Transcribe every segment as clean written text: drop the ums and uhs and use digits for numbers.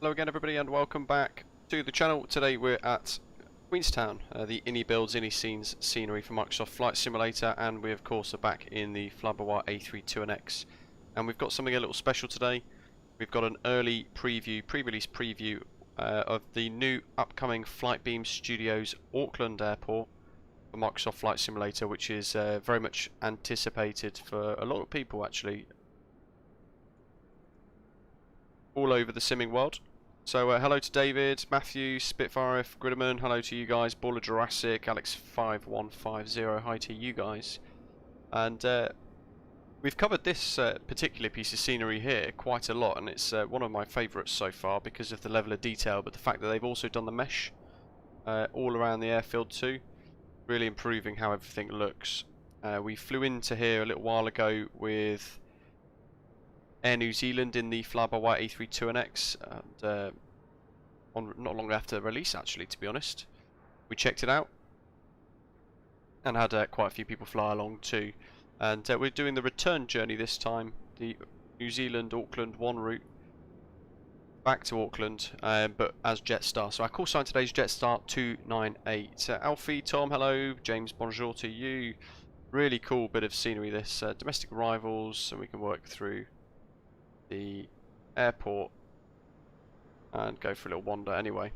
Hello again everybody and welcome back to the channel. Today we're at Queenstown, the Innie Builds, Innie Scenes scenery for Microsoft Flight Simulator, and we of course are back in the Flightbeam A32NX. And we've got something a little special today. We've got an early preview, pre-release preview of the new upcoming Flightbeam Studios Auckland Airport for Microsoft Flight Simulator, which is very much anticipated for a lot of people actually all over the simming world. So hello to David, Matthew, Spitfire, Gridman, hello to you guys, Baller Jurassic, Alex5150, hi to you guys. And we've covered this particular piece of scenery here quite a lot, and it's one of my favourites so far because of the level of detail, but the fact that they've also done the mesh all around the airfield too, really improving how everything looks. We flew into here a little while ago with Air New Zealand in the Flyby A32NX, and not long after the release actually, to be honest. We checked it out and had quite a few people fly along too, and we're doing the return journey this time, the New Zealand Auckland 1 route back to Auckland, but as Jetstar. So our call sign today is Jetstar 298. Alfie, Tom, hello, James, bonjour to you. Really cool bit of scenery this, domestic arrivals, and we can work through the airport and go for a little wander anyway.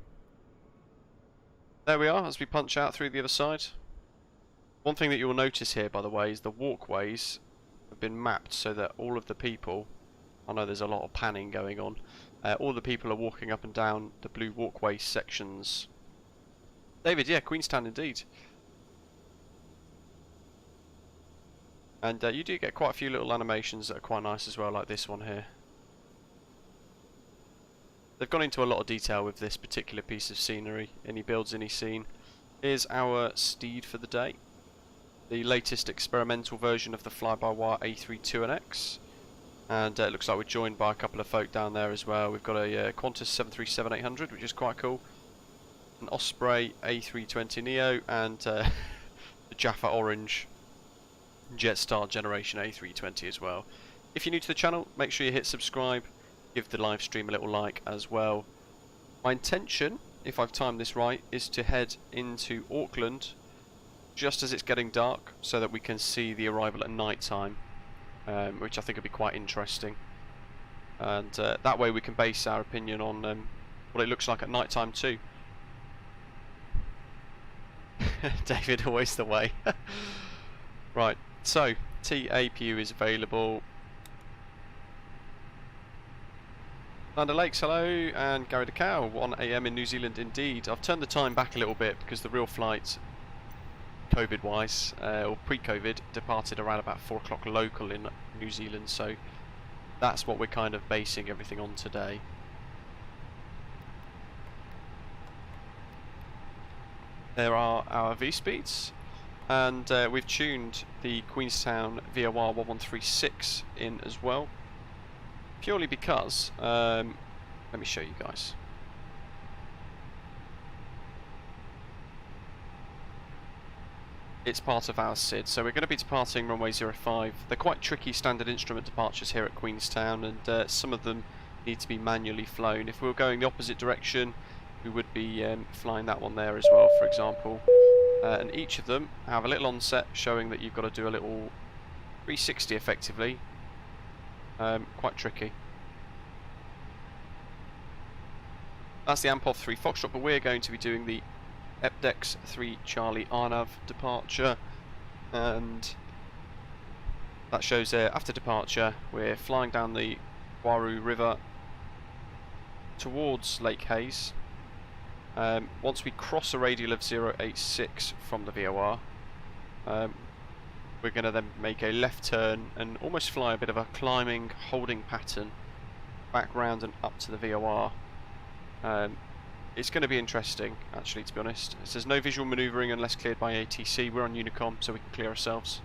There we are as we punch out through the other side. One thing that you'll notice here, by the way, is the walkways have been mapped so that all of the people, I know there's a lot of panning going on, all the people are walking up and down the blue walkway sections. David, yeah, Queenstown indeed. And you do get quite a few little animations that are quite nice as well, like this one here. They've gone into a lot of detail with this particular piece of scenery. Innie Builds, Innie Scene. Here's our steed for the day. The latest experimental version of the fly-by-wire A32NX. And it looks like we're joined by a couple of folk down there as well. We've got a Qantas 737-800, which is quite cool. An Osprey A320 Neo, and the Jaffa Orange Jetstar Generation A320 as well. If you're new to the channel, make sure you hit subscribe. Give the live stream a little like as well. My intention, if I've timed this right, is to head into Auckland just as it's getting dark so that we can see the arrival at night time, which I think would be quite interesting. And that way we can base our opinion on what it looks like at night time too. David, always the way. Right, so TAPU is available. Land O'Lakes, hello, and Gary the Cow, 1 AM in New Zealand indeed. I've turned the time back a little bit because the real flight, COVID-wise, or pre-COVID, departed around about 4 o'clock local in New Zealand, so that's what we're kind of basing everything on today. There are our V-speeds, and we've tuned the Queenstown VOR 1136 in as well. Purely because, let me show you guys. It's part of our SID, so we're going to be departing runway 05. They're quite tricky standard instrument departures here at Queenstown, and some of them need to be manually flown. If we were going the opposite direction, we would be flying that one there as well, for example. And each of them have a little onset showing that you've got to do a little 360 effectively. Quite tricky. That's the AMPOV 3 Foxtrot, but we're going to be doing the EPDEX 3 Charlie Arnav departure, and that shows there after departure we're flying down the Wairau River towards Lake Hayes. Once we cross a radial of 086 from the VOR, we're going to then make a left turn and almost fly a bit of a climbing holding pattern back round and up to the VOR. It's going to be interesting actually, to be honest. It says no visual manoeuvring unless cleared by ATC. We're on Unicom so we can clear ourselves.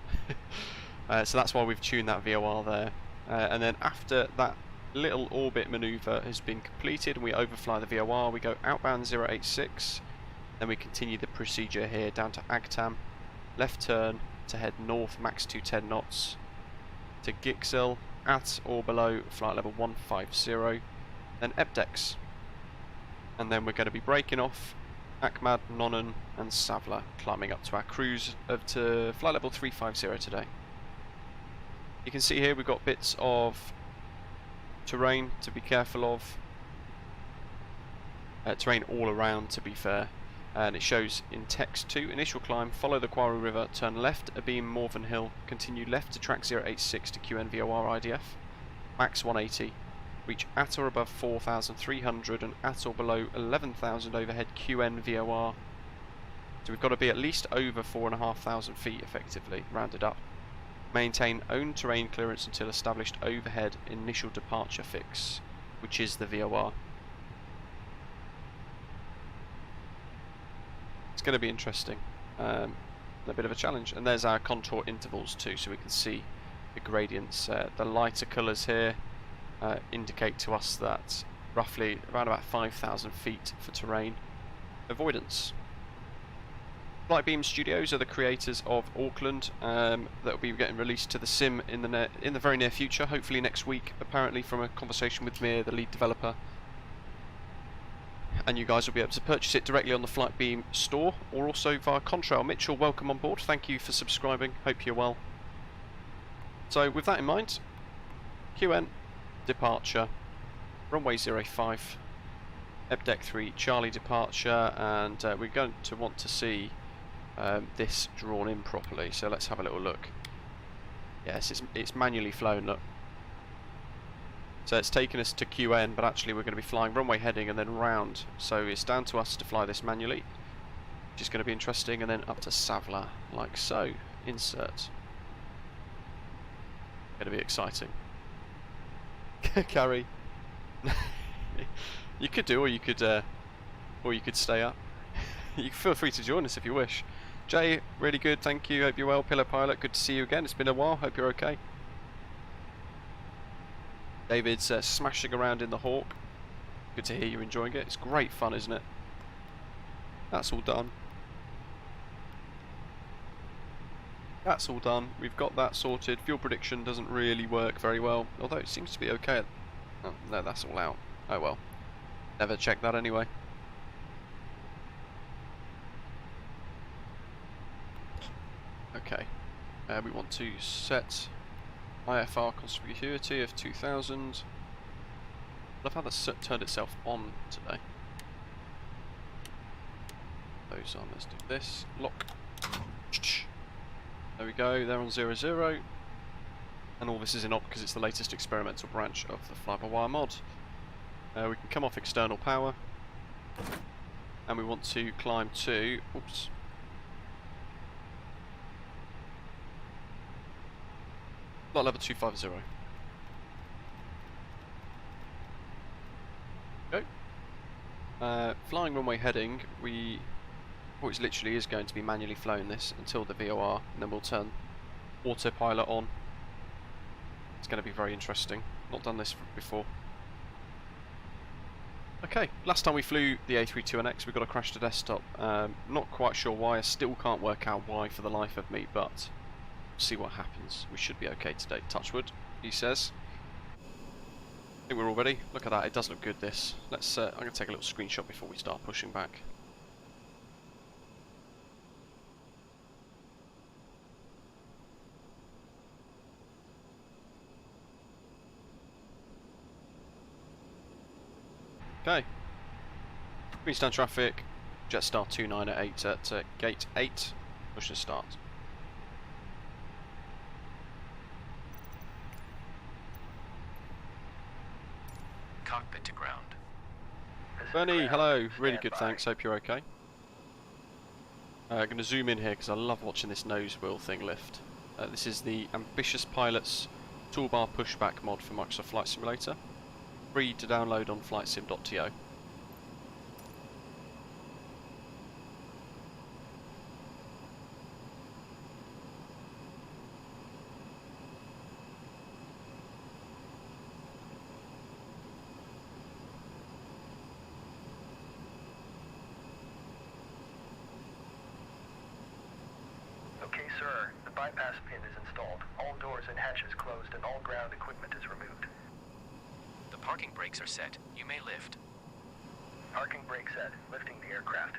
So that's why we've tuned that VOR there. And then after that little orbit manoeuvre has been completed and we overfly the VOR, we go outbound 086, then we continue the procedure here down to Agtam, left turn to head north max 210 knots to Gixel at or below flight level 150, then EPDEX and then we're going to be breaking off Akmad, Nonnen and Savla, climbing up to our cruise to flight level 350 today. You can see here we've got bits of terrain to be careful of, terrain all around to be fair, and it shows in text 2, initial climb, follow the Quarry River, turn left abeam Morven Hill, continue left to track 086 to QNVOR IDF, max 180, reach at or above 4,300 and at or below 11,000 overhead QNVOR. So we've got to be at least over 4,500 feet effectively, rounded up. Maintain own terrain clearance until established overhead initial departure fix, which is the VOR. It's going to be interesting, a bit of a challenge. And there's our contour intervals too, so we can see the gradients. The lighter colours here indicate to us that roughly around about 5,000 feet for terrain avoidance. Flightbeam Studios are the creators of Auckland, that will be getting released to the sim in the very near future, hopefully next week, apparently, from a conversation with Mir, the lead developer. And you guys will be able to purchase it directly on the Flightbeam store, or also via Contrail. Mitchell, welcome on board, thank you for subscribing, hope you're well. So with that in mind, QN, departure, runway 05, Deck 3, Charlie departure, and we're going to want to see this drawn in properly, so let's have a little look. Yes, it's manually flown, look. So it's taken us to QN, but actually we're going to be flying runway heading and then round, so it's down to us to fly this manually, which is going to be interesting, and then up to Savla, like so. Insert. Going to be exciting. Carry. You could do, or you could stay up. You feel free to join us if you wish. Jay, really good, thank you, hope you're well. Pillow Pilot, good to see you again, it's been a while, hope you're okay. David's smashing around in the Hawk, good to hear you're enjoying it, it's great fun, isn't it? That's all done. That's all done, we've got that sorted. Fuel prediction doesn't really work very well, although it seems to be okay. Oh, no, that's all out. Oh well. Never checked that anyway. Okay. We want to set IFR conspicuity of 2000. I love how that's turned itself on today. Those on, let's do this. Lock. There we go, they're on 00. And all this is in op because it's the latest experimental branch of the fly-by-wire mod. We can come off external power, and we want to climb to, oops, flight level 250. Go. Flying runway heading, it literally is going to be manually flown this until the VOR, and then we'll turn autopilot on. It's going to be very interesting. Not done this before. Okay, last time we flew the A32NX we got a crash to desktop. Not quite sure why, I still can't work out why for the life of me, but we'll see what happens. We should be okay today. Touchwood, he says. I think we're all ready. Look at that, it does look good this. Let's, I'm going to take a little screenshot before we start pushing back. Okay. Queenstown traffic, Jetstar 2988 at gate 8. Push to start. Cockpit to ground. Bernie, hello. Really good, thanks. Hope you're okay. I'm going to zoom in here because I love watching this nose wheel thing lift. This is the Ambitious Pilots Toolbar Pushback mod for Microsoft Flight Simulator. Free to download on flightsim.to. Okay, sir. The bypass pin is installed. All doors and hatches closed and all ground equipment is removed. The parking brakes are set. You may lift. Parking brake set. Lifting the aircraft.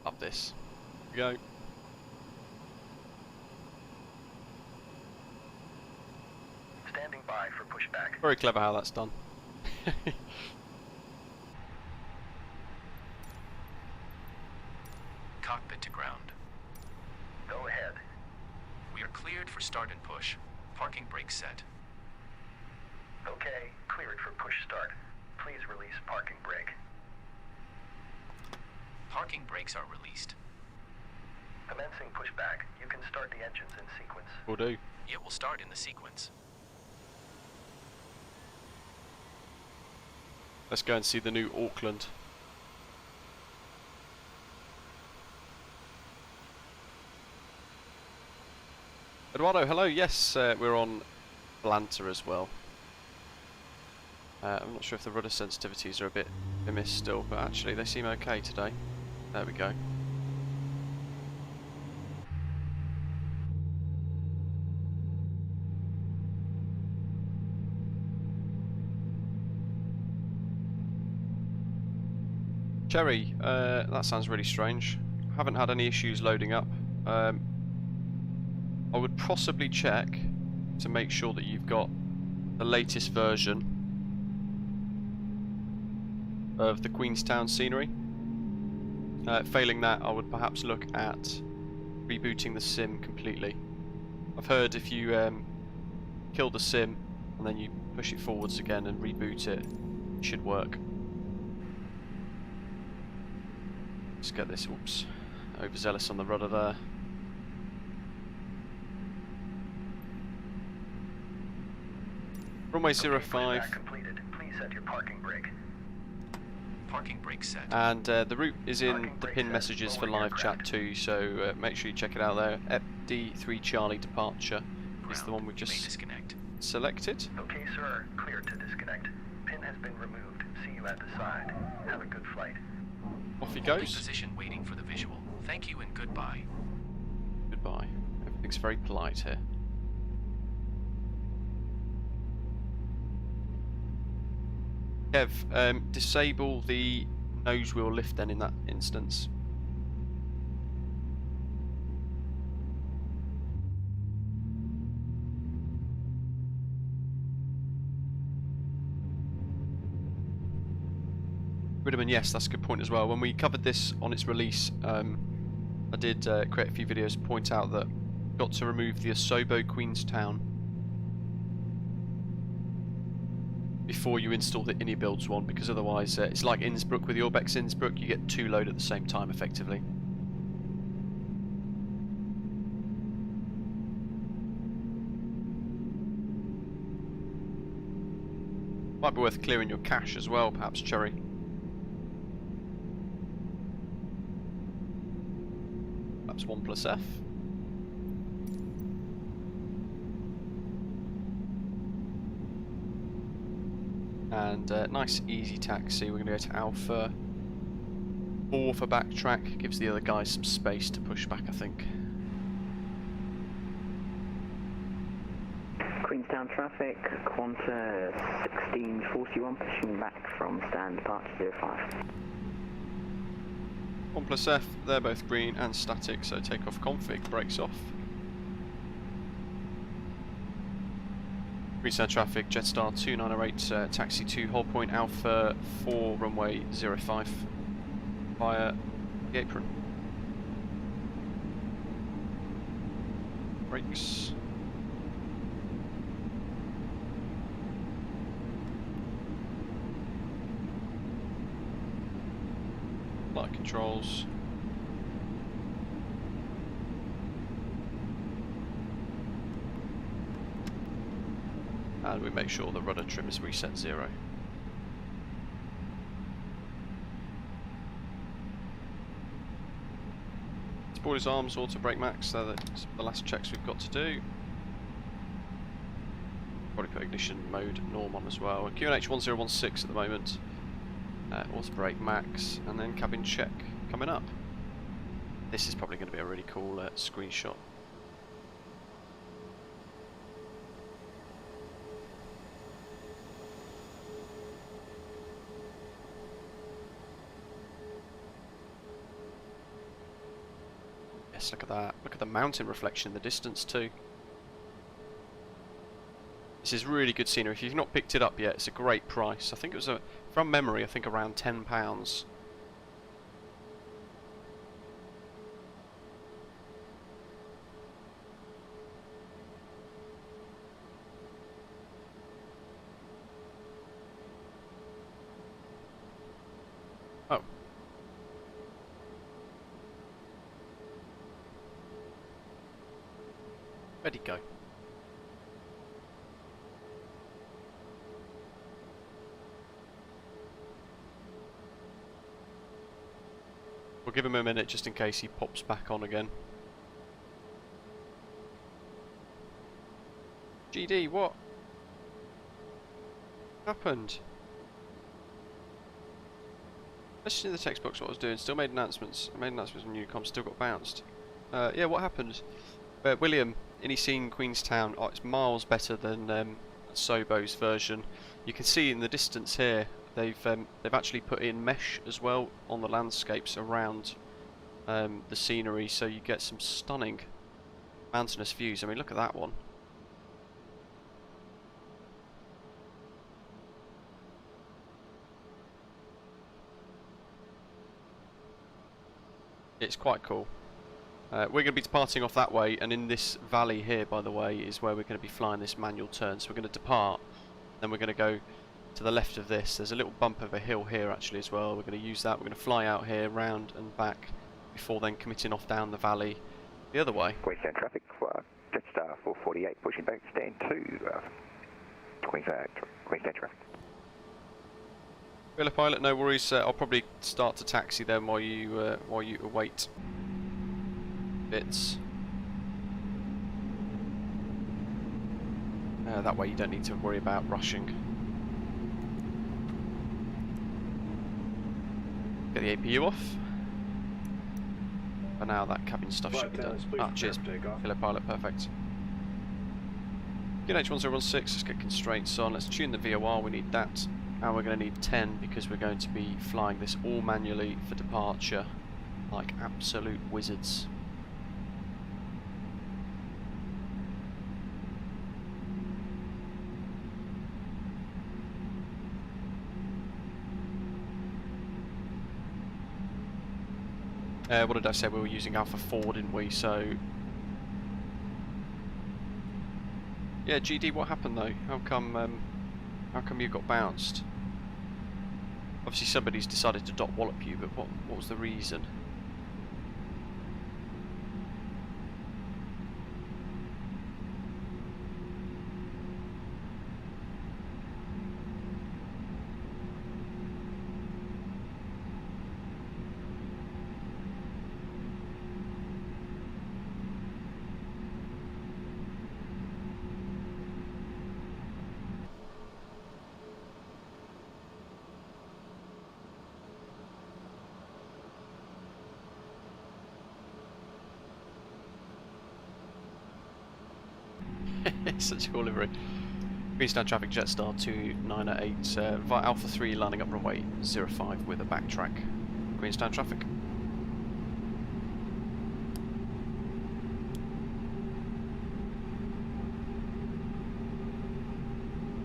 Love this. Here we go. Standing by for pushback. Very clever how that's done. Cockpit to ground. Go ahead. We are cleared for start and push. Parking brake set. Okay, cleared for push start. Please release parking brake. Parking brakes are released. Commencing pushback. You can start the engines in sequence. Will do. It will start in the sequence. Let's go and see the new Auckland. Eduardo, hello. Yes, we're on Atlanta as well. I'm not sure if the rudder sensitivities are a bit amiss still, but actually they seem okay today. There we go. Cherry, that sounds really strange. Haven't had any issues loading up. I would possibly check to make sure that you've got the latest version of the Queenstown scenery. Failing that, I would perhaps look at rebooting the sim completely. I've heard if you kill the sim and then you push it forwards again and reboot it, it should work. Let's get this, oops, overzealous on the rudder there. Runway 05. Pushback completed. Please set your parking brake. Parking brake set. And the route is in Parking the brake pin set. messages for Lowering live chat aircraft. too, so make sure you check it out there. D3 Charlie departure is the one we've You may just disconnect. selected. Okay, sir. Clear to disconnect. Pin has been removed. See you at the side. Have a good flight. Off he Holding goes. position waiting for the visual. Thank you and goodbye. Goodbye. Everything's very polite here. Kev, disable the nose wheel lift then in that instance. Ridderman, yes, that's a good point as well. When we covered this on its release, I did create a few videos to point out that got to remove the Asobo Queenstown before you install the InniBuilds one, because otherwise it's like Innsbruck with the Urbex Innsbruck, you get two load at the same time effectively. Might be worth clearing your cache as well, perhaps, Cherry. Perhaps 1+F. And nice easy taxi. We're going to go to Alpha 4 for backtrack. Gives the other guys some space to push back, I think. Queenstown traffic, Qantas 1641, pushing back from stand departure 05. 1+F, they're both green and static, so takeoff config, brakes off. Queenstown traffic, Jetstar 2908, taxi to hold point Alpha 4, runway 05 via the apron. Brakes. Flight controls. And we make sure the rudder trim is reset 0. Spoilers arms, auto brake max, they're the last checks we've got to do. Probably put ignition mode norm on as well. QNH 1016 at the moment. Auto brake max, and then cabin check coming up. This is probably going to be a really cool screenshot. nice. Look at that. Look at the mountain reflection in the distance too. This is really good scenery. If you've not picked it up yet, it's a great price. I think it was, from memory, I think around £10. Oh. Where'd he go? We'll give him a minute just in case he pops back on again. GD, what happened? Listening to the text box what I was doing, still made announcements. I made announcements on Unicom, still got bounced. Yeah, what happened? William, any scene Queenstown, oh, it's miles better than Sobo's version. You can see in the distance here, they've actually put in mesh as well on the landscapes around the scenery, so you get some stunning mountainous views. I mean, look at that one. It's quite cool. We're going to be departing off that way, and in this valley here, by the way, is where we're going to be flying this manual turn. So we're going to depart, then we're going to go to the left of this. There's a little bump of a hill here actually as well. We're going to use that. We're going to fly out here, round and back, before then committing off down the valley the other way. Queenstown traffic, Jetstar 448, pushing back, stand 2, Queenstown traffic. Wheeler pilot, no worries. I'll probably start to taxi then while you await bits. That way you don't need to worry about rushing. Get the APU off. For now, that cabin stuff should be done. Ah, cheers. Wheeler pilot, perfect. QNH1016, let's get constraints on. Let's tune the VOR, we need that. And we're going to need 10 because we're going to be flying this all manually for departure like absolute wizards. What did I say? We were using Alpha 4, didn't we? So yeah, GD, what happened though? How come you got bounced? Obviously somebody's decided to dot wallop you, but what was the reason? Such a cool livery. Queenstown traffic, Jetstar 298, via Alpha 3 landing up runway 05 with a backtrack. Queenstown traffic.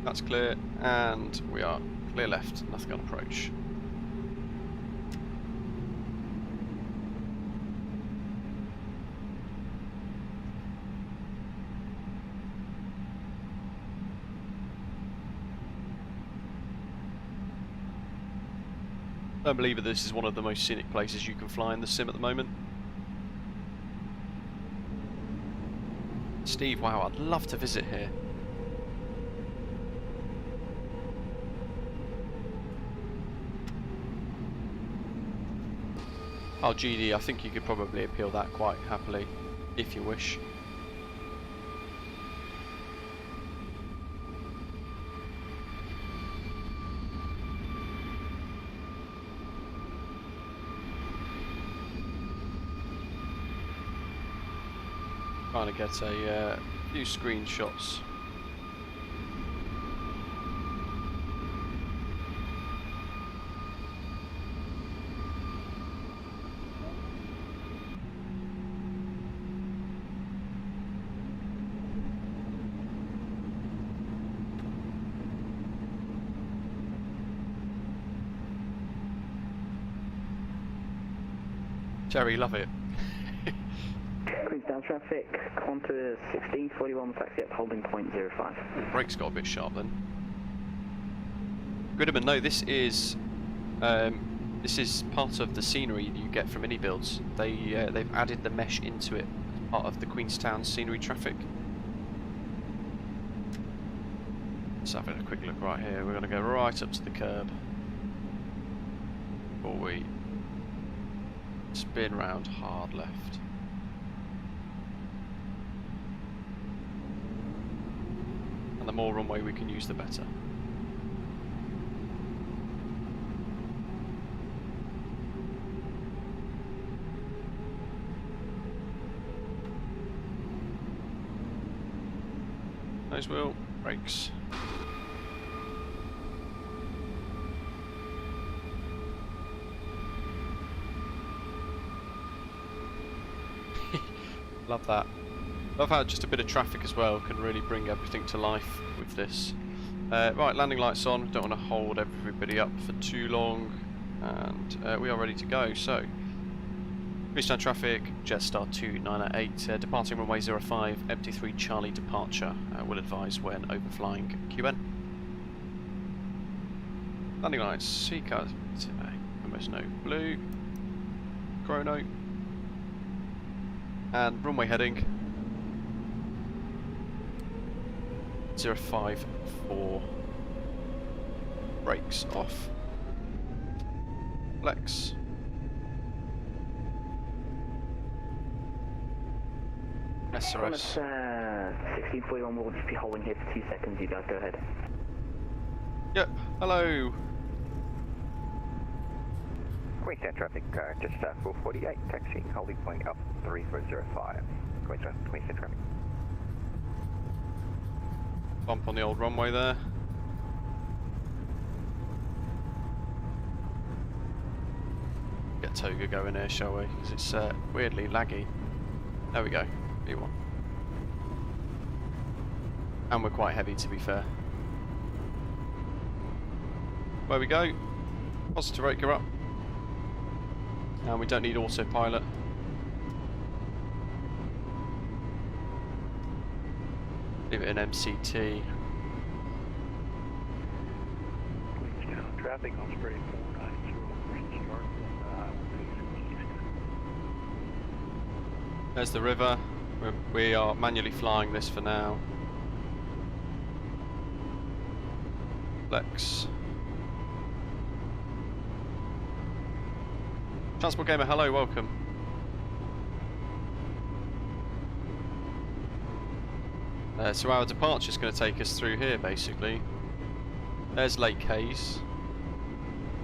That's clear, and we are clear left, nothing on approach. I don't believe that this is one of the most scenic places you can fly in the sim at the moment. Steve, wow, I'd love to visit here. Oh, GD, I think you could probably appeal that quite happily, if you wish. Trying to get a few screenshots. Jerry, love it. Queenstown traffic, Qantas 1641, taxi up holding point 05. Ooh, brakes got a bit sharp then. Gridman, no, this is part of the scenery you get from mini builds. They've added the mesh into it, part of the Queenstown scenery traffic. Let's have a quick look right here. We're going to go right up to the curb before we spin round hard left. And the more runway we can use, the better. Nose wheel, brakes. Love that. Love how just a bit of traffic as well can really bring everything to life with this. Right, landing lights on. Don't want to hold everybody up for too long, and we are ready to go. So, Queenstown traffic, Jetstar 2988, departing runway 05, empty 3 Charlie departure. Will advise when overflying QN. Landing lights, Seacar, almost no blue, chrono, and runway heading 054. Brakes off. Flex. SRS. 1641, we'll just be holding here for 2 seconds. You guys go ahead. Yep. Hello. Queenstown traffic, just 448, taxi, holding point up 3405. Queenstown traffic. Bump on the old runway there. Get Toga going here, shall we? Because it's weirdly laggy. There we go. V1. And we're quite heavy, to be fair. Where we go. Positive rate, go up. And we don't need autopilot. Leave it in MCT. Queenstown traffic on Spray 490, start. There's the river. We are manually flying this for now. Flex. Transport Gamer, hello, welcome. So our departure is going to take us through here, basically. There's Lake Hayes,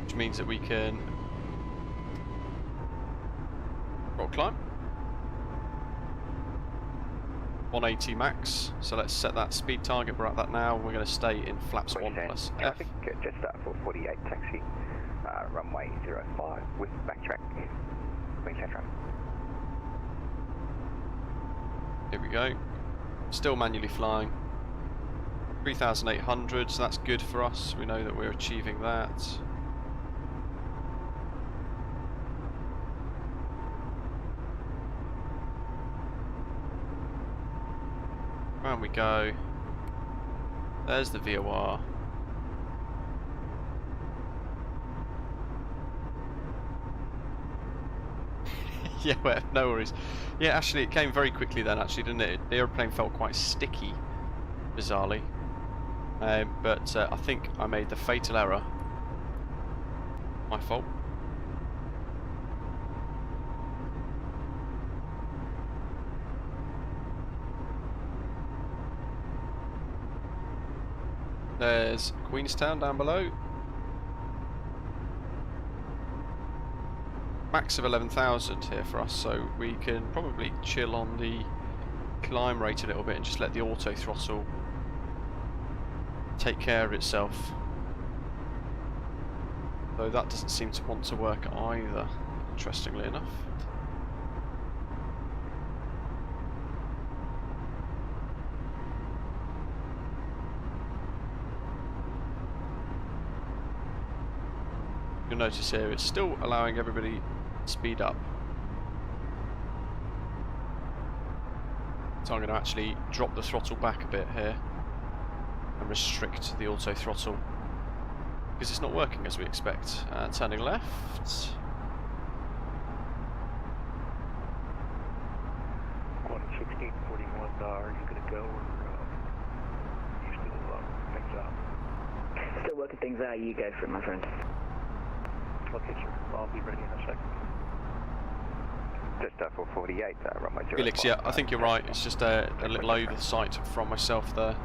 which means that we can rock climb. 180 max, so let's set that speed target. We're at that now. We're going to stay in flaps 1 plus F. Traffic, just 448, taxi, runway 05 with backtrack. Queenstown traffic. Here we go. Still manually flying. 3,800, so that's good for us. We know that we're achieving that. Round we go. There's the VOR. Yeah, well, no worries. Yeah, actually, it came very quickly then, actually, didn't it? The aeroplane felt quite sticky, bizarrely. But I think I made the fatal error. My fault. There's Queenstown down below. Max of 11,000 here for us, so we can probably chill on the climb rate a little bit and just let the auto throttle take care of itself. Though that doesn't seem to want to work either, interestingly enough. You'll notice here it's still allowing everybody to speed up. So I'm going to actually drop the throttle back a bit here and restrict the auto throttle because it's not working as we expect. Turning left. Quad 1641, are you going to go or you still things out? Still working things out, you go for it, my friend. Okay, sir. I'll be ready in a second. Just 448, runway 05. Felix, yeah, I think you're right. It's just a little oversight from myself there.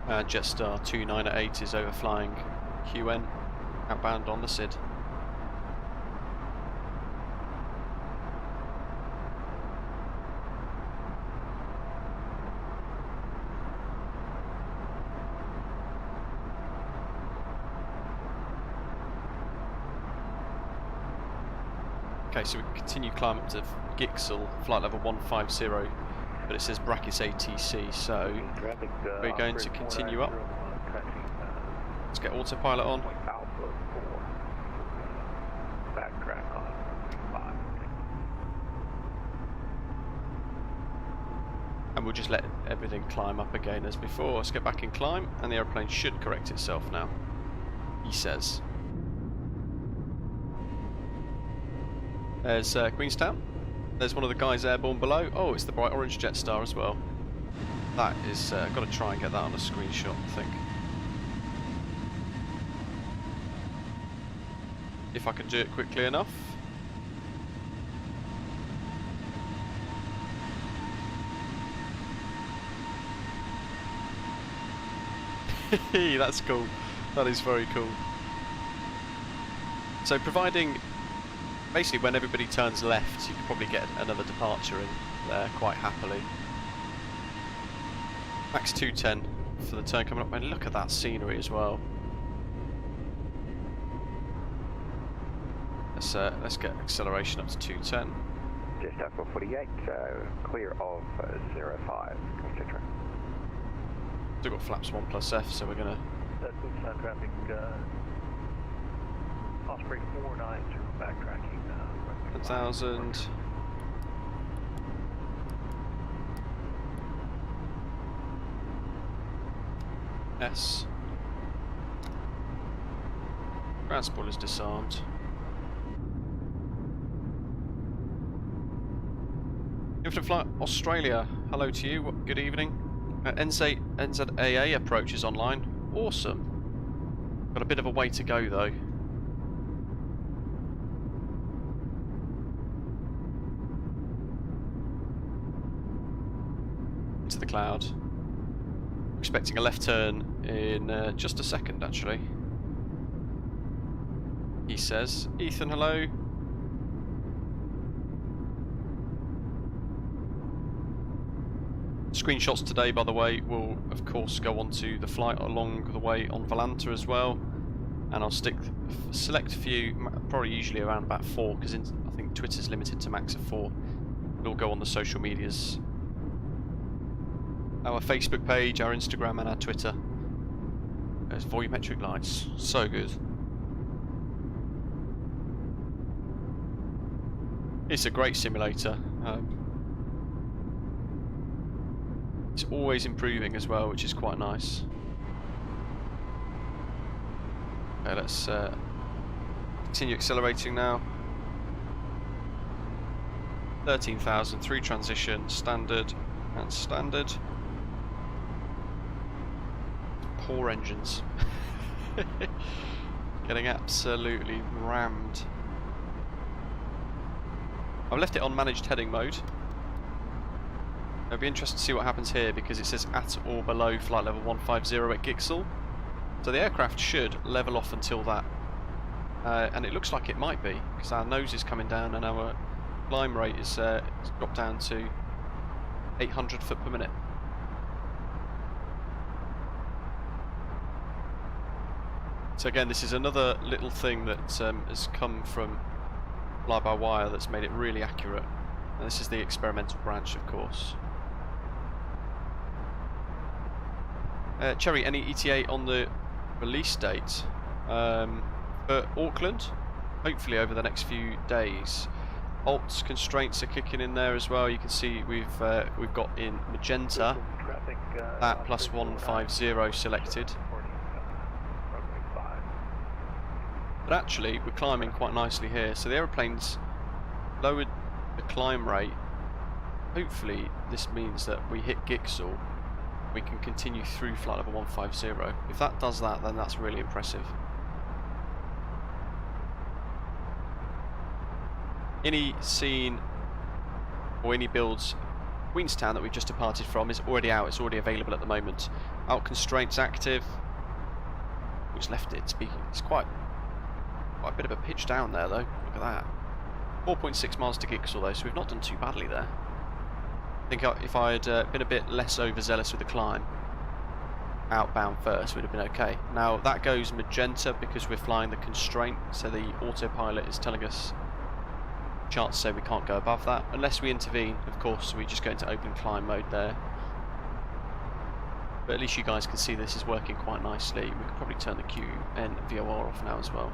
Jetstar 298 is overflying QN, outbound on the SID. Okay, so we continue climb up to Gixel, flight level 150, but it says brackets ATC, so we're going to continue up. Let's get autopilot on. Backtrack on 5. And we'll just let everything climb up again as before. Let's get back in climb, and the aeroplane should correct itself now, he says. There's Queenstown. There's one of the guys airborne below. Oh, it's the bright orange Jetstar as well. That is, got to try and get that on a screenshot, I think. If I can do it quickly enough. That's cool. That is very cool. So providing, basically when everybody turns left, you can probably get another departure in there quite happily. Max 210 for the turn coming up, and look at that scenery as well. Let's get acceleration up to 210. Just 448, clear of 05, etc. Still got flaps 1+F, so we're gonna. That's Queenstown traffic, Osprey 490, backtracking. 1,000. S. Ground spoiler's disarmed. Infinite Flight Australia, hello to you, good evening. NZAA approach is online, awesome. Got a bit of a way to go though. Into the cloud. Expecting a left turn in just a second actually. He says, Ethan, hello. Screenshots today, by the way, will of course go onto the flight along the way on Volanta as well, and I'll select a few, probably usually around about 4, because I think Twitter's limited to max of 4. It'll go on the social medias, our Facebook page, our Instagram, and our Twitter. There's volumetric lights, so good. It's a great simulator. It's always improving as well, which is quite nice. Okay, let's continue accelerating now. 13,000 through transition, standard and standard. Poor engines. Getting absolutely rammed. I've left it on managed heading mode. It'll be interesting to see what happens here because it says at or below flight level 150 at Gixel. So the aircraft should level off until that. And it looks like it might be because our nose is coming down and our climb rate is dropped down to 800 foot per minute. So again, this is another little thing that has come from fly-by-wire that's made it really accurate. And this is the experimental branch, of course. Cherry, any ETA on the release date for Auckland? Hopefully over the next few days. alt constraints are kicking in there as well. You can see we've got in magenta Traffic, that plus 150 selected. But actually, we're climbing quite nicely here. So the aeroplane's lowered the climb rate. Hopefully, this means that we hit Gixel. We can continue through flight level 150. If that does that, then that's really impressive. Any scene or any builds, Queenstown that we've just departed from is already out. It's already available at the moment. Alt constraints active. Which left it speaking. It's quite a bit of a pitch down there though. Look at that. 4.6 miles to Gixel though, so we've not done too badly there. I think if I had been a bit less overzealous with the climb, outbound first, would have been okay. Now that goes magenta because we're flying the constraint, so the autopilot is telling us, charts say we can't go above that, unless we intervene, of course, we just go into open climb mode there. But at least you guys can see this is working quite nicely. We could probably turn the QN-VOR off now as well.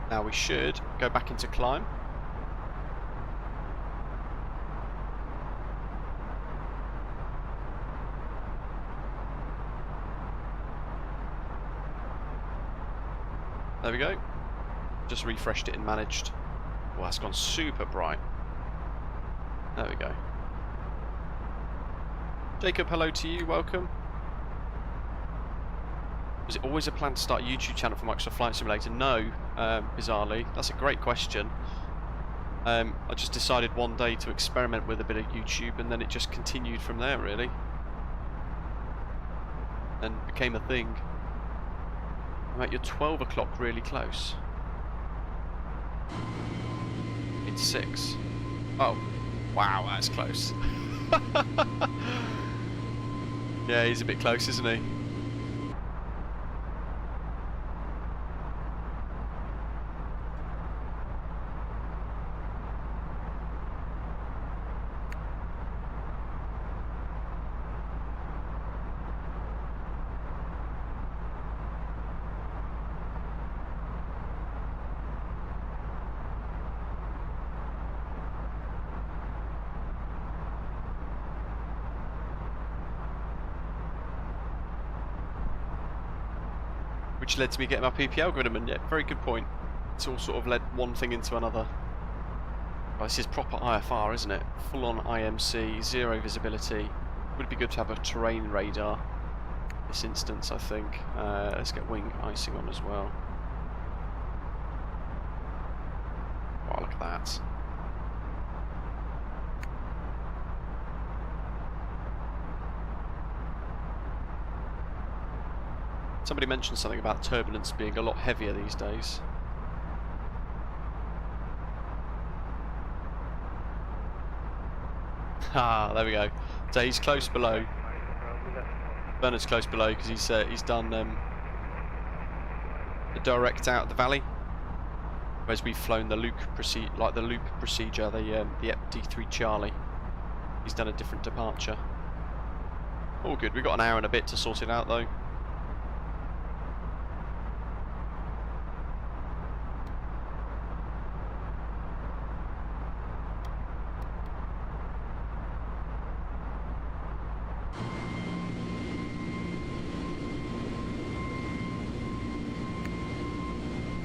Now we should go back into climb. There we go. Just refreshed it and managed. Well, that's gone super bright. There we go. Jacob, hello to you, welcome. Was it always a plan to start a YouTube channel for Microsoft Flight Simulator? No, bizarrely. That's a great question. I just decided one day to experiment with a bit of YouTube and then it just continued from there, really. And became a thing. Right, you're 12 o'clock really close. It's 6. Oh, wow, that's close. Yeah, he's a bit close, isn't he? Which led to me getting my PPL grid, and yeah, very good point. It's all sort of led one thing into another. Oh, this is proper IFR, isn't it? Full on IMC, zero visibility. Would be good to have a terrain radar. This instance, I think. Let's get wing icing on as well. Wow, look at that. Somebody mentioned something about turbulence being a lot heavier these days. Ah, there we go. So he's close below. Bernard's close below because he's done the direct out of the valley, whereas we've flown the loop procedure, the D3 Charlie. He's done a different departure. All good. We've got an hour and a bit to sort it out though.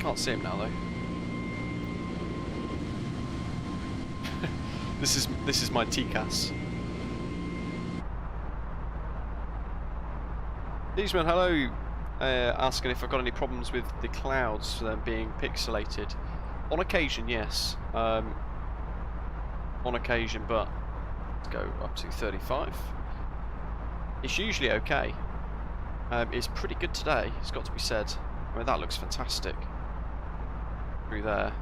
Can't see him now though. This is my TCAS. Newsman, hello. Asking if I've got any problems with the clouds being pixelated. On occasion, yes. On occasion, but let's go up to 35. It's usually okay. It's pretty good today. It's got to be said. I mean, that looks fantastic. Through there.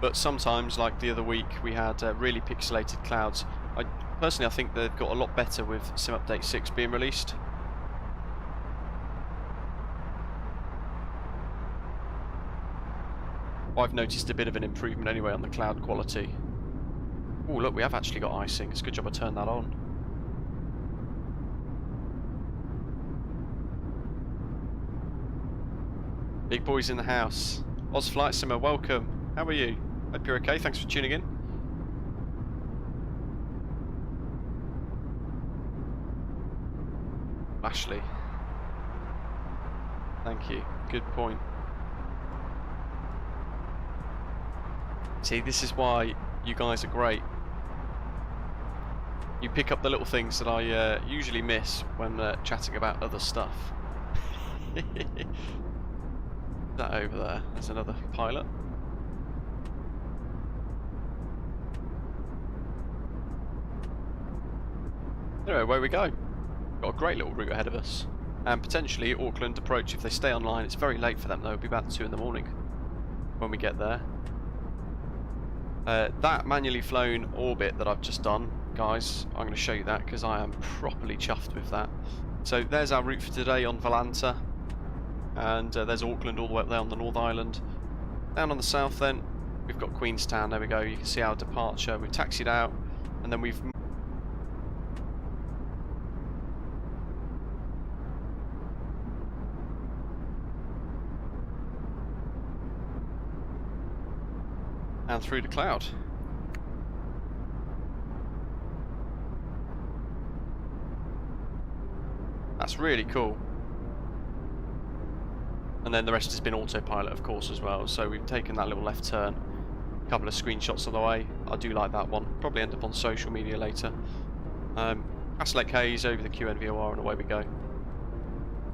But sometimes, like the other week, we had really pixelated clouds. Personally, I think they've got a lot better with Sim Update 6 being released. I've noticed a bit of an improvement anyway on the cloud quality. Oh look, we have actually got icing. It's a good job I turned that on. Big boys in the house. Oz Flight Simmer, welcome. How are you? Hope you're okay. Thanks for tuning in. Ashley. Thank you. Good point. See, this is why you guys are great. You pick up the little things that I usually miss when chatting about other stuff. That over there, there's another pilot. Anyway, away we go. Got a great little route ahead of us. And potentially Auckland approach, if they stay online. It's very late for them though, it'll be about 2 in the morning when we get there. That manually flown orbit that I've just done, guys, I'm going to show you that because I am properly chuffed with that. So there's our route for today on Volanta. And there's Auckland all the way up there on the North Island. Down on the south then, we've got Queenstown, there we go, you can see our departure. We've taxied out, and then we've... and through the cloud. That's really cool. And then the rest has been autopilot, of course, as well. So we've taken that little left turn, a couple of screenshots on the way. I do like that one. Probably end up on social media later. Past Lake Hayes, over the QN-NZAA, and away we go.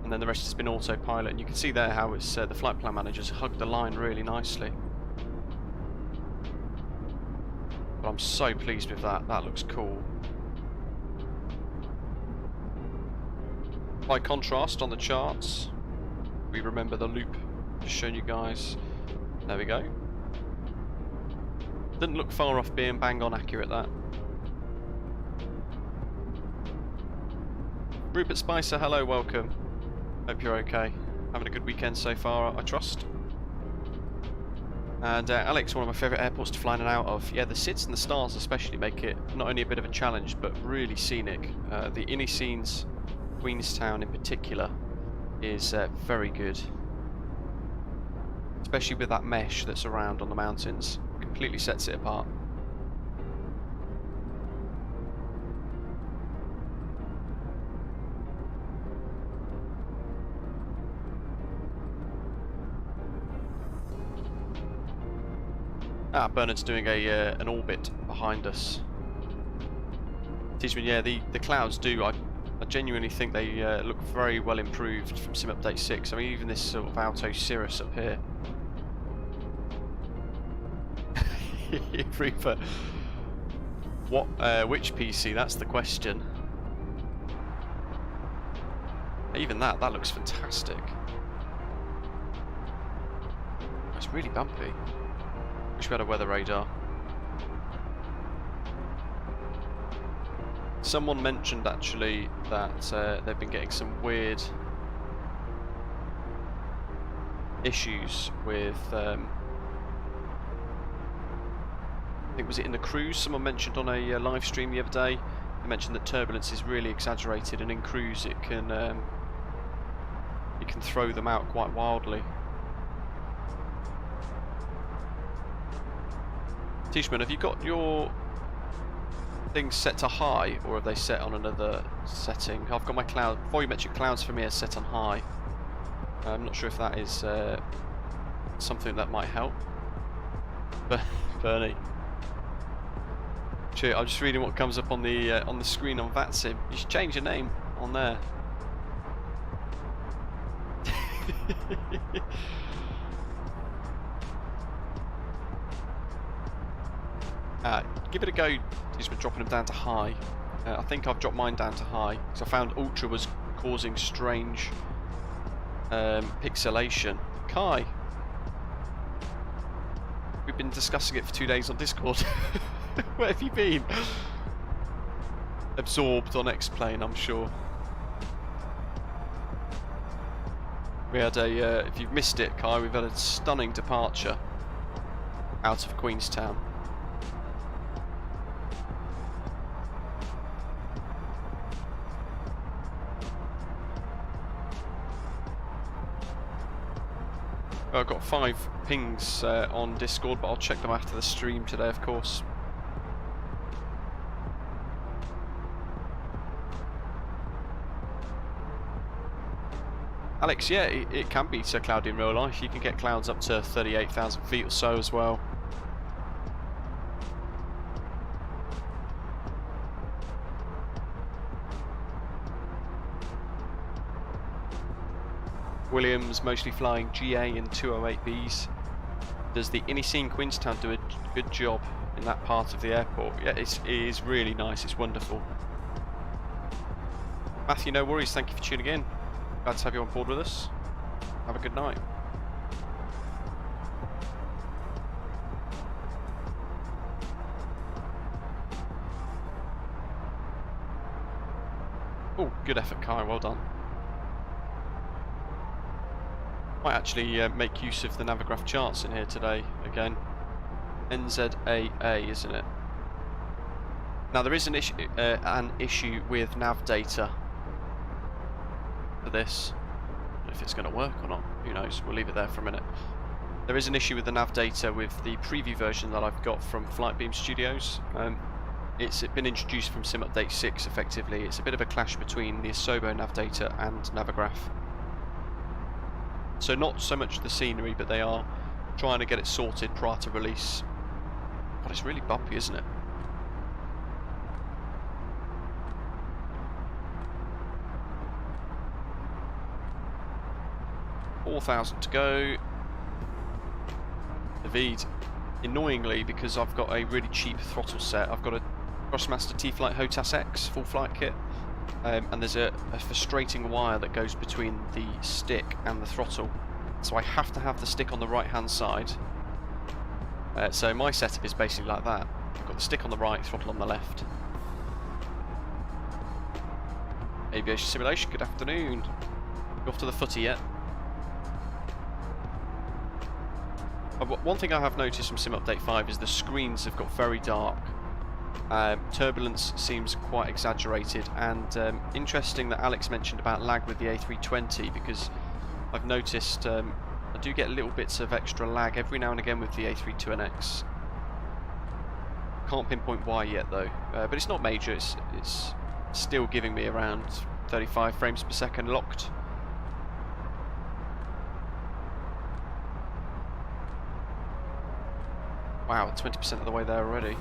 And then the rest has been autopilot. And you can see there how it's the flight plan manager's hugged the line really nicely. But I'm so pleased with that. That looks cool. By contrast, on the charts, we remember the loop just showing you guys. There we go. Didn't look far off being bang on accurate, that. Rupert Spicer, hello, welcome. Hope you're okay. Having a good weekend so far, I trust. And Alex, one of my favourite airports to fly in and out of. Yeah, the SIDS and the stars especially make it not only a bit of a challenge, but really scenic. The innie scenes, Queenstown in particular, is very good. Especially with that mesh that's around on the mountains. Completely sets it apart. Ah, Bernard's doing an orbit behind us. Teachman, yeah, the clouds do. I genuinely think they look very well improved from Sim Update 6. I mean, even this sort of Alto Cirrus up here. Reaper. What? Which PC? That's the question. Even that looks fantastic. It's really bumpy. Wish we had a weather radar. Someone mentioned actually that they've been getting some weird issues with I think, was it in the cruise? Someone mentioned on a live stream the other day. They mentioned that turbulence is really exaggerated, and in cruise it can throw them out quite wildly. Tishman, have you got your things set to high, or have they set on another setting? I've got my cloud, volumetric clouds for me are set on high. I'm not sure if that is something that might help. But Bernie, sure, I'm just reading what comes up on the screen on VATSIM. You should change your name on there. Give it a go. He's been dropping them down to high. I think I've dropped mine down to high because I found Ultra was causing strange pixelation. Kai, we've been discussing it for 2 days on Discord. Where have you been? Absorbed on X-Plane, I'm sure. We had a, if you've missed it, Kai, we've had a stunning departure out of Queenstown. I've got 5 pings on Discord, but I'll check them after the stream today, of course. Alex, yeah, it can be so cloudy in real life. You can get clouds up to 38,000 feet or so as well. Williams, mostly flying GA and 208Bs. Does the Iniseen Queenstown do a good job in that part of the airport? Yeah, it is really nice, it's wonderful. Matthew, no worries, thank you for tuning in. Glad to have you on board with us. Have a good night. Oh, good effort, Kai, well done. Might actually make use of the Navigraph charts in here today again. NZAA, isn't it? Now there is an issue with nav data for this. I don't know if it's going to work or not. Who knows? We'll leave it there for a minute. There is an issue with the nav data with the preview version that I've got from Flightbeam Studios. It's been introduced from Sim Update 6 effectively. It's a bit of a clash between the Asobo nav data and Navigraph. So not so much the scenery, but they are trying to get it sorted prior to release. God, it's really bumpy, isn't it? $4,000 to go. David, annoyingly, because I've got a really cheap throttle set, I've got a Crossmaster T-Flight HOTAS X full flight kit. And there's a frustrating wire that goes between the stick and the throttle, so I have to have the stick on the right hand side. So my setup is basically like that. I've got the stick on the right, throttle on the left. Aviation Simulation, good afternoon. You off to the footy yet? One thing I have noticed from Sim Update 5 is the screens have got very dark. Turbulence seems quite exaggerated, and interesting that Alex mentioned about lag with the A320, because I've noticed I do get little bits of extra lag every now and again with the A32NX. Can't pinpoint why yet though, but it's not major, it's still giving me around 35 frames per second locked. Wow, 20% of the way there already.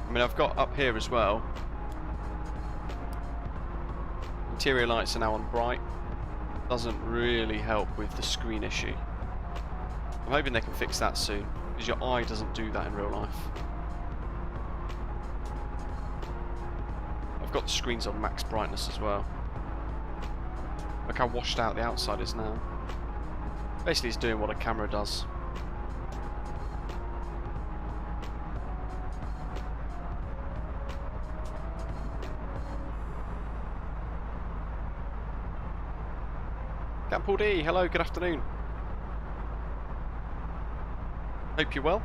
I mean, I've got up here as well. Interior lights are now on bright. Doesn't really help with the screen issue. I'm hoping they can fix that soon, because your eye doesn't do that in real life. I've got the screens on max brightness as well. Look how washed out the outside is now. Basically it's doing what a camera does. Paul D, hello, good afternoon. Hope you're well.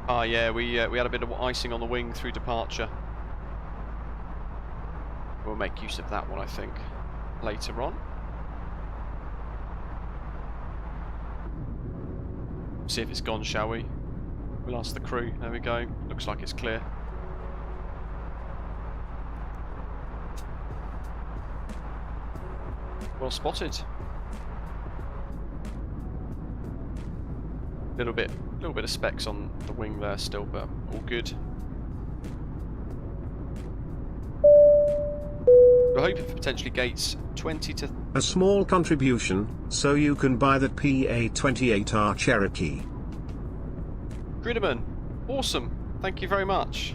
Ah, yeah, we had a bit of icing on the wing through departure. We'll make use of that one, I think, later on. See if it's gone, shall we? We'll ask the crew. There we go. Looks like it's clear. Well spotted. Little bit of specks on the wing there still, but all good. We're hoping for potentially gates 20 to... A small contribution, so you can buy the PA-28R Cherokee. Gridman, awesome. Thank you very much.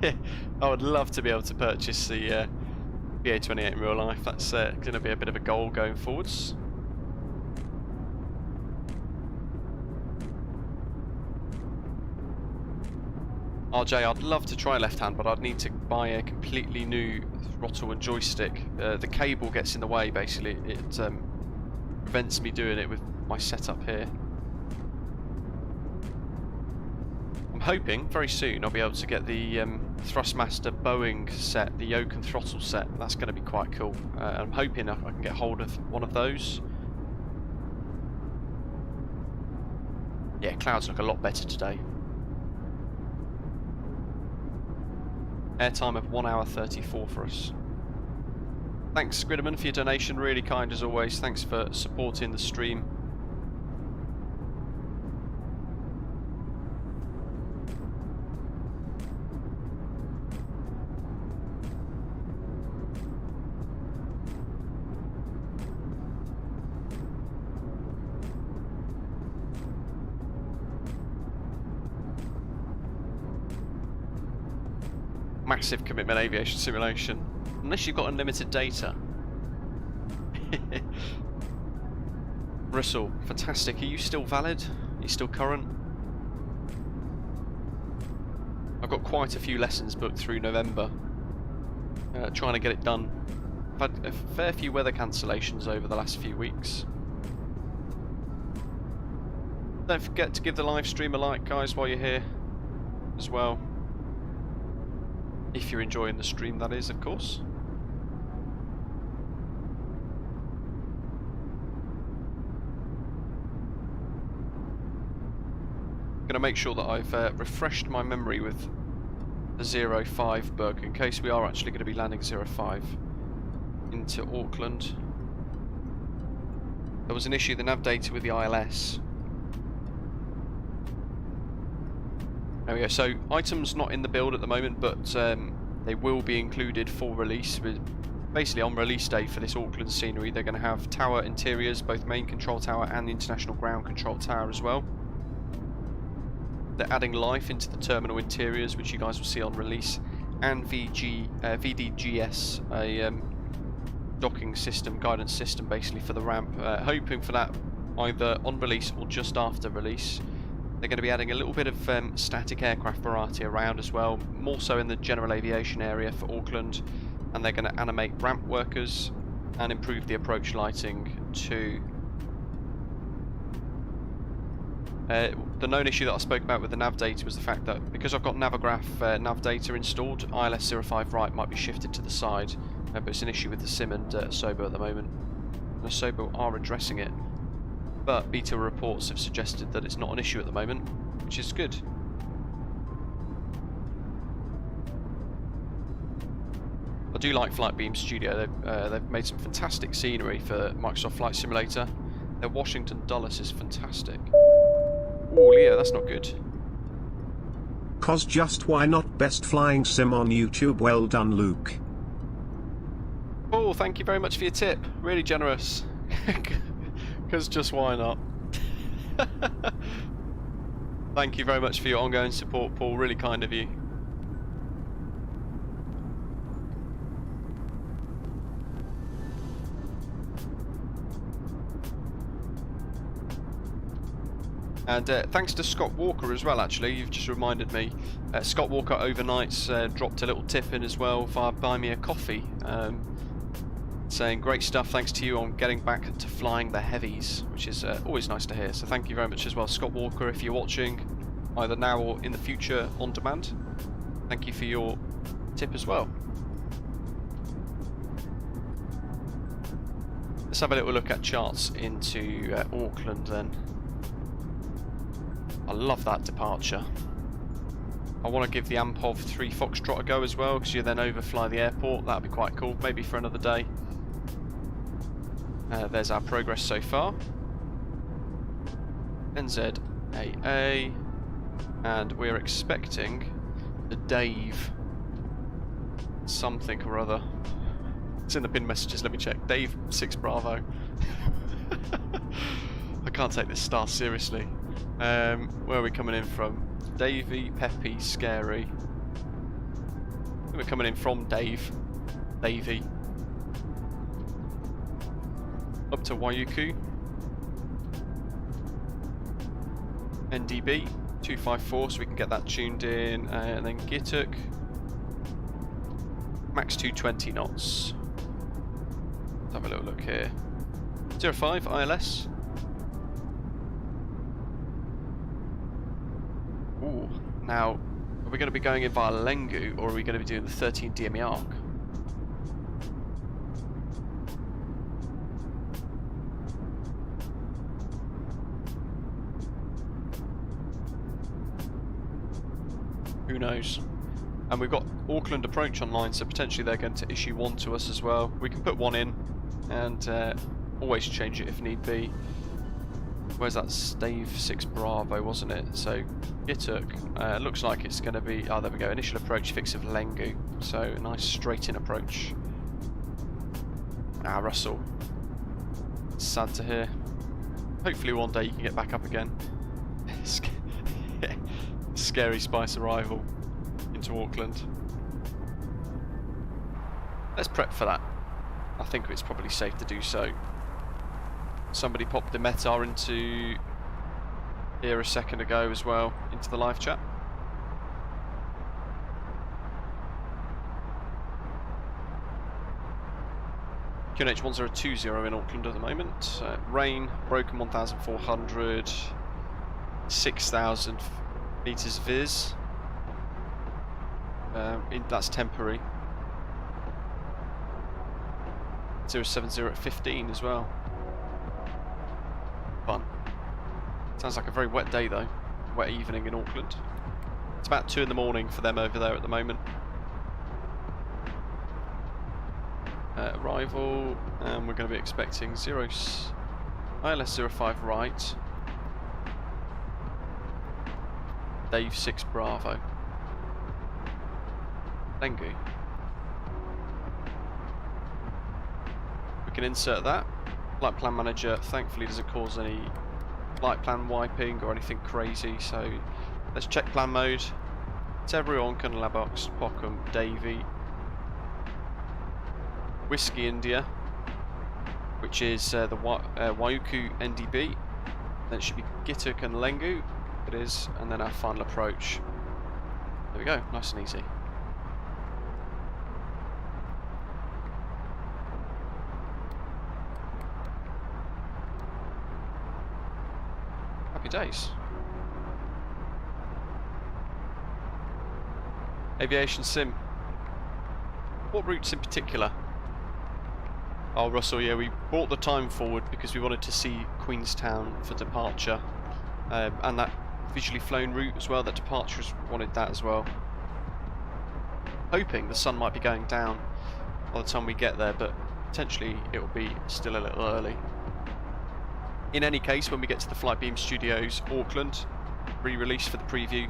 I would love to be able to purchase the PA-28 in real life. That's going to be a bit of a goal going forwards. RJ, I'd love to try left hand, but I'd need to buy a completely new throttle and joystick. The cable gets in the way, basically. It prevents me doing it with my setup here. I'm hoping very soon I'll be able to get the Thrustmaster Boeing set, the yoke and throttle set. That's going to be quite cool. I'm hoping I can get hold of one of those. Yeah, clouds look a lot better today. Airtime of 1 hour 34 for us. Thanks, Gridman, for your donation. Really kind as always. Thanks for supporting the stream. Massive commitment aviation simulation. Unless you've got unlimited data. Russell, fantastic. Are you still valid? Are you still current? I've got quite a few lessons booked through November. Trying to get it done. I've had a fair few weather cancellations over the last few weeks. Don't forget to give the live stream a like, guys, while you're here as well. If you're enjoying the stream, that is, of course. I'm going to make sure that I've refreshed my memory with the 05 bug in case we are actually going to be landing 05 into Auckland. There was an issue, the nav data with the ILS. There we go. So items not in the build at the moment, but they will be included for release. Basically on release day for this Auckland scenery, they're going to have tower interiors, both main control tower and the international ground control tower as well. They're adding life into the terminal interiors, which you guys will see on release, and VDGS, a docking system, guidance system basically for the ramp. Hoping for that either on release or just after release. They're going to be adding a little bit of static aircraft variety around as well, more so in the general aviation area for Auckland, and they're going to animate ramp workers and improve the approach lighting too. The known issue that I spoke about with the nav data was the fact that because I've got Navigraph nav data installed, ILS 05 right might be shifted to the side, but it's an issue with the sim and Asobo at the moment. And Asobo are addressing it. But beta reports have suggested that it's not an issue at the moment, which is good. I do like Flightbeam Studio. They've made some fantastic scenery for Microsoft Flight Simulator. Their Washington Dulles is fantastic. Oh, Leo, that's not good. Cause just why not best flying sim on YouTube? Well done, Luke. Oh, thank you very much for your tip. Really generous. Because just why not? Thank you very much for your ongoing support, Paul. Really kind of you. And thanks to Scott Walker as well, actually. You've just reminded me. Scott Walker overnights dropped a little tip in as well via Buy Me a Coffee. Saying great stuff, thanks to you on getting back to flying the heavies, which is always nice to hear. So thank you very much as well, Scott Walker, if you're watching either now or in the future on demand. Thank you for your tip as well. Let's have a little look at charts into Auckland then. I love that departure. I want to give the Ampov 3 Foxtrot a go as well, because you then overfly the airport. That would be quite cool, maybe for another day. There's our progress so far. NZAA, and we're expecting the Dave something or other. It's in the pin messages, let me check. Dave 6 Bravo. I can't take this star seriously. Where are we coming in from? Davey, Peppy, Scary. I think we're coming in from Davey. Up to Waiuku. NDB. 254, so we can get that tuned in, and then Gituk, max 220 knots. Let's have a little look here. 05 ILS. Ooh, now, are we going to be going in via Lengu, or are we going to be doing the 13 DME arc? Who knows? And we've got Auckland approach online, so potentially they're going to issue one to us as well. We can put one in and always change it if need be. Where's that? Stave 6 Bravo, wasn't it? So Gituk, looks like it's going to be, oh there we go, initial approach fix of Lengu. So a nice straight in approach. Ah, Russell. Sad to hear. Hopefully one day you can get back up again. Scary Spice arrival into Auckland. Let's prep for that. I think it's probably safe to do so. Somebody popped the Metar into here a second ago as well, into the live chat. QNH1020 in Auckland at the moment. Rain, broken 1,400, 6,000 meters viz. That's temporary. 070 at 15 as well. Fun. Sounds like a very wet day though. Wet evening in Auckland. It's about 2 in the morning for them over there at the moment. Arrival, and we're going to be expecting ILS 05 right. Dave 6 Bravo. Lengu. We can insert that. Flight plan manager thankfully doesn't cause any flight plan wiping or anything crazy, so let's check plan mode. It's everyone can Labox, Pockham, Davy, Whiskey India, which is the Waiuku NDB. Then it should be Gituk and Lengu. It is, and then our final approach. There we go, nice and easy. Happy days. Aviation sim. What routes in particular? Oh, Russell, yeah, we brought the time forward because we wanted to see Queenstown for departure, and that visually flown route as well. That departures wanted that as well. Hoping the sun might be going down by the time we get there, but potentially it will be still a little early. In any case, when we get to the Flightbeam Studios Auckland re-release for the preview,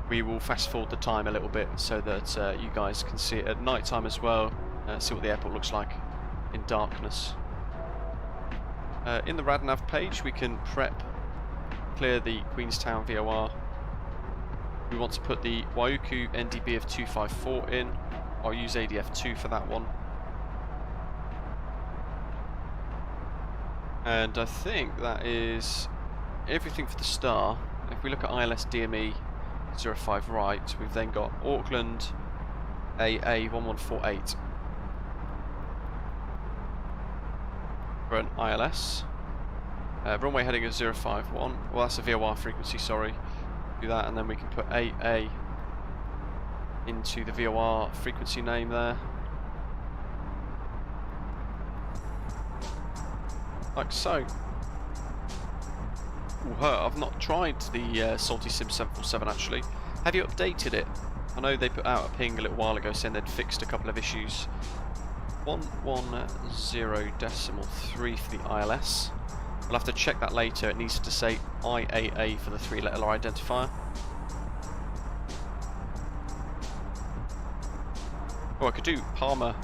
we will fast forward the time a little bit so that you guys can see it at night time as well. See what the airport looks like in darkness. In the RadNav page we can clear the Queenstown VOR. We want to put the Waiuku NDB of 254 in. I'll use ADF2 for that one. And I think that is everything for the star. If we look at ILS DME 05 right, we've then got Auckland AA 1148 for an ILS. Runway heading of 051. Well, that's a VOR frequency, sorry. Do that, and then we can put AA into the VOR frequency name there. Like so. Ooh, I've not tried the Salty Sim 747 actually. Have you updated it? I know they put out a ping a little while ago saying they'd fixed a couple of issues. 110.3 for the ILS. We'll have to check that later. It needs to say IAA for the 3-letter identifier. Oh, I could do Palmer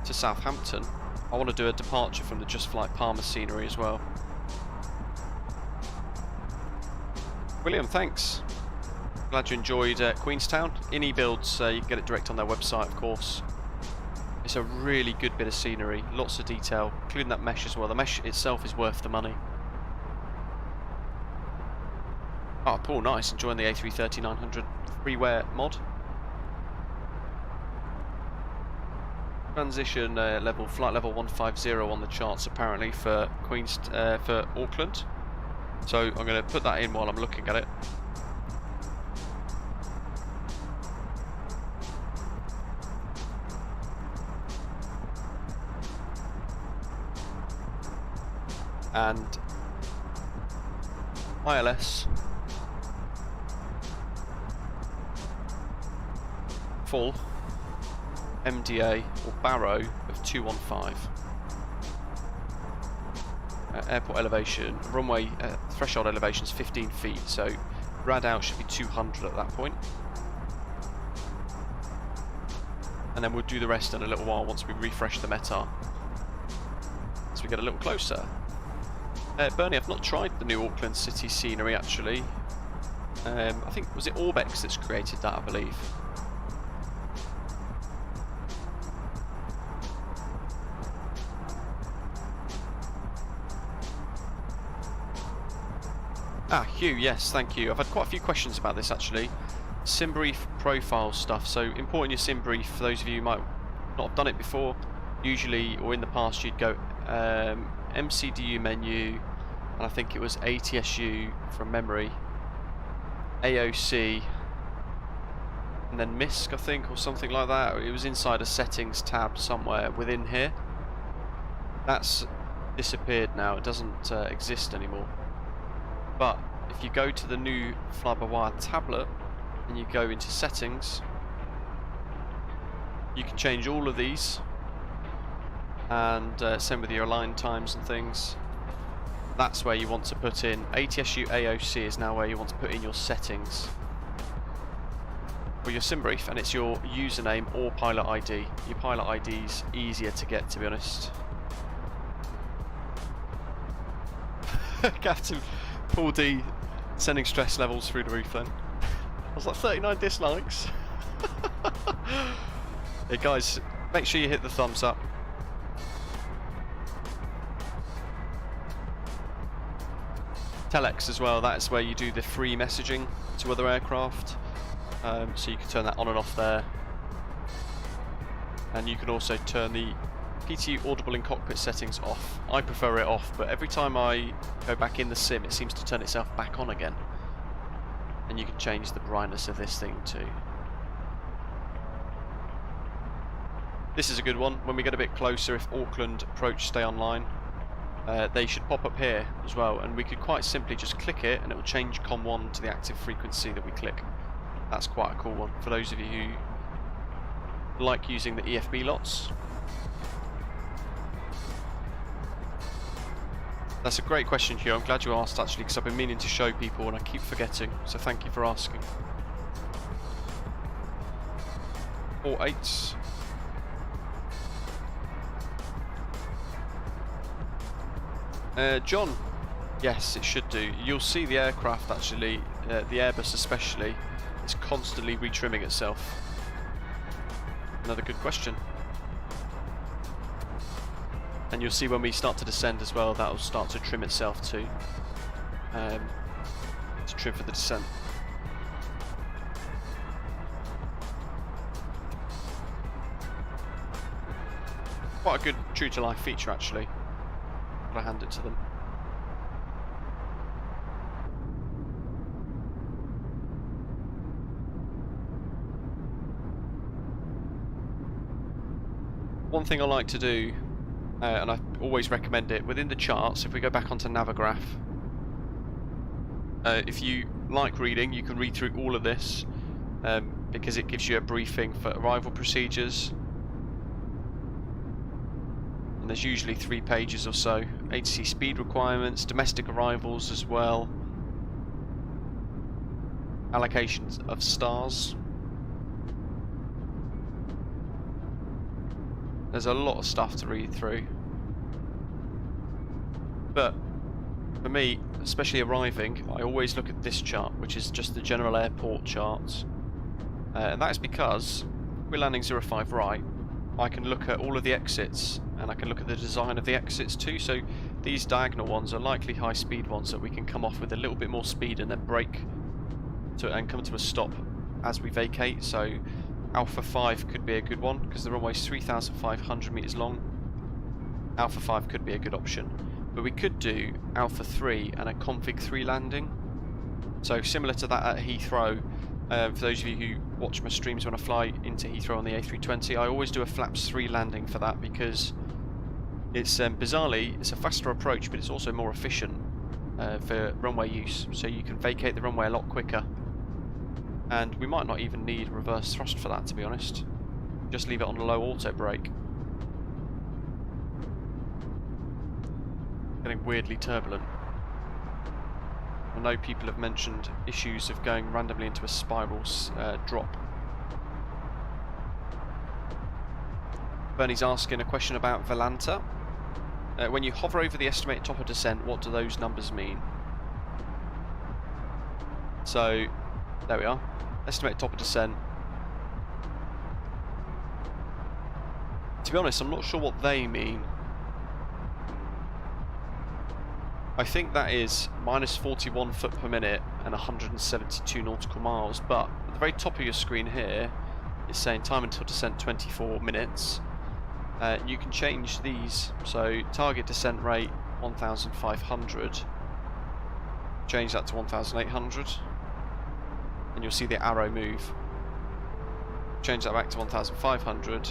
to Southampton. I want to do a departure from the Just Flight Palmer scenery as well. William, thanks. Glad you enjoyed Queenstown. In eBuilds, you can get it direct on their website, of course. It's a really good bit of scenery, lots of detail, including that mesh as well. The mesh itself is worth the money. Oh, Paul, nice. Enjoying the A330-900 freeware mod. Transition level, flight level 150 on the charts apparently for for Auckland. So I'm going to put that in while I'm looking at it. And ILS full MDA or Barrow of 215. Airport elevation, runway threshold elevation is 15 feet, so rad out should be 200 at that point. And then we'll do the rest in a little while once we refresh the METAR, as we get a little closer. Bernie, I've not tried the new Auckland city scenery actually. I think, was it Orbex that's created that, I believe. Ah, Hugh, yes, thank you. I've had quite a few questions about this actually. Sim brief profile stuff. So importing your sim brief, for those of you who might not have done it before, usually or in the past you'd go MCDU menu, and I think it was ATSU from memory, AOC, and then MISC I think, or something like that. It was inside a settings tab somewhere within here. That's disappeared now, it doesn't exist anymore. But if you go to the new fly-by-wire tablet and you go into settings, you can change all of these, and same with your align times and things. That's where you want to put in ATSU AOC is now where you want to put in your settings or your sim brief, and it's your username or pilot ID. Your pilot ID's easier to get, to be honest. Captain Paul D sending stress levels through the roof then. I was like 39 dislikes. Hey guys, make sure you hit the thumbs up. Telex as well, that's where you do the free messaging to other aircraft. So you can turn that on and off there. And you can also turn the PTU audible in cockpit settings off. I prefer it off, but every time I go back in the sim it seems to turn itself back on again. And you can change the brightness of this thing too. This is a good one. When we get a bit closer, if Auckland approach stay online, they should pop up here as well, and we could quite simply just click it and it will change COM1 to the active frequency that we click. That's quite a cool one for those of you who like using the EFB lots. That's a great question, Hugh. I'm glad you asked actually, because I've been meaning to show people and I keep forgetting, so thank you for asking. 48s. John, yes, it should do. You'll see the aircraft actually, the Airbus especially, is constantly retrimming itself. Another good question. And you'll see when we start to descend as well, that'll start to trim itself too. To trim for the descent. Quite a good true to life feature actually. I hand it to them. One thing I like to do, and I always recommend it, within the charts, if we go back onto Navigraph, if you like reading, you can read through all of this, because it gives you a briefing for arrival procedures. And there's usually 3 pages or so. ATC speed requirements, domestic arrivals as well, allocations of stars. There's a lot of stuff to read through. But for me, especially arriving, I always look at this chart, which is just the general airport charts. And that is because we're landing 05 right. I can look at all of the exits and I can look at the design of the exits too. So these diagonal ones are likely high speed ones that we can come off with a little bit more speed and then brake and come to a stop as we vacate. So Alpha 5 could be a good one because the runway's 3,500 metres long. Alpha 5 could be a good option, but we could do Alpha 3 and a config 3 landing. So similar to that at Heathrow. For those of you who watch my streams when I fly into Heathrow on the A320, I always do a flaps 3 landing for that because it's bizarrely it's a faster approach, but it's also more efficient for runway use. So you can vacate the runway a lot quicker, and we might not even need reverse thrust for that, to be honest. Just leave it on a low auto brake. Getting weirdly turbulent. I know people have mentioned issues of going randomly into a spiral drop. Bernie's asking a question about Volanta. When you hover over the estimated top of descent, what do those numbers mean? So, there we are. Estimated top of descent. To be honest, I'm not sure what they mean. I think that is minus 41 foot per minute and 172 nautical miles, but at the very top of your screen here it's saying time until descent 24 minutes. You can change these, so target descent rate 1,500, change that to 1,800 and you'll see the arrow move. Change that back to 1,500.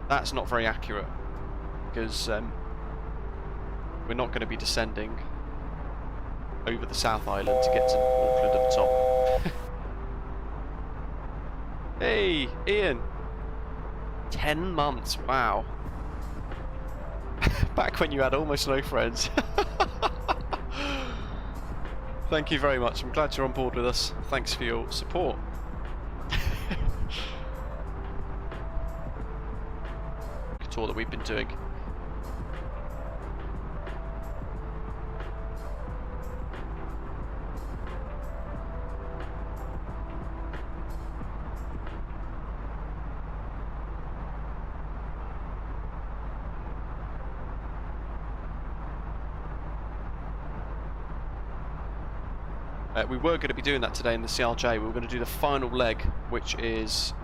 That's not very accurate because we're not going to be descending over the South Island to get to Auckland at the top. Hey, Ian! 10 months, wow. Back when you had almost no friends. Thank you very much, I'm glad you're on board with us. Thanks for your support. Good tour that we've been doing. We were going to be doing that today in the CRJ. We were going to do the final leg, which is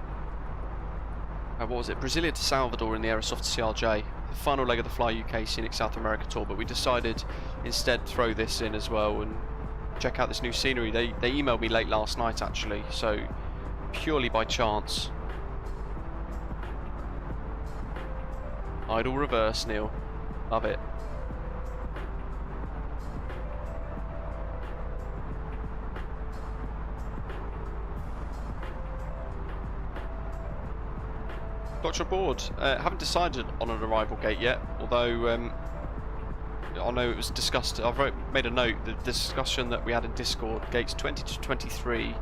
what was it? Brasilia to Salvador in the Aerosoft CRJ. The final leg of the Fly UK Scenic South America tour, but we decided instead throw this in as well and check out this new scenery. They emailed me late last night actually, so purely by chance. Idle reverse, Neil. Love it. Got your board. Haven't decided on an arrival gate yet, although I know it was discussed. I've made a note, the discussion that we had in Discord, gates 20 to 23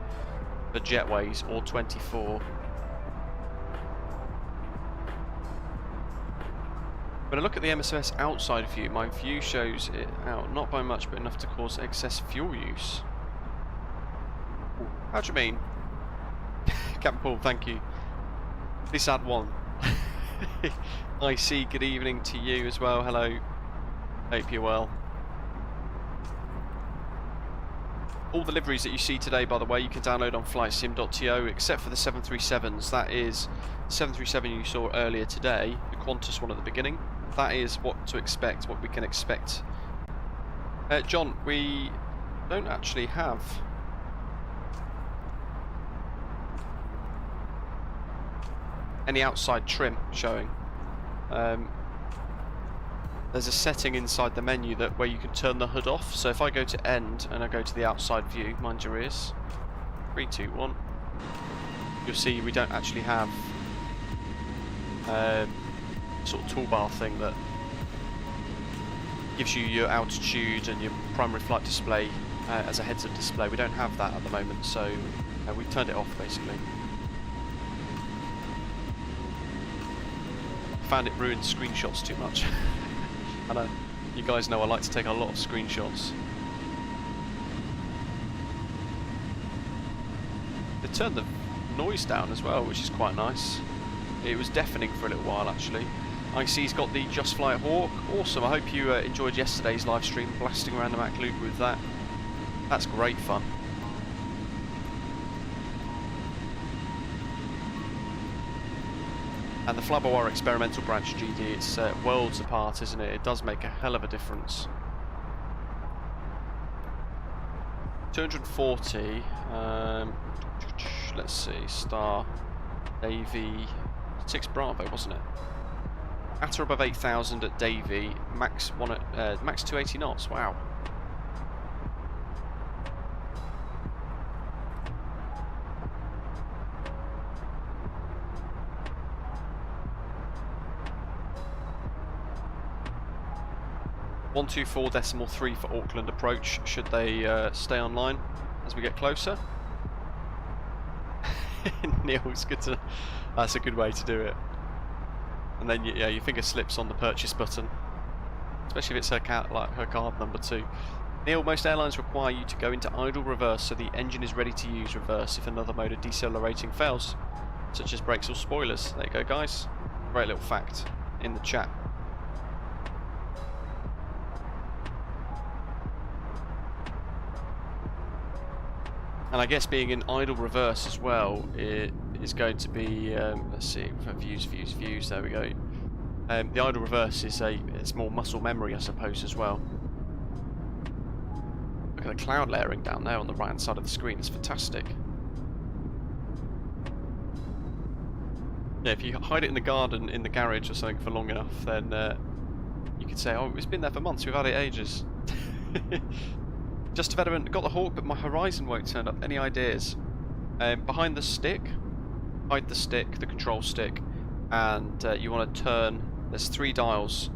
for jetways or 24. When I look at the MSFS outside view, my view shows it out, not by much but enough to cause excess fuel use. How do you mean? Captain Paul, thank you. This ad one. I see, good evening to you as well, hello. Hope you're well. All the liveries that you see today, by the way, you can download on flightsim.to, except for the 737s. That is 737 you saw earlier today, the Qantas one at the beginning. That is what to expect, what we can expect. John, we don't actually have any outside trim showing. There's a setting inside the menu that where you can turn the hood off. So if I go to end and I go to the outside view, mind your ears, 3, 2, 1, you'll see we don't actually have sort of toolbar thing that gives you your altitude and your primary flight display as a heads-up display. We don't have that at the moment, so we've turned it off basically. Found it ruined screenshots too much. I know, you guys know I like to take a lot of screenshots. They turned the noise down as well, which is quite nice. It was deafening for a little while actually. IC's got the Just Flight Hawk. Awesome. I hope you enjoyed yesterday's live stream, blasting around the Mac loop with that. That's great fun. And the Flabawar experimental branch GD, it's worlds apart, isn't it? It does make a hell of a difference. 240. Let's see. Star Davy 6 Bravo, wasn't it? At or above 8,000 at Davy. Max 280 knots. Wow. .124.3 for Auckland approach, should they stay online as we get closer. Neil, it's good to... That's a good way to do it. And then, yeah, your finger slips on the purchase button. Especially if it's her card number too. Neil, most airlines require you to go into idle reverse so the engine is ready to use reverse if another mode of decelerating fails, such as brakes or spoilers. There you go, guys. Great little fact in the chat. And I guess being in idle reverse as well, it is going to be, let's see, views, there we go. The idle reverse is it's more muscle memory, I suppose, as well. Look at the cloud layering down there on the right hand side of the screen, it's fantastic. Yeah, if you hide it in the garden, in the garage or something for long enough, then you could say, oh, it's been there for months, we've had it ages. Just a veteran, got the Hawk, but my horizon won't turn up. Any ideas? Behind the stick, hide the stick, the control stick, and you want to turn. There's 3 dials.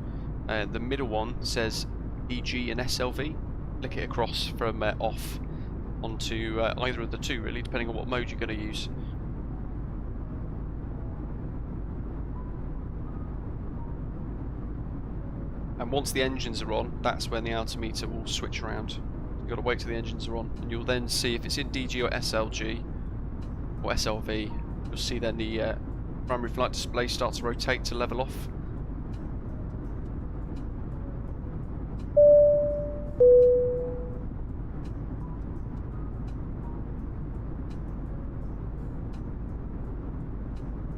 The middle one says EG and SLV. Click it across from off onto either of the 2, really, depending on what mode you're going to use. And once the engines are on, that's when the altimeter will switch around. You've got to wait till the engines are on, and you'll then see if it's in DG or SLG or SLV. You'll see then the primary flight display start to rotate to level off.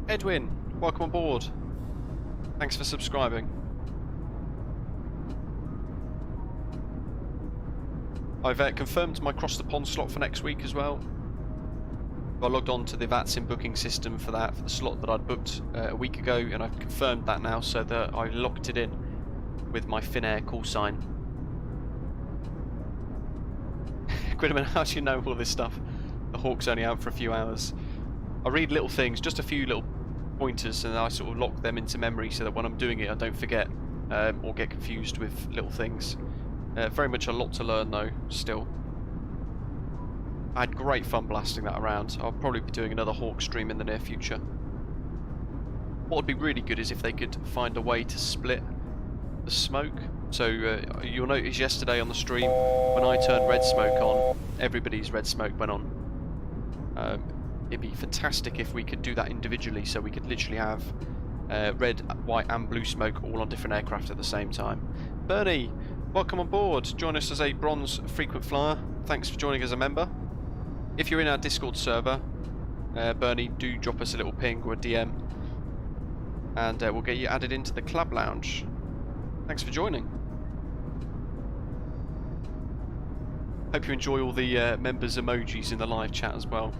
Edwin, welcome on board. Thanks for subscribing. I've confirmed my cross the pond slot for next week as well. I logged on to the VATSIM booking system for that, for the slot that I'd booked a week ago, and I've confirmed that now so that I locked it in with my Finnair call sign. Gridman, how do you know all this stuff? The Hawk's only out for a few hours. I read little things, just a few little pointers, and I sort of lock them into memory so that when I'm doing it I don't forget or get confused with little things. Very much a lot to learn though, still. I had great fun blasting that around. I'll probably be doing another Hawk stream in the near future. What would be really good is if they could find a way to split the smoke. So you'll notice yesterday on the stream, when I turned red smoke on, everybody's red smoke went on. It'd be fantastic if we could do that individually, so we could literally have red, white and blue smoke all on different aircraft at the same time. Bernie, welcome on board. Join us as a bronze frequent flyer. Thanks for joining as a member. If you're in our Discord server, Bernie, do drop us a little ping or a DM, and we'll get you added into the club lounge. Thanks for joining. Hope you enjoy all the members' emojis in the live chat as well.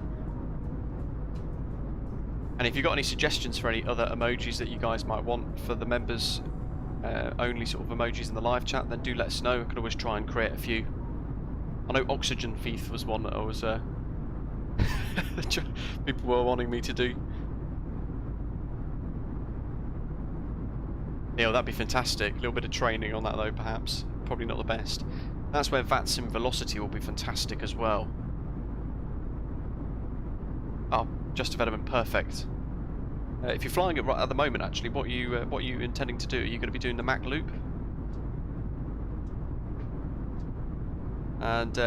And if you've got any suggestions for any other emojis that you guys might want for the members only sort of emojis in the live chat, then do let us know. I could always try and create a few. I know Oxygen Thief was one that I was people were wanting me to do. Yeah, that'd be fantastic. A little bit of training on that though, perhaps. Probably not the best. That's where VATSIM Velocity will be fantastic as well. Oh, just a Veteran, perfect. If you're flying it right at the moment, actually, what are you intending to do? Are you going to be doing the Mac loop? And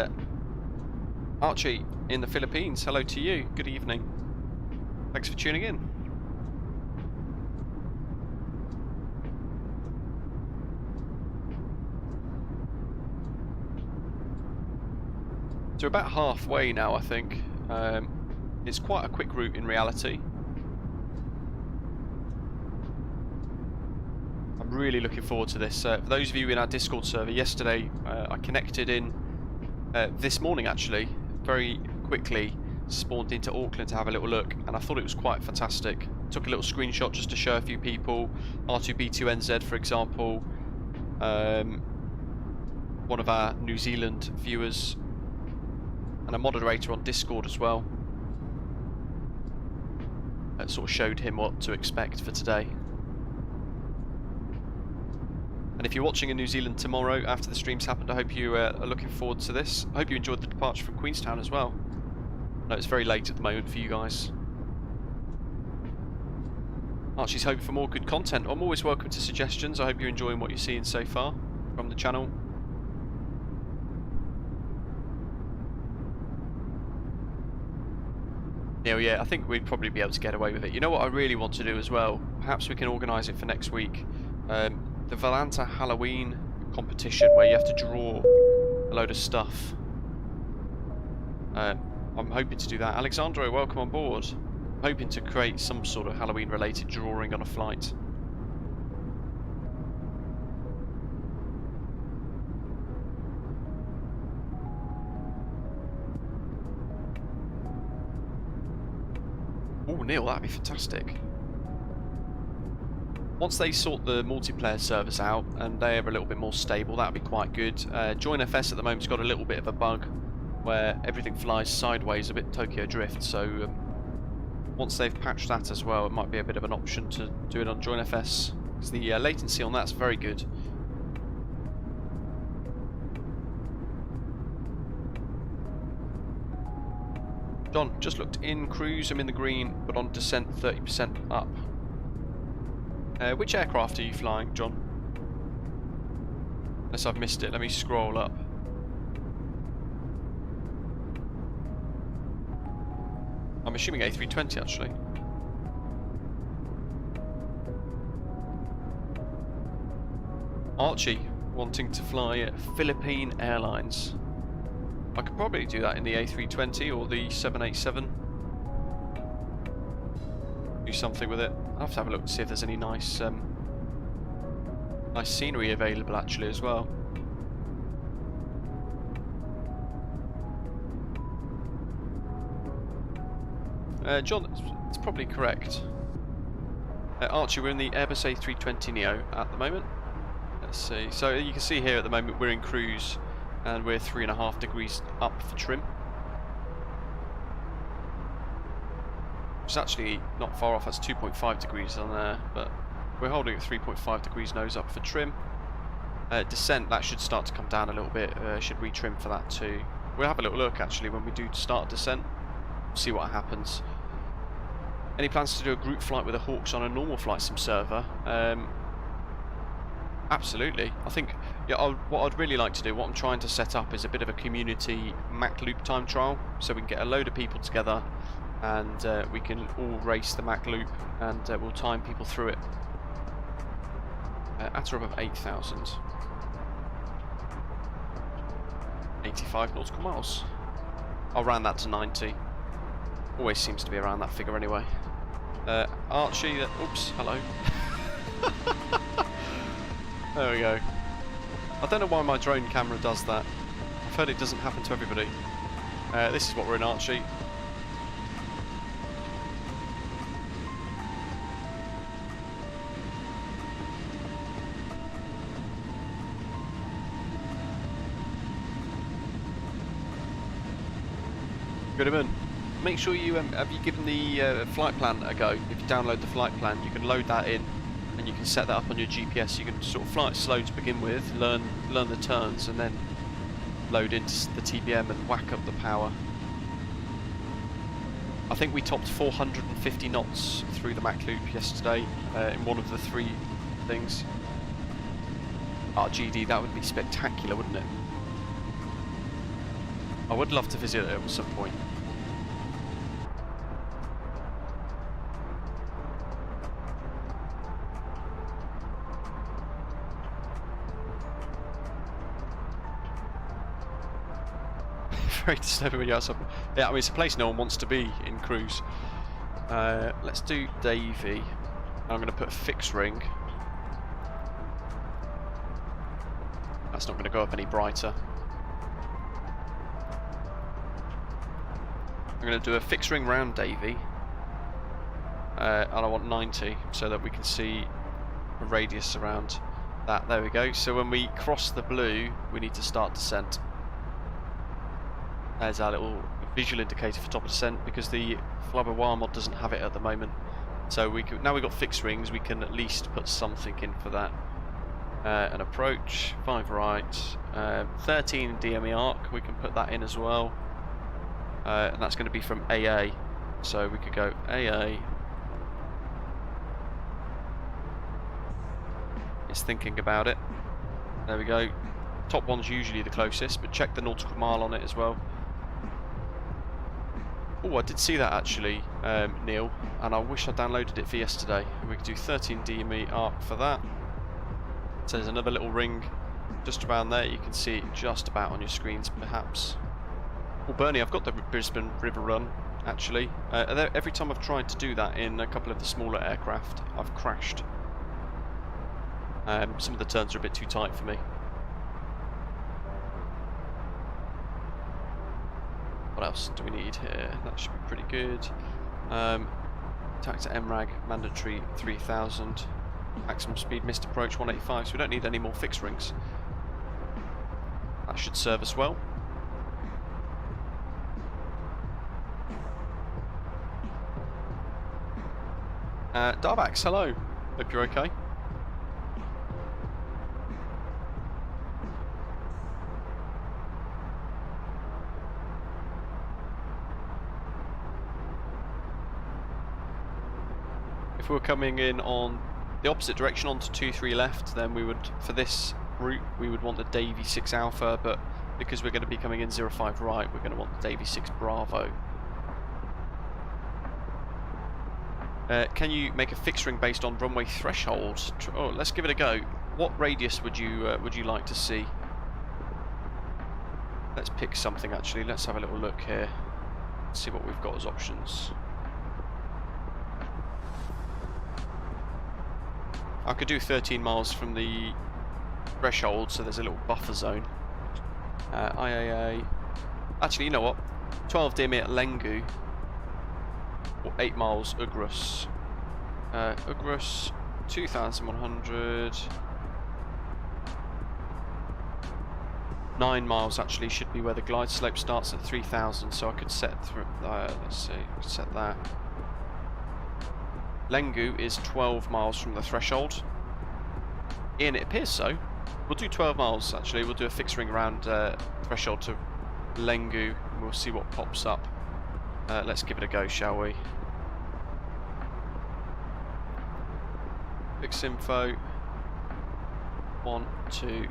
Archie in the Philippines, hello to you. Good evening. Thanks for tuning in. So we're about halfway now, I think. It's quite a quick route in reality. I'm really looking forward to this. For those of you in our Discord server, yesterday I connected in this morning actually, very quickly spawned into Auckland to have a little look, and I thought it was quite fantastic. Took a little screenshot just to show a few people, R2B2NZ for example, one of our New Zealand viewers, and a moderator on Discord as well. That sort of showed him what to expect for today. And if you're watching in New Zealand tomorrow after the stream's happened, I hope you are looking forward to this. I hope you enjoyed the departure from Queenstown as well. I know it's very late at the moment for you guys. Archie's hoping for more good content. I'm always welcome to suggestions. I hope you're enjoying what you're seeing so far from the channel. Yeah, I think we'd probably be able to get away with it. You know what I really want to do as well? Perhaps we can organise it for next week. The Valanta Halloween competition where you have to draw a load of stuff. I'm hoping to do that. Alexandro, welcome on board. I'm hoping to create some sort of Halloween related drawing on a flight. Oh, Neil, that'd be fantastic. Once they sort the multiplayer servers out and they are a little bit more stable, that'd be quite good. JoinFS at the moment's got a little bit of a bug where everything flies sideways, a bit Tokyo Drift, so once they've patched that as well, it might be a bit of an option to do it on JoinFS, because the latency on that's very good. John, just looked in cruise, I'm in the green, but on descent 30% up. Which aircraft are you flying, John? Unless I've missed it, let me scroll up. I'm assuming A320 actually. Archie wanting to fly Philippine Airlines. I could probably do that in the A320 or the 787. Do something with it. I'll have to have a look to see if there's any nice nice scenery available actually as well. John, it's probably correct. Archie, we're in the Airbus A320neo at the moment. Let's see. So you can see here at the moment we're in cruise and we're 3.5 degrees up for trim. It's actually not far off, that's 2.5 degrees on there, but we're holding at 3.5 degrees nose up for trim. Descent, that should start to come down a little bit, should retrim for that too. We'll have a little look actually when we do start descent, see what happens. Any plans to do a group flight with the Hawks on a normal flight sim server? Absolutely. I think what I'd really like to do, what I'm trying to set up is a bit of a community Mac loop time trial, so we can get a load of people together and we can all race the Mac loop and we'll time people through it. At or above 8,000. 85 nautical miles. I'll round that to 90. Always seems to be around that figure anyway. Archie, oops, hello. There we go. I don't know why my drone camera does that. I've heard it doesn't happen to everybody. This is what we're in, Archie. Goodman, make sure you have you given the flight plan a go. If you download the flight plan, you can load that in, and you can set that up on your GPS. You can sort of fly it slow to begin with, learn the turns, and then load into the TBM and whack up the power. I think we topped 450 knots through the Mach loop yesterday in one of the 3 things. GD, that would be spectacular, wouldn't it? I would love to visit it at some point. very disturbing when you're outside. Yeah, I mean, it's a place no one wants to be in cruise. Let's do Davy. I'm going to put a fixed ring. That's not going to go up any brighter. I'm going to do a fixed ring round Davy. And I want 90 so that we can see a radius around that. There we go. So when we cross the blue, we need to start descent. There's our little visual indicator for top of descent, because the Flightbeam mod doesn't have it at the moment. So we can, now we've got fixed rings, we can at least put something in for that. An approach, 5 right, 13 DME arc, we can put that in as well. And that's going to be from AA. So we could go AA. It's thinking about it. There we go. Top one's usually the closest, but check the nautical mile on it as well. Oh, I did see that actually, Neil, and I wish I downloaded it for yesterday. We could do 13 DME arc for that. So there's another little ring just around there. You can see it just about on your screens, perhaps. Well, Bernie, I've got the Brisbane River Run, actually. Every time I've tried to do that in a couple of the smaller aircraft, I've crashed. Some of the turns are a bit too tight for me. What else do we need here? That should be pretty good. Attack to MRAG, mandatory 3000. Maximum speed, missed approach 185, so we don't need any more fixed rings. That should serve us well. Darvax, hello. Hope you're okay. If we were coming in on the opposite direction onto 23 left, then we would, for this route, we would want the Davy 6 Alpha, but because we're going to be coming in 05 right, we're going to want the Davy 6 Bravo. Can you make a fixed ring based on runway threshold? Oh, let's give it a go. What radius would you like to see? Let's pick something actually. Let's have a little look here. See what we've got as options. I could do 13 miles from the threshold, so there's a little buffer zone. IAA. Actually, you know what? 12 DME at Lengu. Or 8 miles Ugrus. Ugrus, 2,100. 9 miles actually should be where the glide slope starts at 3,000, so I could set through. Let's see, I could set that. Lengu is 12 miles from the threshold. Ian, it appears so. We'll do 12 miles actually. We'll do a fixed ring around threshold to Lengu, and we'll see what pops up. Let's give it a go, shall we? Fix info. 1, 2.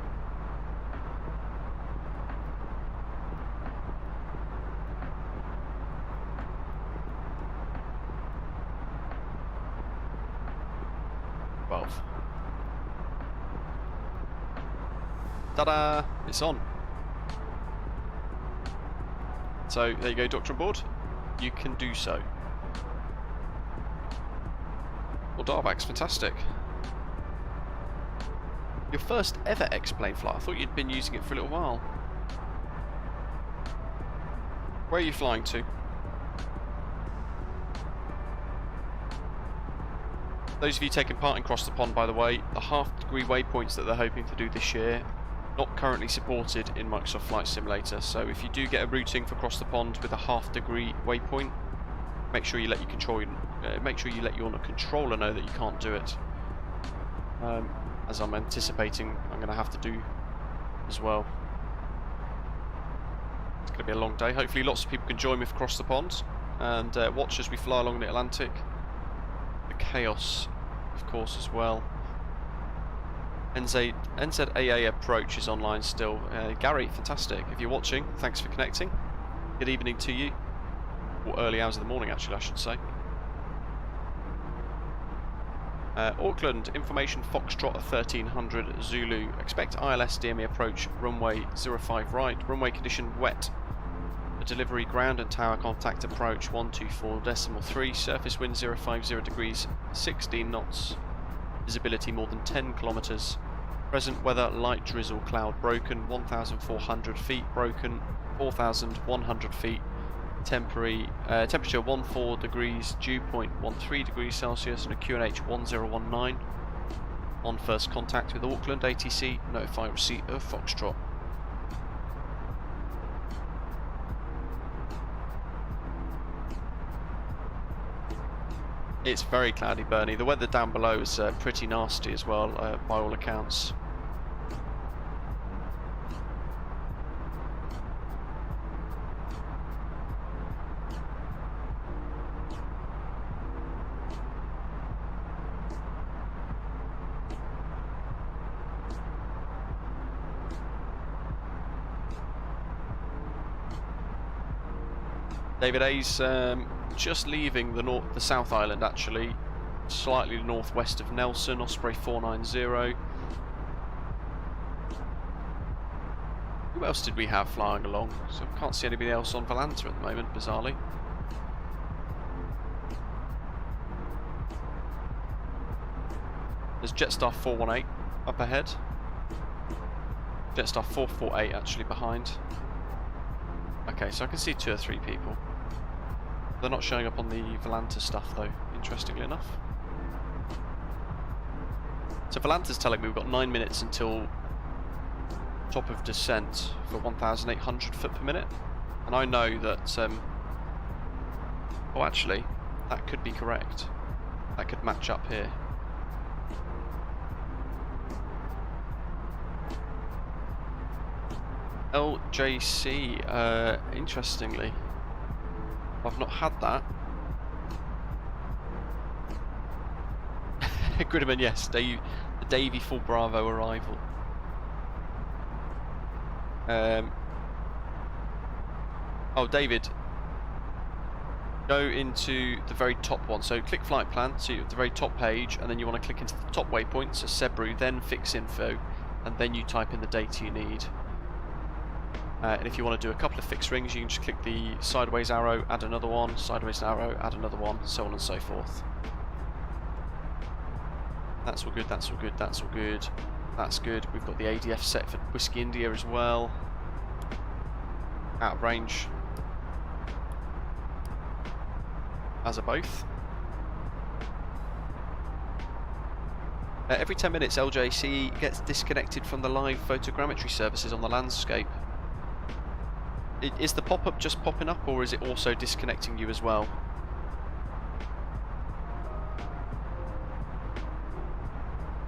Ta-da! It's on. So there you go, Doctor on board. You can do so. Well, Darvax, fantastic. Your first ever X-plane flight. I thought you'd been using it for a little while. Where are you flying to? Those of you taking part in Cross the Pond, by the way, the half-degree waypoints that they're hoping to do this year, not currently supported in Microsoft Flight Simulator. So if you do get a routing for Cross the Pond with a half-degree waypoint, make sure you let your controller know that you can't do it. As I'm anticipating, I'm going to have to do as well. It's going to be a long day. Hopefully, lots of people can join me for Cross the Pond and watch as we fly along the Atlantic. The Chaos, of course, as well. NZAA approach is online still. Gary, fantastic. If you're watching, thanks for connecting. Good evening to you. Or early hours of the morning, actually, I should say. Auckland, information Foxtrot 1300 Zulu. Expect ILS DME approach, runway 05 right, runway condition wet. A delivery ground and tower contact approach 124.3, surface wind 050 degrees, 16 knots, visibility more than 10 kilometers. Present weather light drizzle, cloud broken, 1,400 feet broken, 4,100 feet. Temporary temperature 14 degrees, dew point 13 degrees Celsius, and a QNH 1019. On first contact with Auckland, ATC, notify receipt of Foxtrot. It's very cloudy, Bernie. The weather down below is pretty nasty as well, by all accounts. David A's just leaving the South Island, actually, slightly northwest of Nelson, Osprey 490. Who else did we have flying along? So I can't see anybody else on Volanta at the moment, bizarrely. There's Jetstar 418 up ahead. Jetstar 448 actually behind. Okay, so I can see 2 or 3 people. They're not showing up on the Volanta stuff though, interestingly enough. So Volanta's telling me we've got 9 minutes until top of descent for 1,800 foot per minute. And I know that, oh actually, that could be correct. That could match up here. LJC, interestingly, I've not had that. Gridman, yes, the Davy Full Bravo arrival. Oh, David, go into the very top one. So click flight plan to the very top page, and then you want to click into the top waypoint, so Sebru, then fix info, and then you type in the data you need. And if you want to do a couple of fixed rings, you can just click the sideways arrow, add another one, sideways arrow, add another one, so on and so forth. That's all good, that's all good, that's all good. That's good. We've got the ADF set for Whiskey India as well. Out of range. As are both. Every 10 minutes LJC gets disconnected from the live photogrammetry services on the landscape. Is the pop-up just popping up, or is it also disconnecting you as well?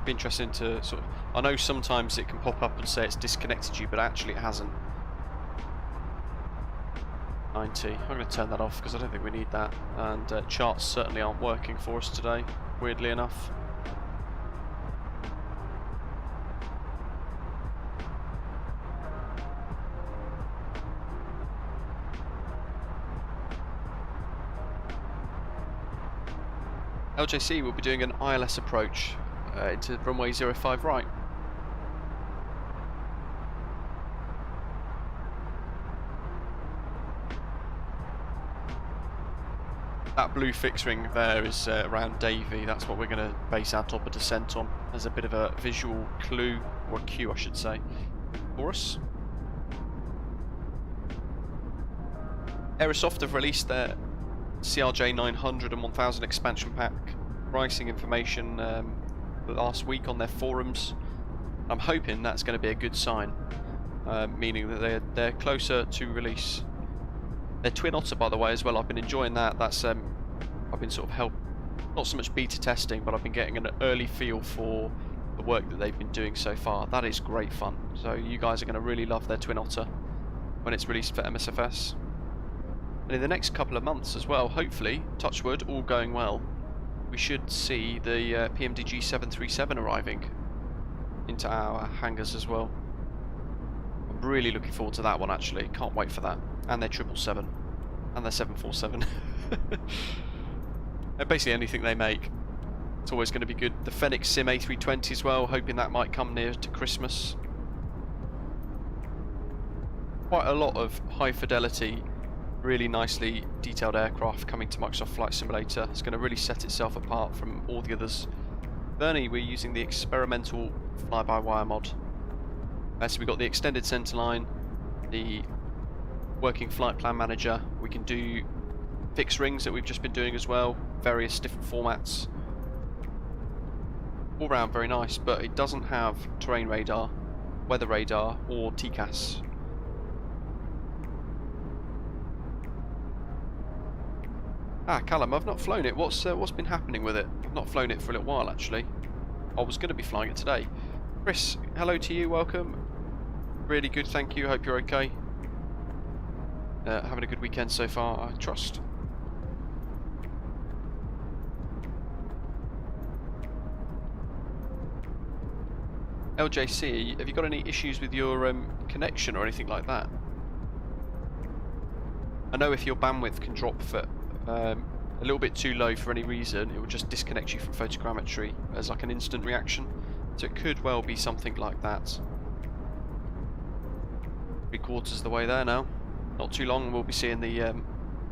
Be interesting to sort of... I know sometimes it can pop up and say it's disconnected you, but actually it hasn't. 90. I'm going to turn that off because I don't think we need that. And charts certainly aren't working for us today, weirdly enough. LJC will be doing an ILS approach into runway 05 right. That blue fixed ring there is around Davy. That's what we're going to base our top of descent on as a bit of a visual clue, or a cue I should say, for us. Aerosoft have released their CRJ 900 and 1000 expansion pack pricing information last week on their forums. I'm hoping that's going to be a good sign, meaning that they're closer to release. Their Twin Otter, by the way, as well. I've been enjoying that. That's I've been sort of not so much beta testing, but I've been getting an early feel for the work that they've been doing so far. That is great fun. So you guys are going to really love their Twin Otter when it's released for MSFS. And in the next couple of months as well, hopefully, touch wood, all going well, we should see the PMDG 737 arriving into our hangars as well. I'm really looking forward to that one, actually. Can't wait for that. And their 777 and their 747. And basically anything they make, it's always going to be good. The Fenix Sim A320 as well, hoping that might come near to Christmas. Quite a lot of high fidelity Really nicely detailed aircraft coming to Microsoft Flight Simulator. It's going to really set itself apart from all the others. Bernie, we're using the experimental fly-by-wire mod. So we've got the extended centerline, the working flight plan manager. We can do fixed rings that we've just been doing as well, various different formats. All round very nice, but it doesn't have terrain radar, weather radar, or TCAS. Ah, Callum, I've not flown it. What's been happening with it? I've not flown it for a little while, actually. I was going to be flying it today. Chris, hello to you, welcome. Really good, thank you. Hope you're okay. Having a good weekend so far, I trust. LJC, have you got any issues with your connection or anything like that? I know if your bandwidth can drop for a little bit too low for any reason, it will just disconnect you from photogrammetry as like an instant reaction. So it could well be something like that. 3/4 of the way there now. Not too long, we'll be seeing the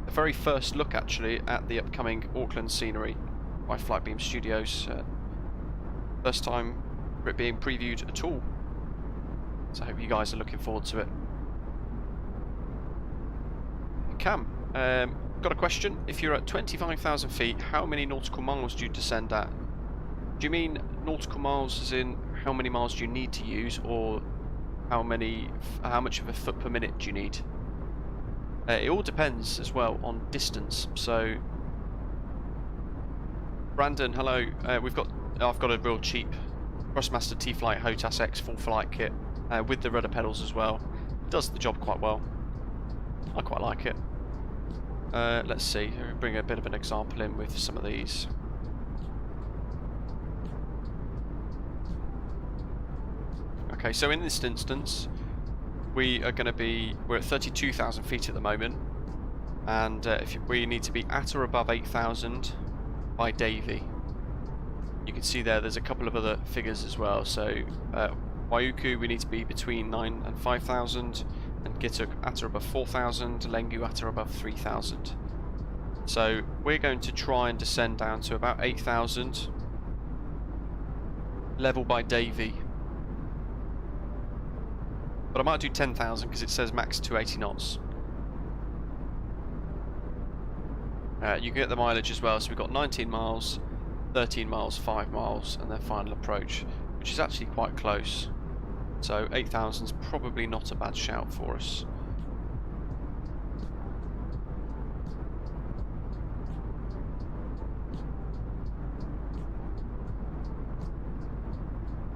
very first look actually at the upcoming Auckland scenery by Flightbeam Studios. First time for it being previewed at all. So I hope you guys are looking forward to it. Cam, got a question. If you're at 25,000 feet, how many nautical miles do you descend at? Do you mean nautical miles as in how many miles do you need to use, or how much of a foot per minute do you need? It all depends as well on distance. So, Brandon, hello. I've got a real cheap Thrustmaster T-Flight HOTAS X full flight kit with the rudder pedals as well. It does the job quite well. I quite like it. Let's see. Bring a bit of an example in with some of these. Okay, so in this instance, we're at 32,000 feet at the moment, and we need to be at or above 8,000 by Davy. You can see there's a couple of other figures as well. So Waiuku, we need to be between 9 and 5,000, and Gituk at or above 4,000, Lengu at or above 3,000. So we're going to try and descend down to about 8,000, level by Davy. But I might do 10,000 because it says max 280 knots. You can get the mileage as well, so we've got 19 miles, 13 miles, 5 miles, and then final approach, which is actually quite close. So 8,000 is probably not a bad shout for us.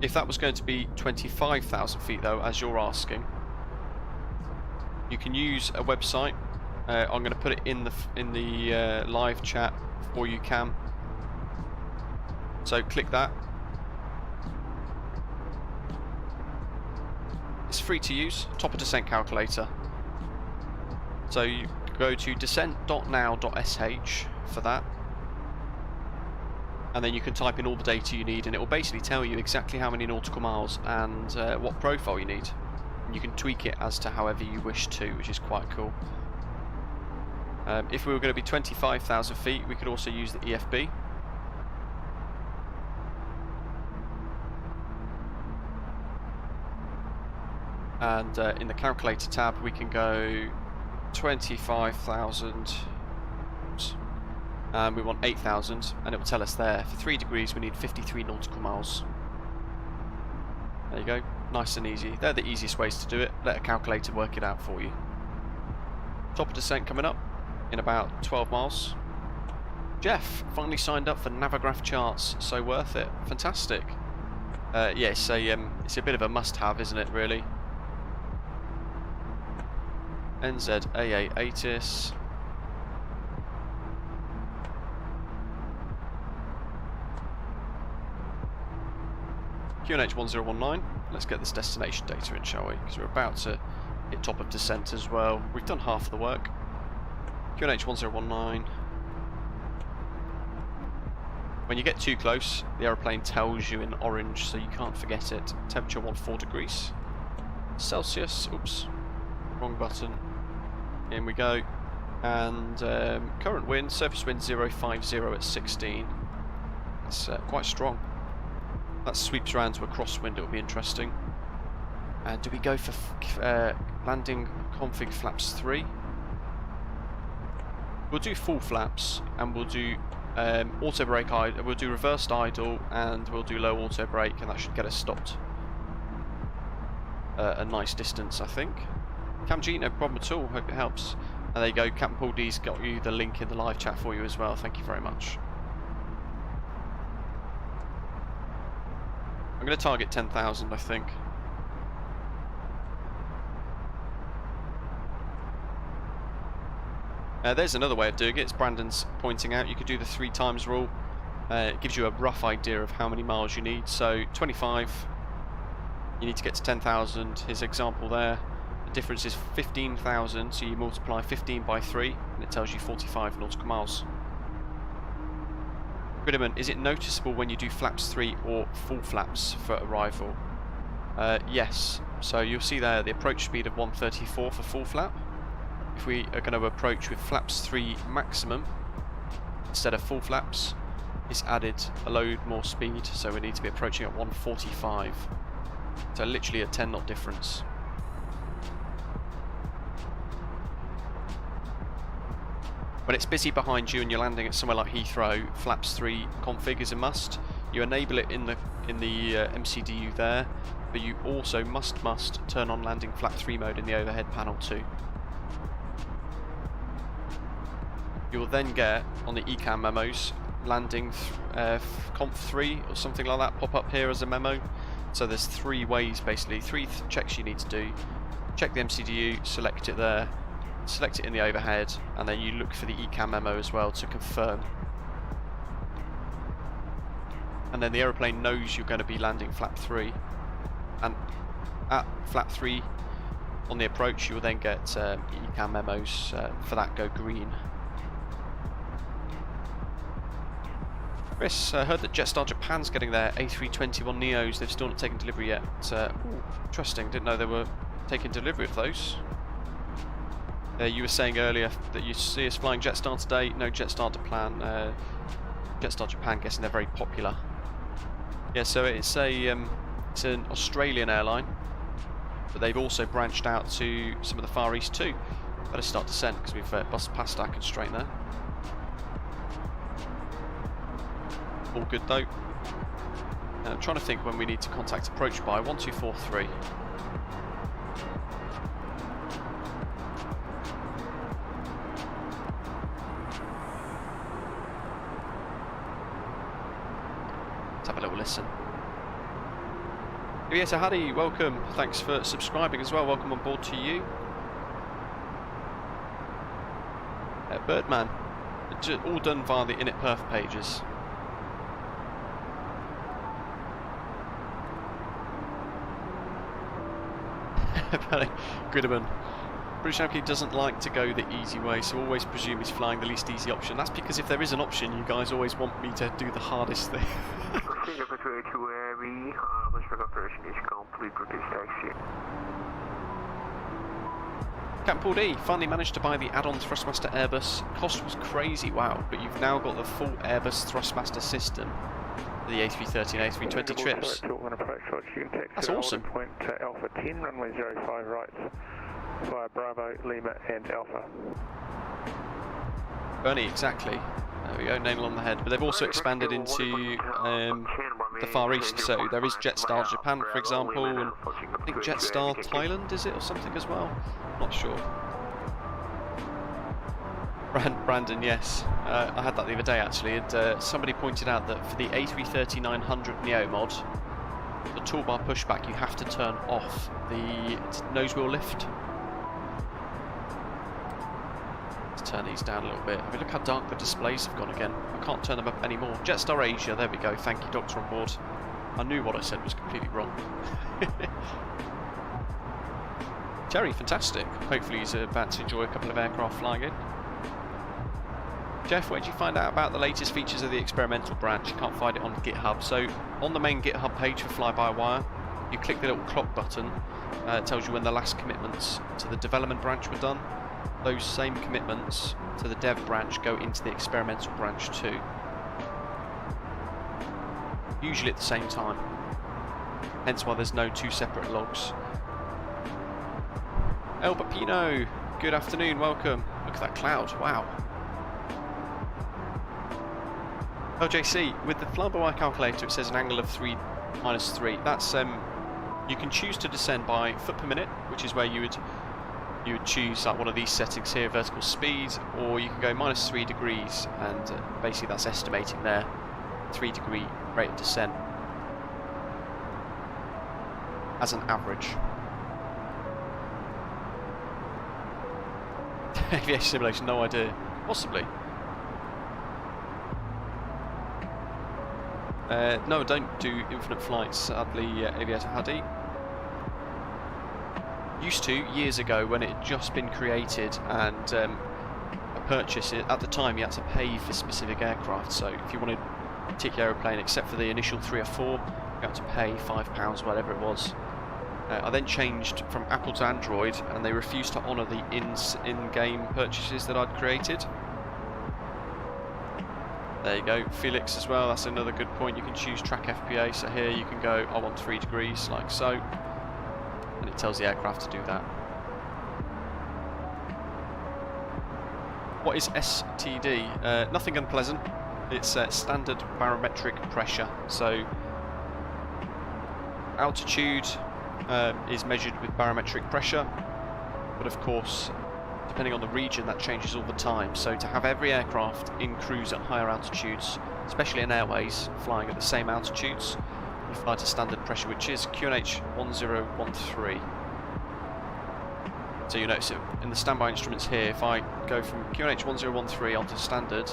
If that was going to be 25,000 feet though, as you're asking, you can use a website. I'm going to put it in the live chat for you, Cam. So click that. It's free to use, top of descent calculator. So you go to descent.now.sh for that. And then you can type in all the data you need, and it will basically tell you exactly how many nautical miles and what profile you need. And you can tweak it as to however you wish to, which is quite cool. If we were going to be 25,000 feet, we could also use the EFB. And in the calculator tab, we can go 25,000. We want 8,000, and it will tell us there, for 3 degrees we need 53 nautical miles. There you go, nice and easy. They're the easiest ways to do it. Let a calculator work it out for you. Top of descent coming up in about 12 miles. Jeff finally signed up for Navigraph charts, so worth it. Fantastic. Yeah, it's a bit of a must-have, isn't it, really? NZAA ATIS. QNH1019, let's get this destination data in, shall we? Because we're about to hit top of descent as well. We've done half of the work. QNH1019. When you get too close, the aeroplane tells you in orange, so you can't forget it. Temperature 14 degrees Celsius. Oops, wrong button. In we go. And current wind, surface wind 050 at 16. It's quite strong. That sweeps around to a crosswind, it'll be interesting. And do we go for landing config flaps 3? We'll do full flaps, and we'll do auto brake idle, we'll do reversed idle, and we'll do low auto brake, and that should get us stopped a nice distance, I think. Cam G, no problem at all, hope it helps. And there you go, Captain Paul D's got you the link in the live chat for you as well, thank you very much. I'm going to target 10,000, I think. There's another way of doing it, it's Brandon's pointing out. You could do the 3 times rule. It gives you a rough idea of how many miles you need. So 25, you need to get to 10,000. His example there, the difference is 15,000, so you multiply 15 by 3, and it tells you 45 nautical miles. Gridman, is it noticeable when you do flaps 3 or full flaps for arrival? Yes, so you'll see there the approach speed of 134 for full flap. If we are going to approach with flaps 3 maximum instead of full flaps, it's added a load more speed, so we need to be approaching at 145. So literally a 10 knot difference. When it's busy behind you and you're landing at somewhere like Heathrow, flaps 3 config is a must. You enable it in the MCDU there, but you also must turn on landing flap 3 mode in the overhead panel too. You will then get, on the ECAM memos, landing conf 3 or something like that pop up here as a memo. So there's 3 ways basically, 3 checks you need to do. Check the MCDU, select it there, select it in the overhead, and then you look for the ECAM memo as well to confirm. And then the aeroplane knows you're going to be landing flap 3. And at flap 3 on the approach you will then get ECAM memos for that go green. Chris, heard that Jetstar Japan's getting their A321neos. They've still not taken delivery yet. Interesting, didn't know they were taking delivery of those. You were saying earlier that you see us flying Jetstar today. No Jetstar to plan. Jetstar Japan, guessing they're very popular. Yeah, so it's an Australian airline, but they've also branched out to some of the Far East too. Better start descent because we've buzzed past our constraint there. All good though. I'm trying to think when we need to contact approach by 1243. Let's have a little listen. Yes, Hadi, welcome. Thanks for subscribing as well. Welcome on board to you. Birdman, all done via the Init Perf pages. Gridman. British Airways doesn't like to go the easy way, so always presume he's flying the least easy option. That's because if there is an option, you guys always want me to do the hardest thing. Captain Paul D finally managed to buy the add-on Thrustmaster Airbus. Cost was crazy, wow, but you've now got the full Airbus Thrustmaster system. The A330 and A320 trips. That's awesome. Point Alpha 10, runway 05 right, via Bravo, Lima and Alpha. Bernie, exactly. There we go, nail on the head. But they've also expanded into the Far East, so there is Jetstar Japan, for example, and I think Jetstar Thailand, is it, or something as well? Not sure. Brandon, yes. I had that the other day actually, and somebody pointed out that for the A330-900 Neo mod, the toolbar pushback, you have to turn off the nose wheel lift. Let's turn these down a little bit. I mean, look how dark the displays have gone again. I can't turn them up anymore. Jetstar Asia, there we go. Thank you, Doctor on board. I knew what I said was completely wrong. Jerry, fantastic. Hopefully he's about to enjoy a couple of aircraft flying in. Jeff, where did you find out about the latest features of the experimental branch? You can't find it on GitHub. So on the main GitHub page for Fly-by-Wire, you click the little clock button. It tells you when the last commitments to the development branch were done. those same commitments to the dev branch go into the experimental branch too. Usually at the same time. Hence why there's no two separate logs. El Pepino, good afternoon, welcome. Look at that cloud, wow. LJC, with the fly-by-wire calculator it says an angle of 3 minus 3. That's you can choose to descend by foot per minute, which is where you would choose like one of these settings here, vertical speed, or you can go minus 3 degrees, and basically that's estimating their 3-degree rate of descent as an average. Aviation simulation, no idea. Possibly. No, I don't do infinite flights, sadly, Aviator Hadi. Used to, years ago, when it had just been created and a purchase, at the time you had to pay for specific aircraft, so if you wanted a particular aeroplane, except for the initial 3 or 4, you had to pay £5, whatever it was. I then changed from Apple to Android, and they refused to honour the in-game purchases that I'd created. There you go, Felix as well, that's another good point. You can choose track FPA, so here you can go, I want 3 degrees, like so, and it tells the aircraft to do that. What is STD? Nothing unpleasant, it's standard barometric pressure, so altitude is measured with barometric pressure, but of course depending on the region that changes all the time. So to have every aircraft in cruise at higher altitudes, especially in airways flying at the same altitudes, you fly to standard pressure, which is QNH 1013. So you notice it in the standby instruments here, if I go from QNH 1013 onto standard,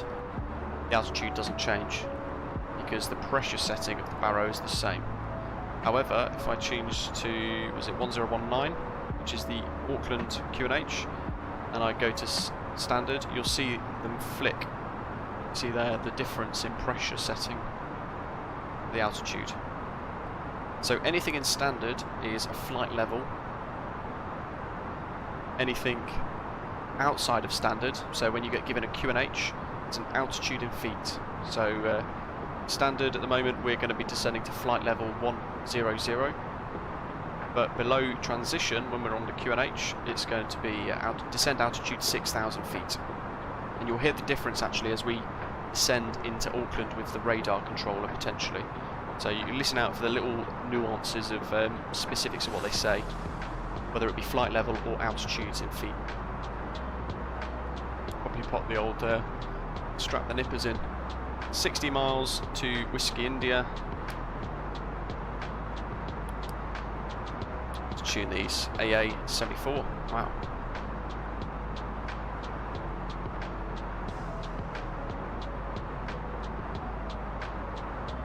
the altitude doesn't change because the pressure setting of the baro is the same. However, if I change to, was it 1019, which is the Auckland QNH, and I go to standard, you'll see them flick. See there the difference in pressure setting, the altitude. So anything in standard is a flight level. Anything outside of standard, so when you get given a QNH, it's an altitude in feet. So standard at the moment we're going to be descending to flight level 100, but below transition when we're on the QNH it's going to be descend altitude 6,000 feet, and you'll hear the difference actually as we descend into Auckland with the radar controller potentially. So you can listen out for the little nuances of specifics of what they say, whether it be flight level or altitudes in feet. Probably pop the old strap the nippers in. 60 miles to Whiskey India. Let's tune these. AA 74. Wow.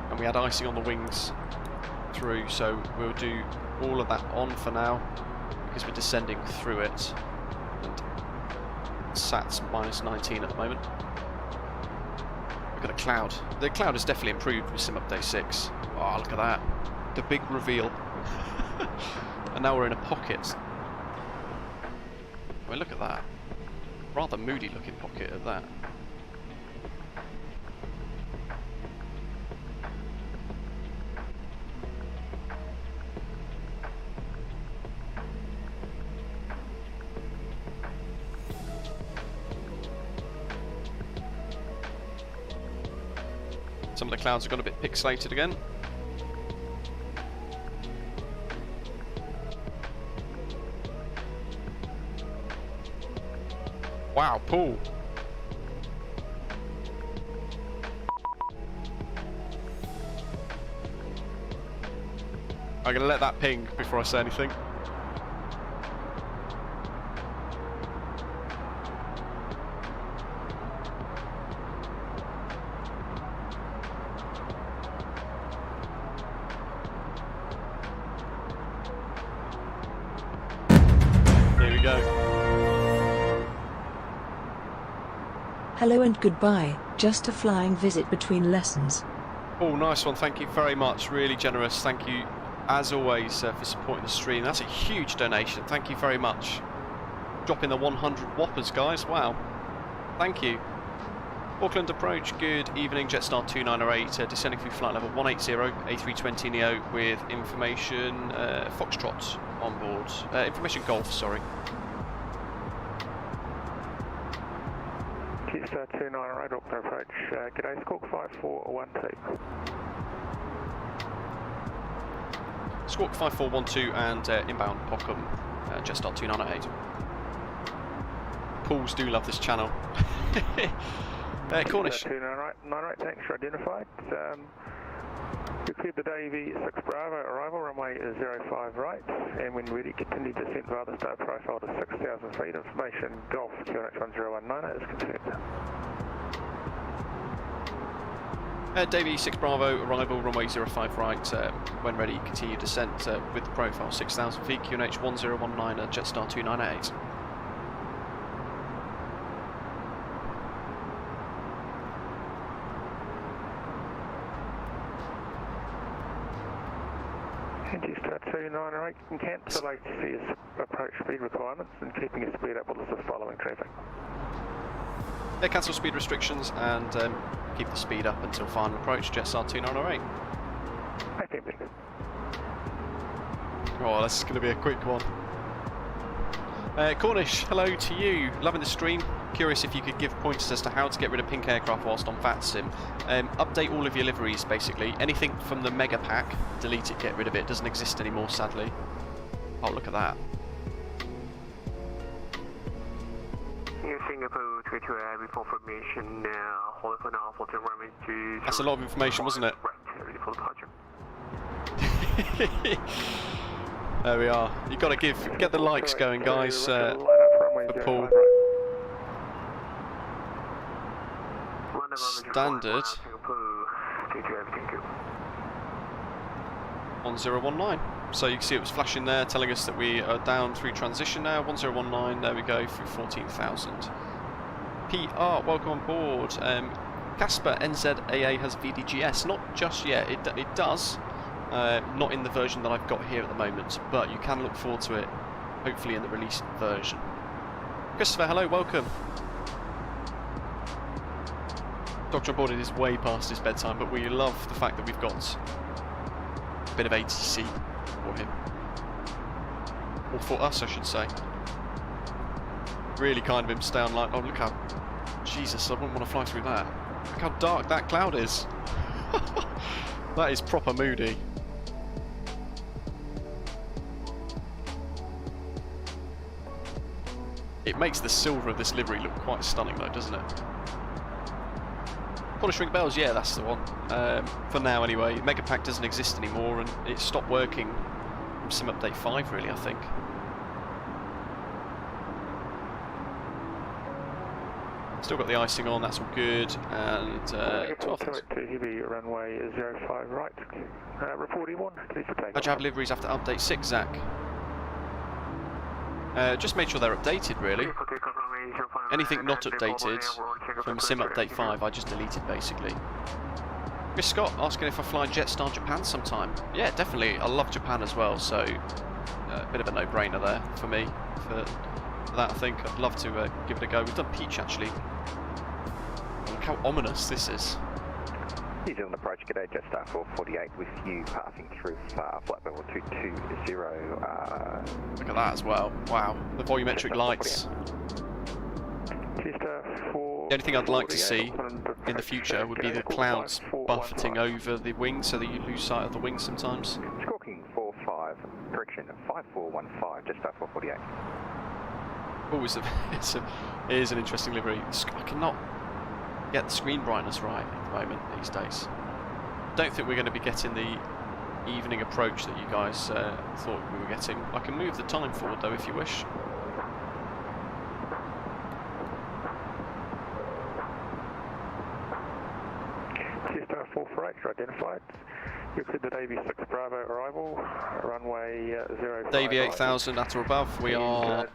And we had icing on the wings through, so we'll do all of that on for now because we're descending through it. And SAT's minus 19 at the moment. Look at the cloud. The cloud has definitely improved with Sim Update 6. Oh, look at that. The big reveal. And now we're in a pocket. I mean, look at that. Rather moody looking pocket at that. Some of the clouds have got a bit pixelated again. Wow, Paul. I'm going to let that ping before I say anything. Hello and goodbye, just a flying visit between lessons. Oh, nice one, thank you very much, really generous. Thank you, as always, for supporting the stream. That's a huge donation, thank you very much. Dropping the 100 whoppers, guys. Wow. Thank you. Auckland approach, good evening, Jetstar 2908, descending through flight level 180, A320 Neo with information Foxtrot on board, information Golf, sorry. Jetstar 2908, Auckland approach, g'day, Squawk 5412. Squawk 5412 and inbound Pockham, Jetstar 2908. Pools do love this channel. Cornish. 2908, thanks for identified. You cleared the Davy 6 Bravo, arrival runway 05 right, and when ready, continue descent via the start profile to 6,000 feet. Information Golf QNH1019 is confirmed. Davy 6 Bravo, arrival runway 05 right, when ready, continue descent with the profile 6,000 feet, QNH1019 Jetstar 2908. Jetstar 2908 can cancel ATC's approach speed requirements and keeping your speed up with the following traffic. Cancel speed restrictions and keep the speed up until final approach, Jetstar 2908. Okay, big. Oh, this is going to be a quick one. Cornish, hello to you. Loving the stream. Curious if you could give pointers as to how to get rid of pink aircraft whilst on VATSIM. Update all of your liveries, basically. Anything from the mega pack, delete it, get rid of it. It doesn't exist anymore, sadly. Oh, look at that. Singapore 22 before formation now. Hold for now for the runway to. That's a lot of information, wasn't it? Ready for departure. There we are. You've got to get the likes going, guys. For Paul. Standard 1019. So you can see it was flashing there, telling us that we are down through transition now. 1019. There we go, through 14,000. PR, welcome on board. Casper NZAA has VDGS. Not just yet. It does. Not in the version that I've got here at the moment, but you can look forward to it, hopefully in the released version. Christopher, hello, welcome. Doctor on board, it is way past his bedtime, but we love the fact that we've got a bit of ATC for him. Or for us, I should say. Really kind of him to stay on line. Oh, look how... Jesus, I wouldn't want to fly through that. Look how dark that cloud is. That is proper moody. It makes the silver of this livery look quite stunning though, doesn't it? Polish ring bells, yeah, that's the one. For now anyway. Mega Pack doesn't exist anymore and it stopped working from Sim Update 5 really, I think. Still got the icing on, that's all good. And 12 heavy runway 05 right. Reporting 1, please for takeoff. How'd you have liveries after update 6, Zach? Just made sure they're updated really. Anything not updated from Sim Update 5 I just deleted basically. Chris Scott asking if I fly Jetstar Japan sometime. Yeah, definitely. I love Japan as well, so a bit of a no-brainer there for me. For that, I think I'd love to give it a go. We've done Peach actually. Look how ominous this is. New Zealand approach, g'day, Jetstar 448 with you passing through flight level 220. Look at that as well. Wow, the volumetric lights. The only thing I'd like to see in the future would be the clouds buffeting over the wings so that you lose sight of the wings sometimes. Squawking 45, correction 5415, Jetstar 448. Oh, it is an interesting livery. I cannot get the screen brightness right at the moment these days. Don't think we're going to be getting the evening approach that you guys thought we were getting. I can move the time forward though if you wish. Jetstar 448 identified. You cleared the Davy 6 Bravo arrival, runway 05. Davy 8000 at or above, we are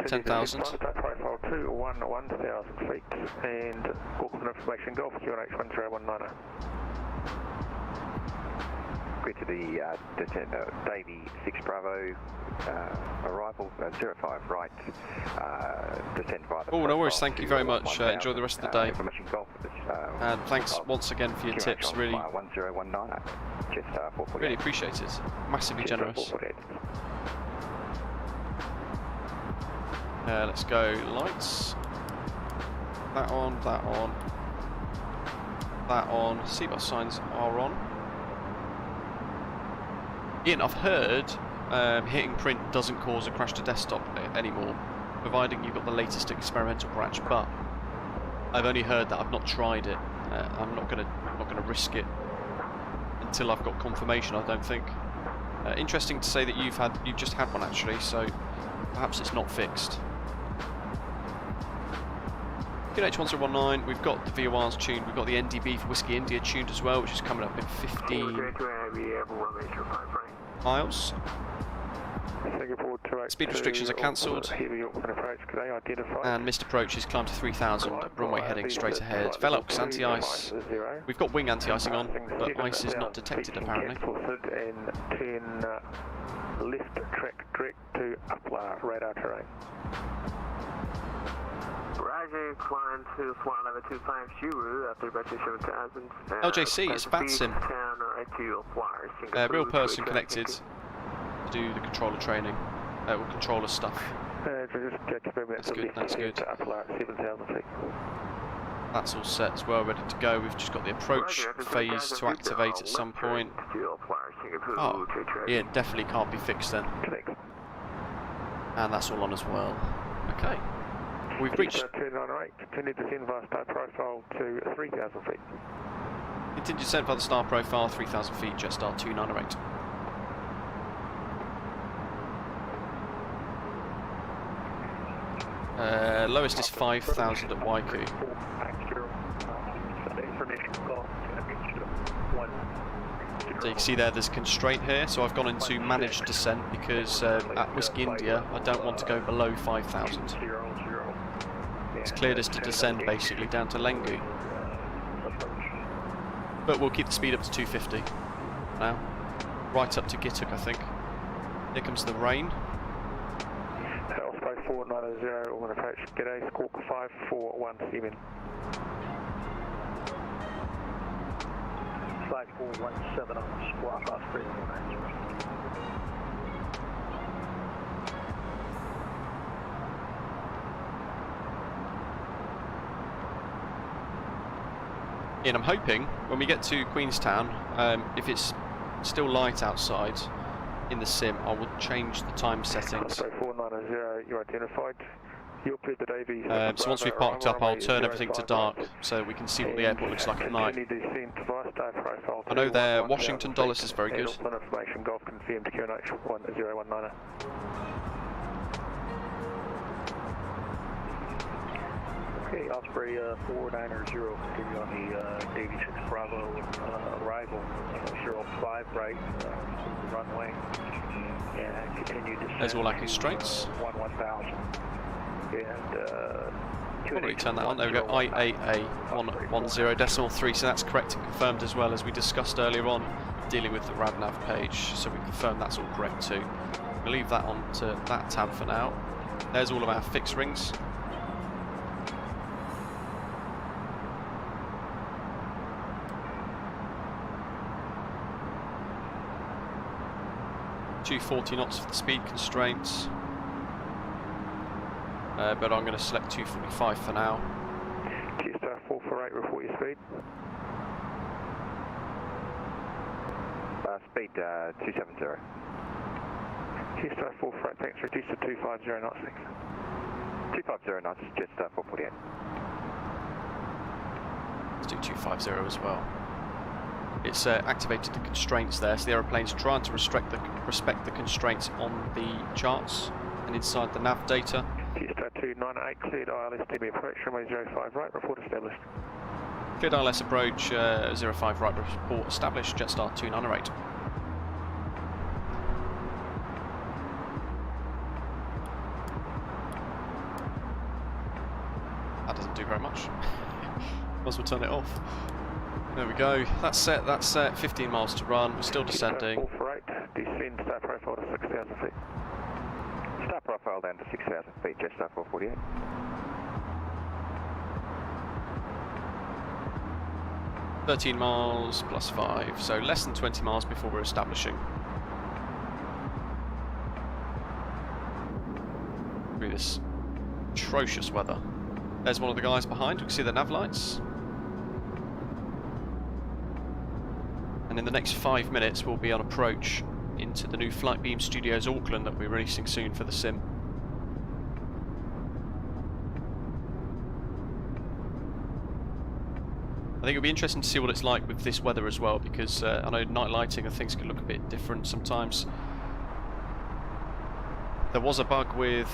10,000. Profile 211,000 feet and Auckland information Golf QNH1019. clear to the descent, Davy 6 Bravo, arrival 05 right, descend via the Oh, no worries, profile thank you to very much. 1000, Enjoy the rest of the day. Information Golf, And thanks once again for your QH tips, on really, 1019, just 448. really appreciate it. Massively generous. 448. Let's go lights. That on, that on, that on. Seatbelt signs are on. Ian, I've heard hitting print doesn't cause a crash to desktop anymore, providing you've got the latest experimental branch. But I've only heard that. I've not tried it. I'm not gonna risk it until I've got confirmation. I don't think. Interesting to say that you've just had one actually, so perhaps it's not fixed. QH1019, we've got the VORs tuned, we've got the NDB for Whiskey India tuned as well, which is coming up in 15 miles. Speed restrictions are cancelled, and missed approach is climbed to 3000, runway heading straight ahead. Velux, anti-ice. We've got wing anti-icing on, but ice is not detected apparently. And 10 left track direct to Upler radar terrain. Roger, climb to flight level 25 Shuru after battery 7000. LJC, it's FatSim. Real person connected to do the controller training, or controller stuff. That's good, that's good. That's all set as well, ready to go. We've just got the approach phase to activate at some point. Oh, yeah, definitely can't be fixed then. And that's all on as well. Okay. We've reached... Continue descend via star profile to 3,000 feet. Continue descent via the star profile, 3,000 feet, Jetstar 2908. Lowest is 5,000 at Waiku. So you can see there's constraint here, so I've gone into managed descent because at Whiskey India I don't want to go below 5,000. It's cleared us to descend basically down to Lengu. But we'll keep the speed up to 250 now. Right up to Gituk, I think. Here comes the rain. Osprey 490, I'm going to approach G'day, Squawk 541 5417 on Squawk Osprey 490. And I'm hoping when we get to Queenstown, if it's still light outside in the sim, I will change the time settings. Osprey 490, you're identified. You're cleared the Davy. So once we've parked up, I'll turn everything to dark so we can see what the airport looks like at night. I know their Washington Dulles is very good. Information Golf confirmed to QNH1019. Okay, Osprey 490, continue on the Davy 6 Bravo arrival, 05 right, runway, and continue to There's all our constraints. 1000. And Probably turn that on. There we go. IAA 110.3. So that's correct and confirmed as well as we discussed earlier on, dealing with the RadNav page. So we confirm that's all correct too. We'll leave that on to that tab for now. There's all of our fixed rings. .240 knots for the speed constraints. But I'm going to select 245 for now. Jetstar 448, report your speed. Speed 270. Jetstar 448, thanks, reduce to 250 knots, thanks. 250 knots, Jetstar 448. Let's do 250 as well. It's activated the constraints there, so the aeroplane's trying to respect the constraints on the charts and inside the nav data. Jetstar 298, cleared ILS DB approach, runway 05 right, report established. Cleared ILS approach, 05 right, report established, Jetstar 2908. That doesn't do very much. Might as well turn it off. There we go. That's set. 15 miles to run. We're still descending. 448, descend start profile to 6,000 feet. Start profile down to 6,000 feet, Jetstar 448. $13 miles plus 5, so less than 20 miles before we're establishing. Through this atrocious weather. There's one of the guys behind. We can see the nav lights. And in the next 5 minutes we'll be on approach into the new Flightbeam Studios Auckland that we're releasing soon for the sim. I think it'll be interesting to see what it's like with this weather as well, because I know night lighting and things can look a bit different sometimes. There was a bug with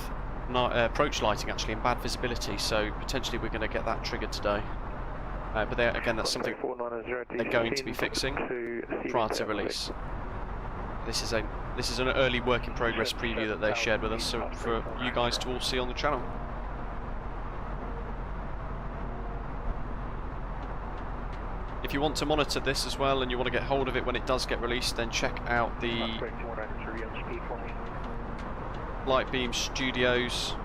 approach lighting actually in bad visibility, so potentially we're going to get that triggered today. But again, that's something they're going to be fixing prior to release. This is an early work in progress preview that they shared with us, so for you guys to all see on the channel. If you want to monitor this as well and you want to get hold of it when it does get released, then check out the Flightbeam Studios.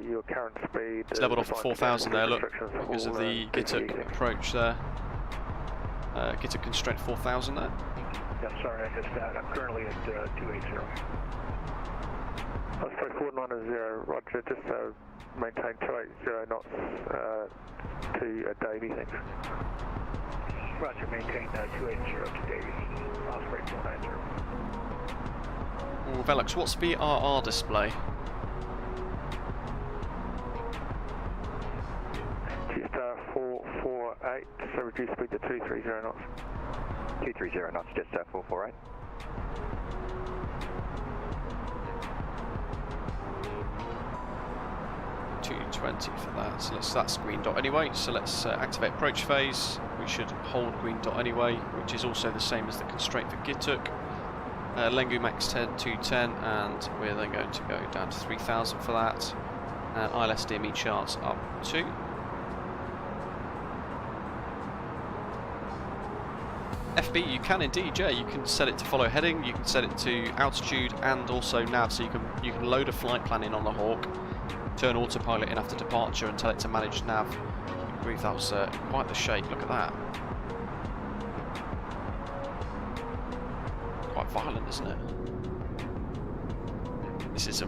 Your current speed. It's leveled off at 4,000 there, look, because of the Gituk approach there. Gituk constraint 4,000 there. Yeah, sorry, I missed that. I'm currently at 280. Osprey 490, roger, just maintain 280 knots to Davy, thanks. Roger, maintain 280 to Davy. Osprey 490. Ooh, Velux, what's the RR display? Jetstar 448, so reduce speed to 230 knots. 230 knots, Jetstar 448. .220 for that, so that's green dot anyway, so let's activate approach phase. We should hold green dot anyway, which is also the same as the constraint for Gituk. Lengu max 10 210, and we're then going to go down to 3,000 for that, and ILS DME charts up to FB. You can indeed, yeah, you can set it to follow heading, you can set it to altitude and also nav, so you can load a flight plan in on the Hawk, turn autopilot in after departure and tell it to manage nav. Good grief, that was quite the shake, look at that. Quite violent, isn't it? This is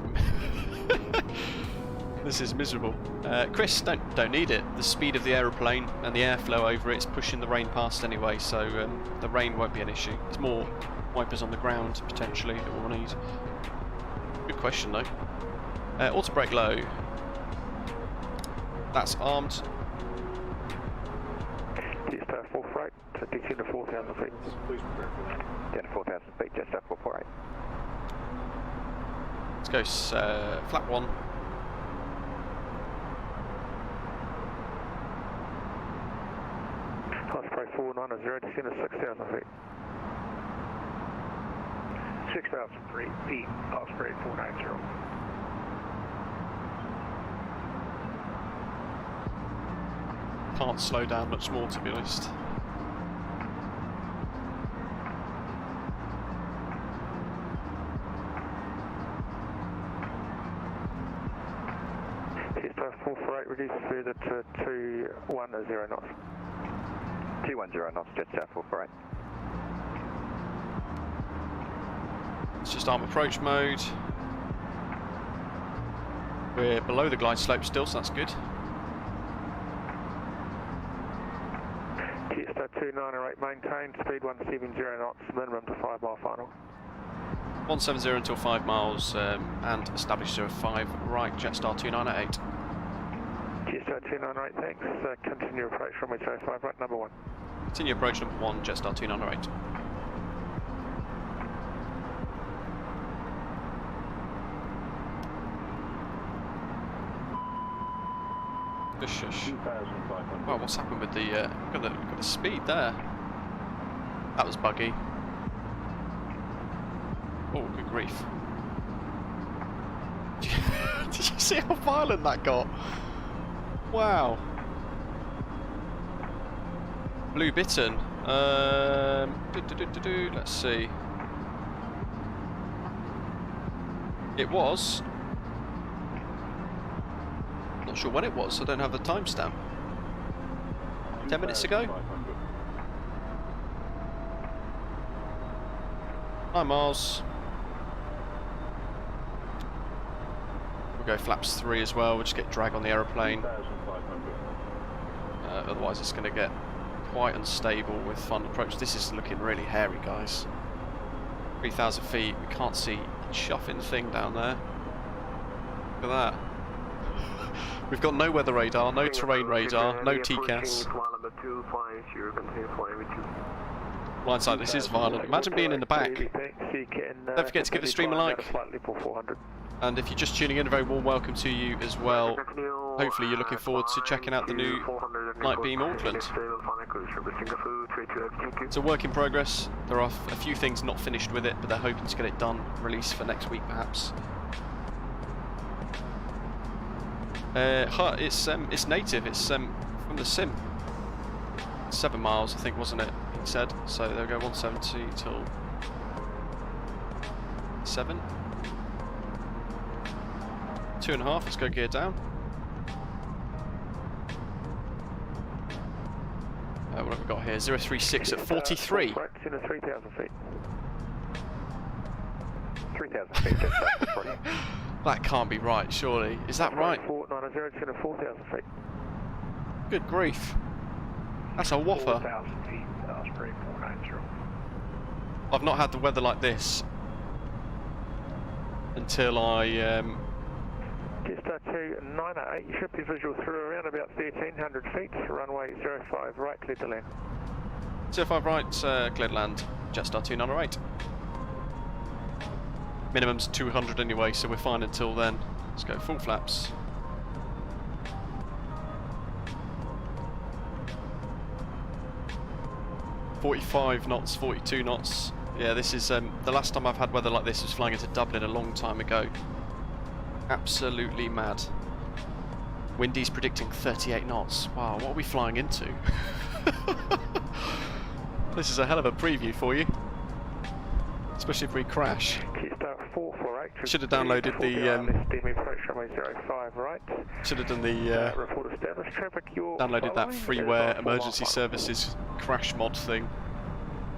this is miserable. Chris, don't need it. The speed of the aeroplane and the airflow over it's pushing the rain past anyway, so the rain won't be an issue. There's more wipers on the ground potentially that we'll need. Good question though. Auto brake low. That's armed. Jetstar 448, so descend to 4,000 feet. Down to 4,000 feet, Jetstar 448. Let's go flap 1. Osprey 490, descend to 6,000 feet. 6,003 feet, Osprey 490. Can't slow down much more, to be honest. Jetstar 448, reduce further to 210 knots. 210 knots, Jetstar 448. It's just arm approach mode. We're below the glide slope still, so that's good. Jetstar 298, maintain speed 170 knots, minimum to 5 mile final. 170 until 5 miles and establish 05 right, Jetstar 298. Jetstar 298, thanks. Continue approach runway 05 right, number 1. Continue approach number 1, Jetstar 298. Shush. Wow, what's happened with the look at the speed there? That was buggy. Oh, good grief. Did you see how violent that got? Wow. Blue Bitten. Let's see. It was. Not sure when it was. I don't have the timestamp. 10 minutes ago. Hi, Mars. We'll go flaps 3 as well. We'll just get drag on the aeroplane. Otherwise, it's going to get quite unstable with fun approach. This is looking really hairy, guys. 3,000 feet. We can't see a chuffing thing down there. Look at that. We've got no weather radar, no terrain radar, no TCAS. Blindside, this is violent. Imagine being in the back. Don't forget to give the stream a like. And if you're just tuning in, a very warm welcome to you as well. Hopefully you're looking forward to checking out the new Flightbeam Auckland. It's a work in progress. There are a few things not finished with it, but they're hoping to get it done, released for next week perhaps. It's native, it's from the sim. 7 miles I think, wasn't it, he said. So they'll go 170 till 7. 2.5, let's go gear down. What have we got here? 036 at 43. 3,000 feet. 3,000 feet, just south of 40. That can't be right, surely. Is that right? 490, 4,000 feet. Good grief. That's a whopper. 4,000 feet, Osprey 490. I've not had the weather like this until I... Jetstar 298, you should be visual through around about 1,300 feet. Runway 05 right, clear to land. 05 right, clear to land. Jetstar 298. Minimum's 200 anyway, so we're fine until then. Let's go full flaps. .45 knots, 42 knots. Yeah, this is the last time I've had weather like this was flying into Dublin a long time ago. Absolutely mad. Windy's predicting 38 knots. Wow, what are we flying into? This is a hell of a preview for you. Especially if we crash. Should have downloaded the should have done the downloaded that freeware emergency services crash mod thing.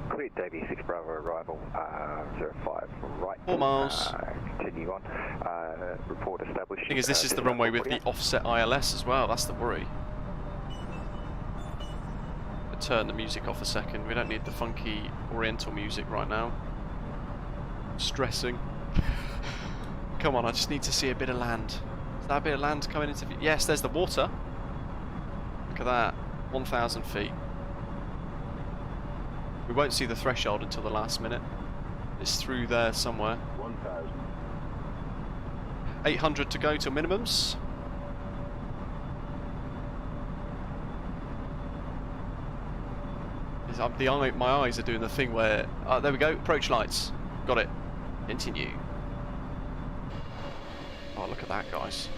Cleared Davy 6 Bravo arrival 05 right. 4 miles. Continue on. Report established. Thing is, this is the runway with the offset ILS as well. That's the worry. Turn the music off a second. We don't need the funky oriental music right now. Stressing. Come on, I just need to see a bit of land. Is that a bit of land coming into view? Yes, there's the water. Look at that. 1,000 feet. We won't see the threshold until the last minute. It's through there somewhere. 1,000. 800 to go till minimums. My eyes are doing the thing where... there we go, approach lights. Got it. Continue. Oh, look at that, guys.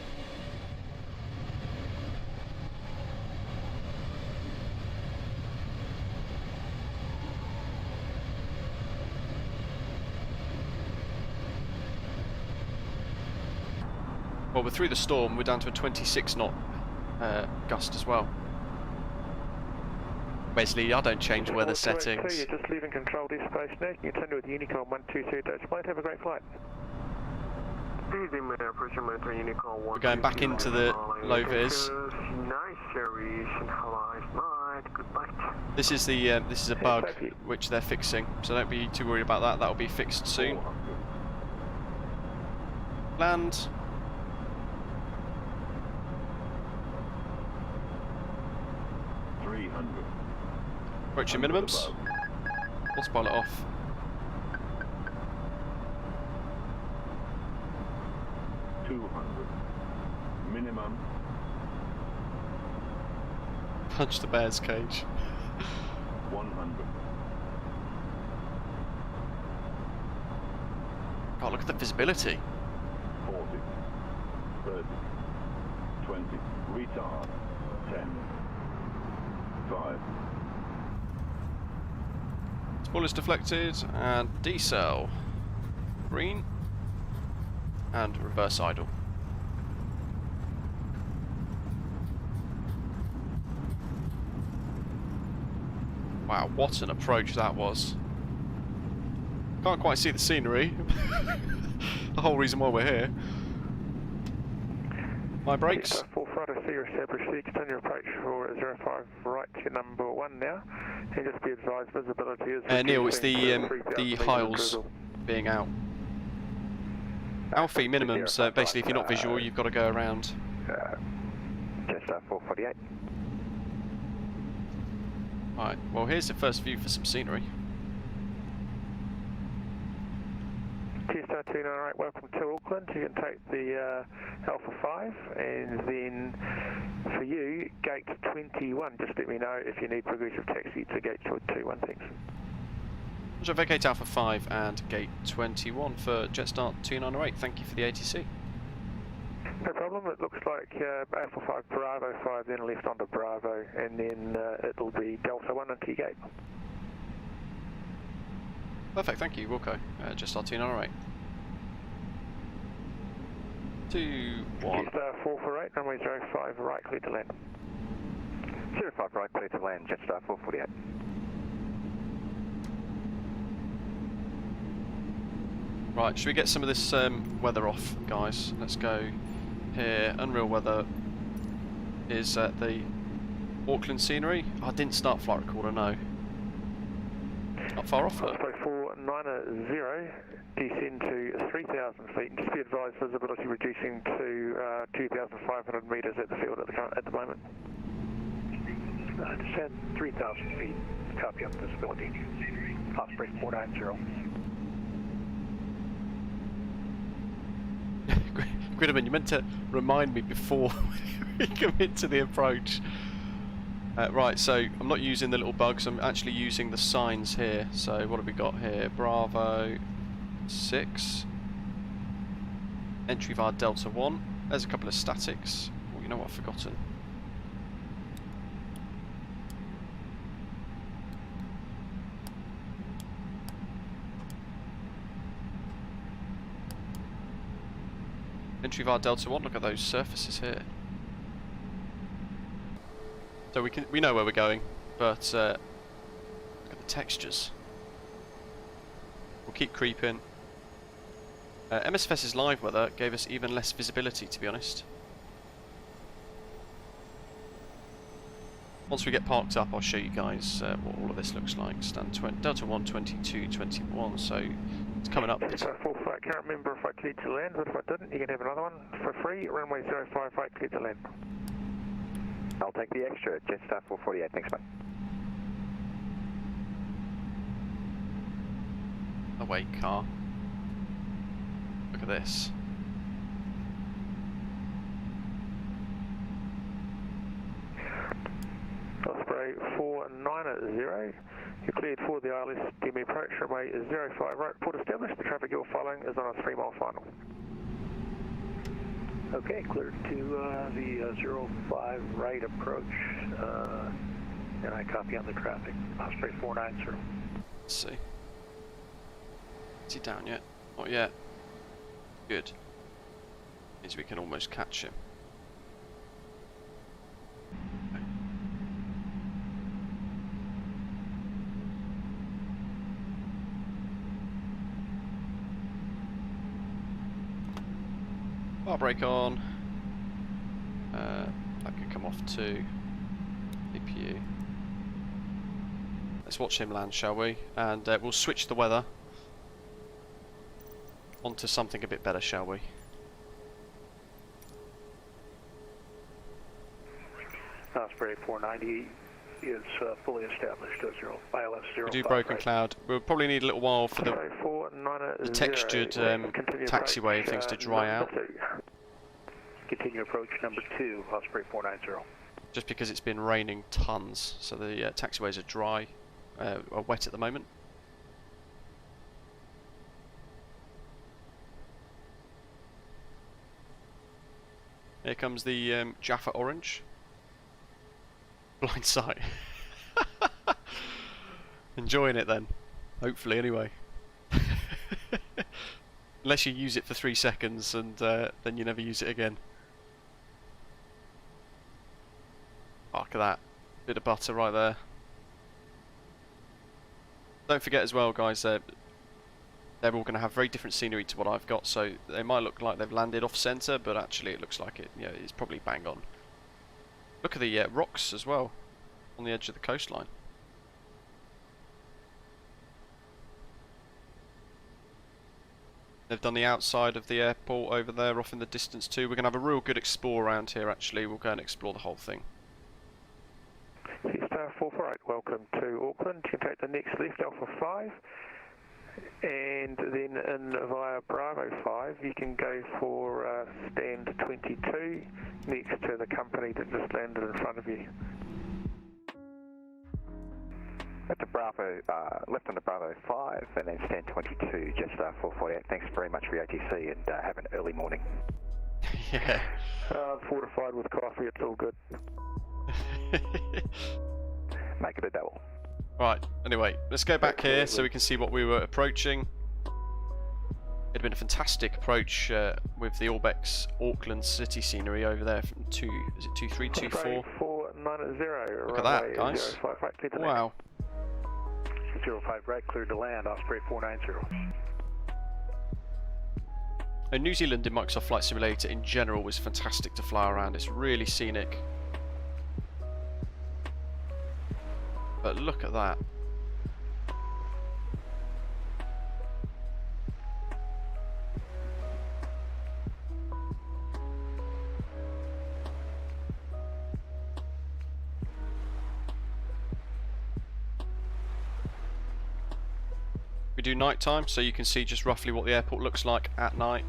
Well, we're through the storm. We're down to a 26 knot gust as well. Wesley, I don't change weather settings. You're just leaving control airspace now. You can continue with Unicorn 122 Dutch plane. Have a great flight. We're going back into the low vis. This is a bug which they're fixing, so don't be too worried about that. That'll be fixed soon. Land. Approaching minimums. Autopilot off. Minimum. Punch the bear's cage. 100. God, look at the visibility. 40. 30. 20. Retard. 10. 5. All is deflected, and decel. Green. And reverse idle. Wow, what an approach that was. Can't quite see the scenery. The whole reason why we're here. My brakes. Full throttle, C established, C, continue approach for 05 right to number 1 now. And just be advised, visibility is... Neil, it's the Hiles being out. Alfie minimum, so basically if you're not visual, you've got to go around. Just 448. Right, well here's the first view for some scenery. Star 298, welcome to Auckland. You can take the Alpha 5, and then for you, gate 21. Just let me know if you need progressive taxi to gate 21, thanks. So vacate Alpha 5 and gate 21 for Jetstar 298. Thank you for the ATC. No problem. It looks like Alpha 5 Bravo 5, then left onto Bravo, and then it'll be Delta 1 into your gate. Perfect, thank you, Wilco. Jetstar 298. 2-1. Jetstar 448, runway 05 right, clear to land. 05 right, clear to land, Jetstar 448. Right, should we get some of this weather off, guys? Let's go here. Unreal weather is the Auckland scenery. I didn't start flight recorder, no. Not far off though. 490, descend to 3,000 feet. Just be advised, visibility reducing to 2,500 metres at the field at the moment. Descend 3,000 feet. Copy on visibility. Osprey 490. Gridman, you meant to remind me before we commit to the approach. Right, so I'm not using the little bugs, I'm actually using the signs here. So what have we got here? Bravo 6. Entry via Delta 1. There's a couple of statics. Oh, you know what I've forgotten? Entry via Delta 1, look at those surfaces here. So we know where we're going, but look at the textures. We'll keep creeping. MSFS's live weather gave us even less visibility, to be honest. Once we get parked up, I'll show you guys what all of this looks like. Stand Delta 1, 22, 21, so it's coming up. It's a full flight. Can't remember if I cleared to land, but if I didn't, you can have another one for free. Runway 05 right, cleared to land. I'll take the extra, Jetstar 448, thanks mate. Away car. Look at this. Osprey 490, you're cleared for the ILS DME approach, runway 05 right, port established, the traffic you're following is on a 3-mile final. Okay, clear to the 05 right approach, and I copy on the traffic. Osprey 490. Let's see. Is he down yet? Not yet. Good. Means we can almost catch him. Bar brake on. That could come off too. APU. Let's watch him land, shall we? And we'll switch the weather onto something a bit better, shall we? Osprey 490 is fully established as ILS 05. We do broken right. cloud. We'll probably need a little while for the textured taxiway things to dry out. Continue approach number 2, Osprey 490. Just because it's been raining tons, so the taxiways are dry, are wet at the moment. Here comes the Jaffa Orange. Blind sight. Enjoying it then. Hopefully, anyway. Unless you use it for 3 seconds and then you never use it again. Oh, look at that. Bit of butter right there. Don't forget as well, guys, they're all going to have very different scenery to what I've got, so they might look like they've landed off centre, but actually it looks like it's probably bang on. Look at the rocks as well on the edge of the coastline. They've done the outside of the airport over there off in the distance too. We're going to have a real good explore around here actually. We'll go and explore the whole thing. Star 448, welcome to Auckland. You can take the next left, Alpha 5, and then in via Bravo 5 you can go for stand 22 next to the company that just landed in front of you. At the Bravo, left on the Bravo 5 and then stand 22, just 448. Thanks very much for your ATC and have an early morning. Yeah. Fortified with coffee, it's all good. Make it a double. Right, anyway, let's go back here so we can see what we were approaching. It'd been a fantastic approach with the Orbex Auckland city scenery over there from 2324? 490. Look at that, guys. Wow. 05 right, cleared to land, Osprey 490. And New Zealand in Microsoft Flight Simulator in general was fantastic to fly around. It's really scenic. But look at that. We do nighttime, so you can see just roughly what the airport looks like at night.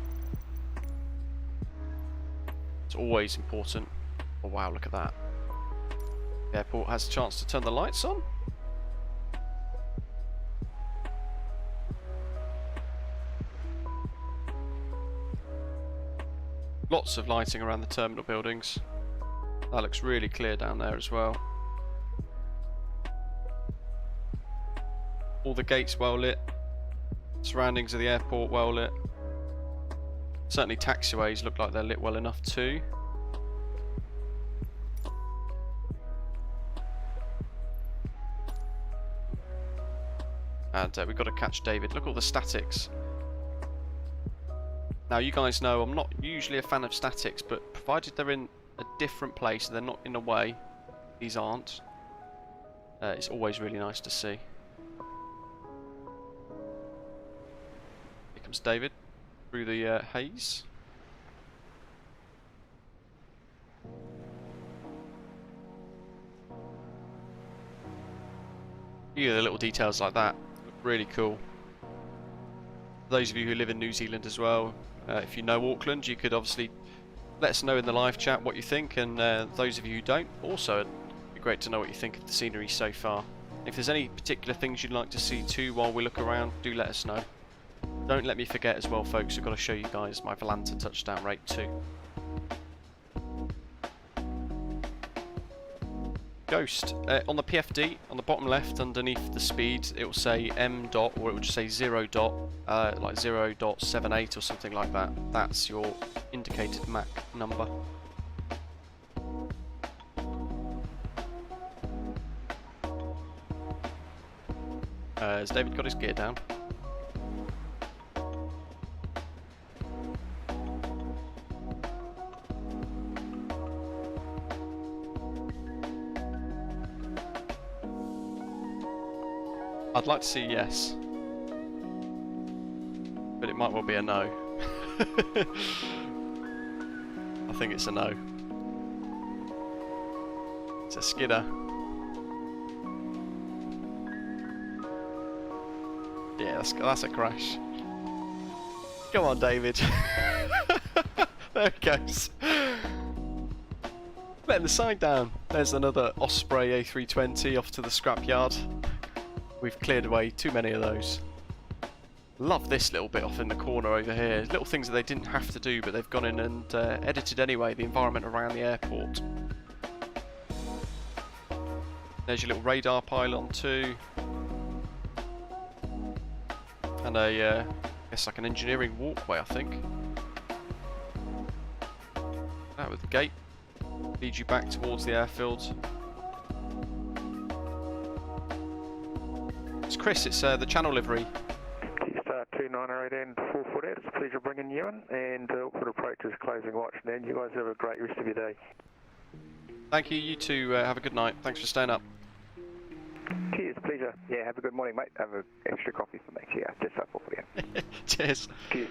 It's always important. Oh wow, look at that. The airport has a chance to turn the lights on. Lots of lighting around the terminal buildings. That looks really clear down there as well. All the gates well lit. Surroundings of the airport well lit. Certainly taxiways look like they're lit well enough too. And we've got to catch David. Look at all the statics. Now you guys know I'm not usually a fan of statics, but provided they're in a different place, they're not in a way, these aren't, it's always really nice to see. Here comes David through the haze. Yeah, the little details like that look really cool. For those of you who live in New Zealand as well, if you know Auckland, you could obviously let us know in the live chat what you think, and those of you who don't, also it'd be great to know what you think of the scenery so far. If there's any particular things you'd like to see too while we look around, do let us know. Don't let me forget as well, folks, I've got to show you guys my Volanta touchdown rate too. Ghost, on the PFD, on the bottom left underneath the speed, it will say M dot, or it will just say 0 dot, like 0.78 or something like that. That's your indicated Mach number. Has David got his gear down? I'd like to see yes, but it might well be a no. I think it's a no. It's a skidder. Yeah, that's a crash. Come on, David. There it goes. Letting the side down. There's another Osprey A320 off to the scrapyard. We've cleared away too many of those. Love this little bit off in the corner over here. Little things that they didn't have to do, but they've gone in and edited anyway, the environment around the airport. There's your little radar pylon too. And a, I guess like an engineering walkway, I think. That with the gate. Leads you back towards the airfield. It's Chris, it's the channel livery. Star 298 and 448, it's a pleasure bringing you in, and Auckland approach is closing watch, and you guys have a great rest of your day. Thank you, you two have a good night. Thanks for staying up. Cheers, pleasure. Yeah, have a good morning, mate. Have an extra coffee for me. Yeah, just up for you. Cheers. Cheers.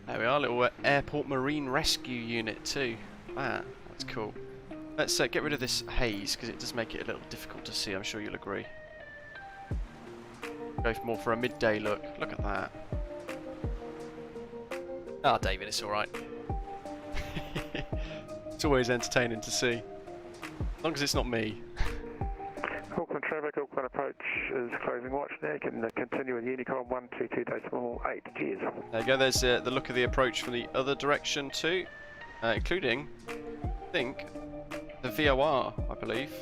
There we are, little airport marine rescue unit too. Man, that's cool. Let's get rid of this haze because it does make it a little difficult to see, I'm sure you'll agree. Go more for a midday look. Look at that. Ah, David, it's alright. It's always entertaining to see. As long as it's not me. Auckland traffic, Auckland approach is closing watch now. You can continue with Unicorn 122.8. Cheers. There you go, there's the look of the approach from the other direction too. Including, I think, the VOR, I believe.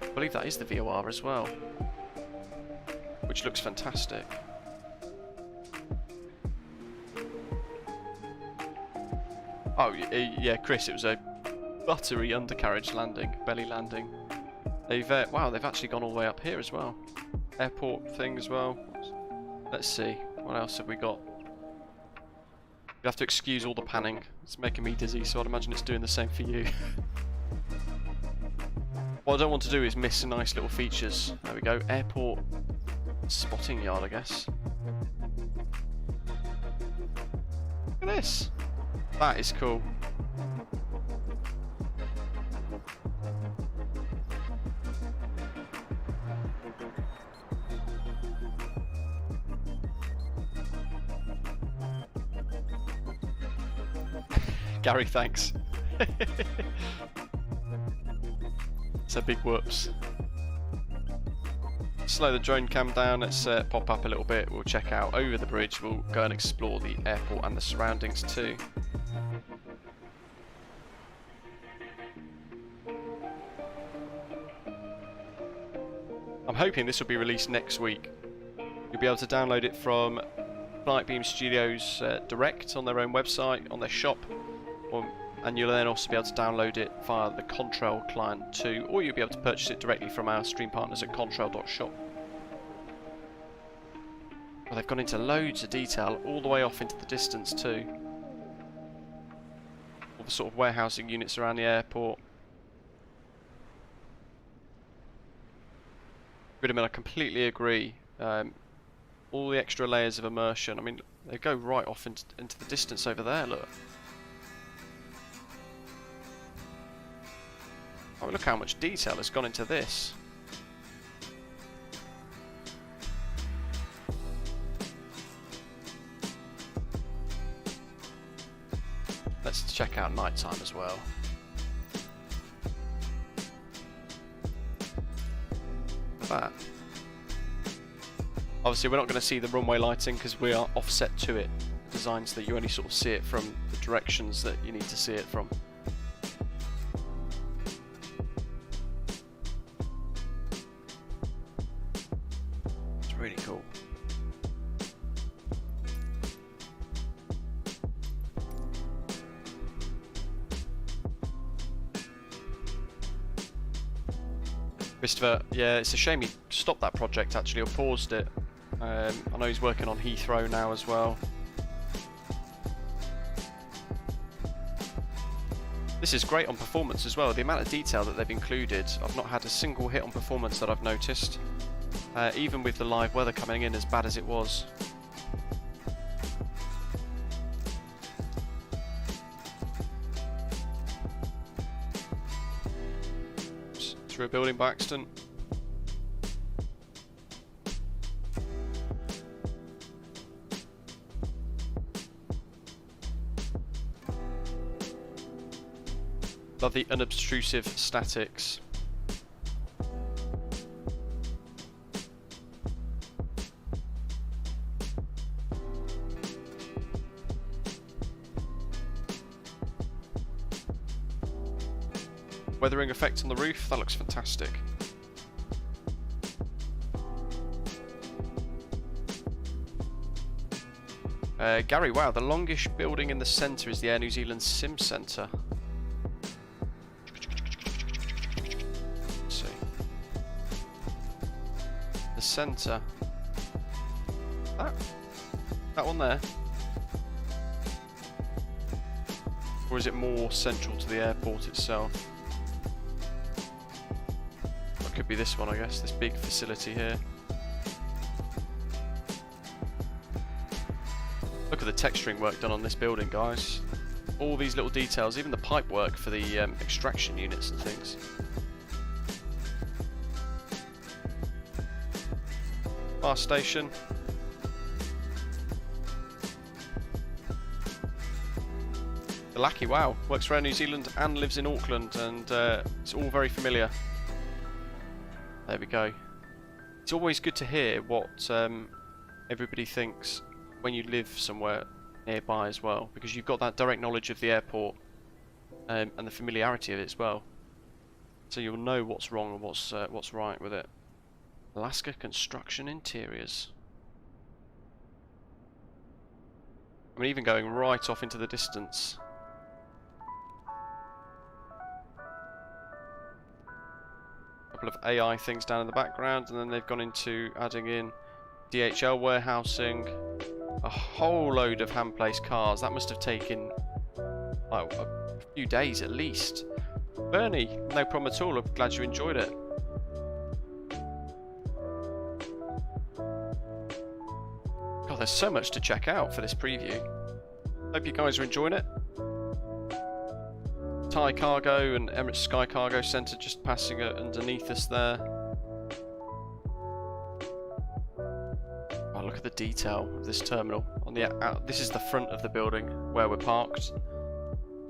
I believe that is the VOR as well. Which looks fantastic. Oh, yeah, Chris, it was a buttery undercarriage landing, belly landing. They've, wow, they've actually gone all the way up here as well. Airport thing as well. Let's see, what else have we got? You have to excuse all the panning. It's making me dizzy, so I'd imagine it's doing the same for you. What I don't want to do is miss nice little features. There we go, airport spotting yard, I guess. Look at this. That is cool. Gary, thanks. It's a big whoops. Slow the drone cam down, let's pop up a little bit, we'll check out over the bridge, we'll go and explore the airport and the surroundings too. I'm hoping this will be released next week. You'll be able to download it from Flightbeam Studios direct on their own website, on their shop, and you'll then also be able to download it via the Contrail client too, or you'll be able to purchase it directly from our stream partners at contrail.shop. Well, they've gone into loads of detail, all the way off into the distance too. All the sort of warehousing units around the airport. Gridiman, I completely agree. All the extra layers of immersion, I mean, they go right off into the distance over there, look. Oh, look how much detail has gone into this. Let's check out nighttime as well. Look at that. Obviously we're not going to see the runway lighting because we are offset to it. Designed so that you only sort of see it from the directions that you need to see it from. It's really cool. Christopher, yeah, it's a shame he stopped that project actually, or paused it. I know he's working on Heathrow now as well. This is great on performance as well. The amount of detail that they've included, I've not had a single hit on performance that I've noticed. Even with the live weather coming in as bad as it was. Through a building by accident. Love the unobtrusive statics. Weathering effect on the roof, that looks fantastic. Gary, wow, the longest building in the centre is the Air New Zealand Sim Centre. Let's see. The centre. That one there? Or is it more central to the airport itself? That could be this one, I guess, this big facility here. Look at the texturing work done on this building, guys. All these little details, even the pipe work for the extraction units and things. Bar station. The Lackey, wow, works for Air New Zealand and lives in Auckland, and it's all very familiar. There we go. It's always good to hear what everybody thinks when you live somewhere nearby as well, because you've got that direct knowledge of the airport and the familiarity of it as well. So you'll know what's wrong and what's right with it. Alaska Construction Interiors. I mean, even going right off into the distance. Couple of AI things down in the background, and then they've gone into adding in DHL warehousing, a whole load of hand-placed cars. That must have taken like a few days at least. Bernie, no problem at all. I'm glad you enjoyed it. God, there's so much to check out for this preview. Hope you guys are enjoying it. Thai Cargo and Emirates Sky Cargo Centre just passing underneath us there. Oh, look at the detail of this terminal. On the this is the front of the building where we're parked.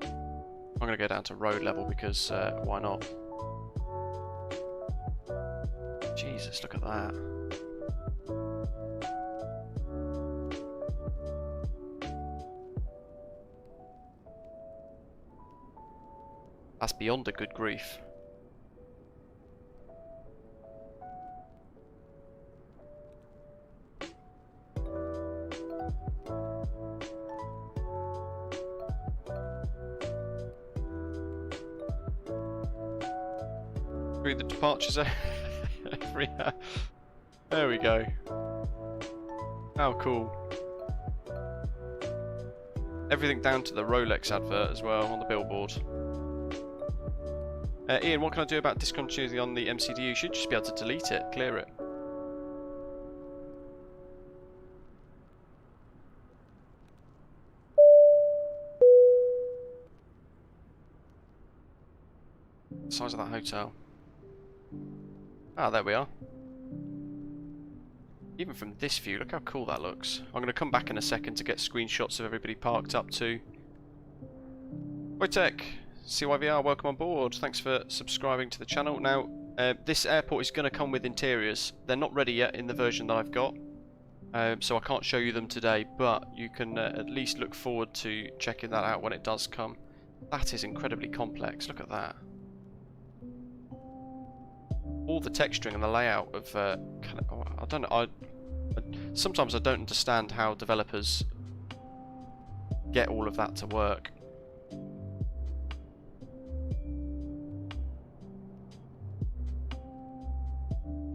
I'm going to go down to road level because why not? Jesus, look at that. That's beyond a good grief. Through the departures every hour. There we go. How cool. Everything down to the Rolex advert as well on the billboard. Ian, what can I do about discontinuity on the MCDU? You should just be able to delete it, clear it. Size of that hotel. Ah, there we are. Even from this view, look how cool that looks. I'm going to come back in a second to get screenshots of everybody parked up too. Wojtek, CYVR, welcome on board. Thanks for subscribing to the channel. Now, this airport is going to come with interiors. They're not ready yet in the version that I've got, so I can't show you them today, but you can at least look forward to checking that out when it does come. That is incredibly complex. Look at that. All the texturing and the layout of I don't know. Sometimes I don't understand how developers get all of that to work.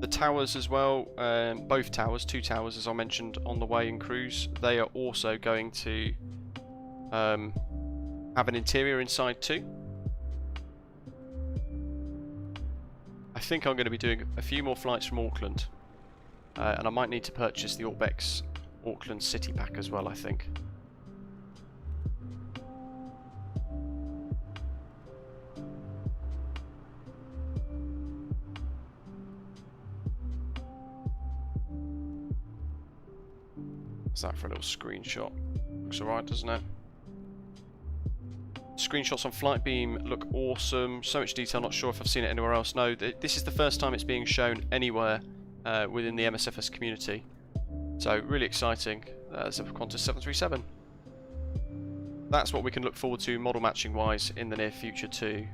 The towers as well, both towers, two towers as I mentioned on the way in cruise, they are also going to have an interior inside too. I think I'm going to be doing a few more flights from Auckland, and I might need to purchase the Orbex Auckland City Pack as well, I think. What's that for a little screenshot? Looks alright, doesn't it? Screenshots on Flightbeam look awesome. So much detail, not sure if I've seen it anywhere else. No, this is the first time it's being shown anywhere within the MSFS community. So, really exciting. There's a Qantas 737. That's what we can look forward to model matching wise in the near future too,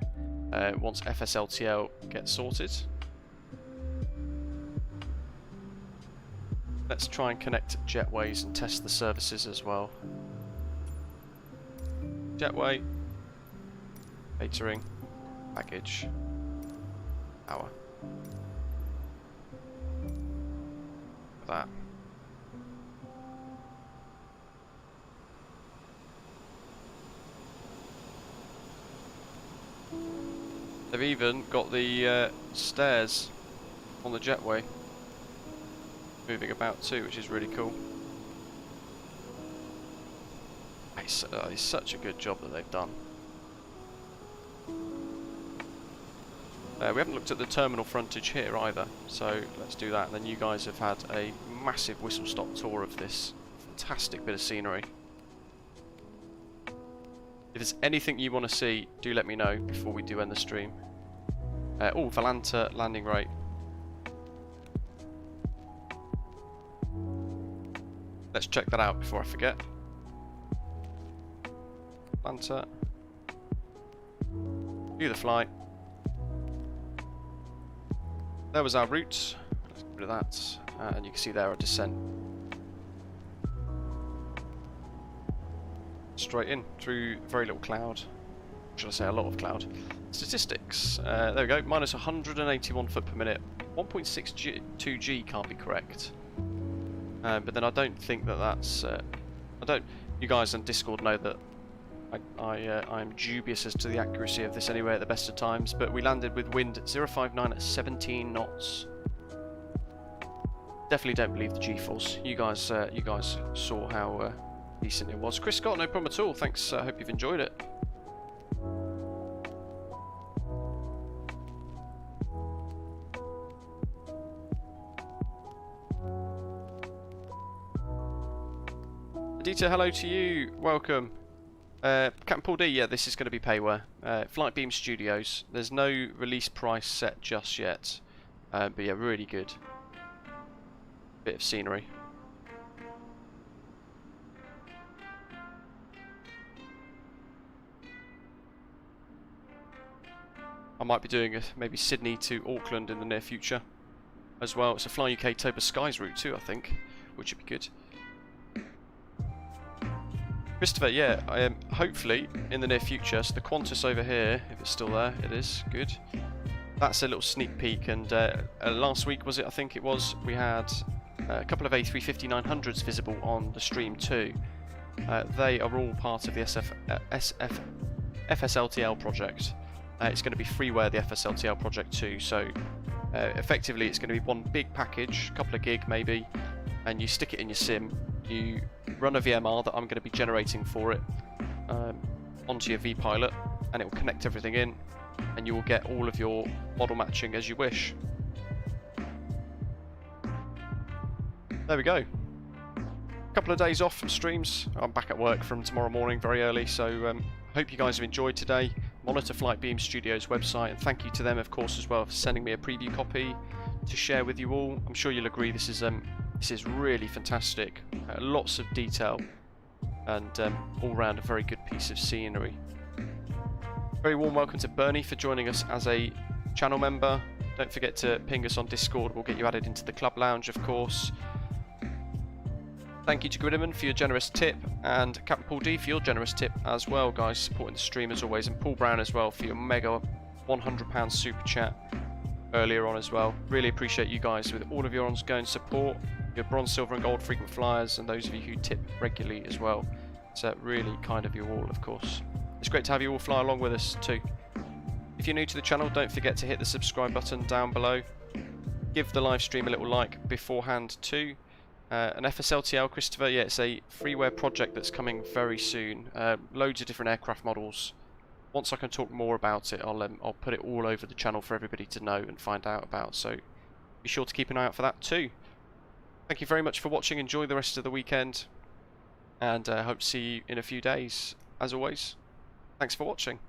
once FSLTL gets sorted. let's try and connect jetways and test the services as well. Jetway, catering, baggage, hour. That. They've even got the stairs on the jetway moving about too, which is really cool. It's such a good job that they've done. We haven't looked at the terminal frontage here either, so let's do that. And then you guys have had a massive whistle-stop tour of this fantastic bit of scenery. If there's anything you want to see, do let me know before we do end the stream. Oh, Valanta landing rate. Let's check that out before I forget. Valanta. View the flight. There was our route. Let's get rid of that. And you can see there our descent. Straight in through very little cloud. Should I say a lot of cloud? Statistics. There we go. Minus 181 foot per minute. 1.62 G can't be correct. But then I don't think that that's. You guys on Discord know that I'm dubious as to the accuracy of this anyway at the best of times. But we landed with wind 059 at 17 knots. Definitely don't believe the G-force. You guys saw how decent it was. Chris Scott, no problem at all. Thanks. I hope you've enjoyed it. Adita, hello to you. Welcome. Captain Paul D, yeah, this is going to be payware. Flightbeam Studios. There's no release price set just yet. But yeah, really good. Bit of scenery. I might be doing maybe Sydney to Auckland in the near future as well. It's a Fly UK Toba Skies route too, I think, which would be good. Christopher, yeah, hopefully in the near future. So the Qantas over here, if it's still there, it is good. That's a little sneak peek. And last week was it? I think it was. We had a couple of A350-900s visible on the stream too. They are all part of the FSLTL project. It's going to be freeware, the FSLTL project too. So effectively, it's going to be one big package, a couple of gig maybe, and you stick it in your sim. You run a VMR that I'm going to be generating for it onto your vPilot, and it will connect everything in, and you will get all of your model matching as you wish. There we go. A couple of days off from streams. I'm back at work from tomorrow morning very early, so hope you guys have enjoyed today. Monitor Flightbeam Studios website, and thank you to them of course as well for sending me a preview copy to share with you all. I'm sure you'll agree this is really fantastic. Lots of detail and all round a very good piece of scenery. Very warm welcome to Bernie for joining us as a channel member. Don't forget to ping us on Discord, we'll get you added into the club lounge of course. Thank you to Gridman for your generous tip, and Captain Paul D for your generous tip as well, guys, supporting the stream as always, and Paul Brown as well for your mega £100 super chat earlier on as well. Really appreciate you guys with all of your ongoing support, your bronze, silver and gold frequent flyers, and those of you who tip regularly as well. It's really kind of you all, of course. It's great to have you all fly along with us too. If you're new to the channel, don't forget to hit the subscribe button down below. Give the live stream a little like beforehand too. An FSLTL, Christopher, yeah, it's a freeware project that's coming very soon. Loads of different aircraft models. Once I can talk more about it, I'll put it all over the channel for everybody to know and find out about. So be sure to keep an eye out for that too. Thank you very much for watching. Enjoy the rest of the weekend, and hope to see you in a few days. As always, thanks for watching.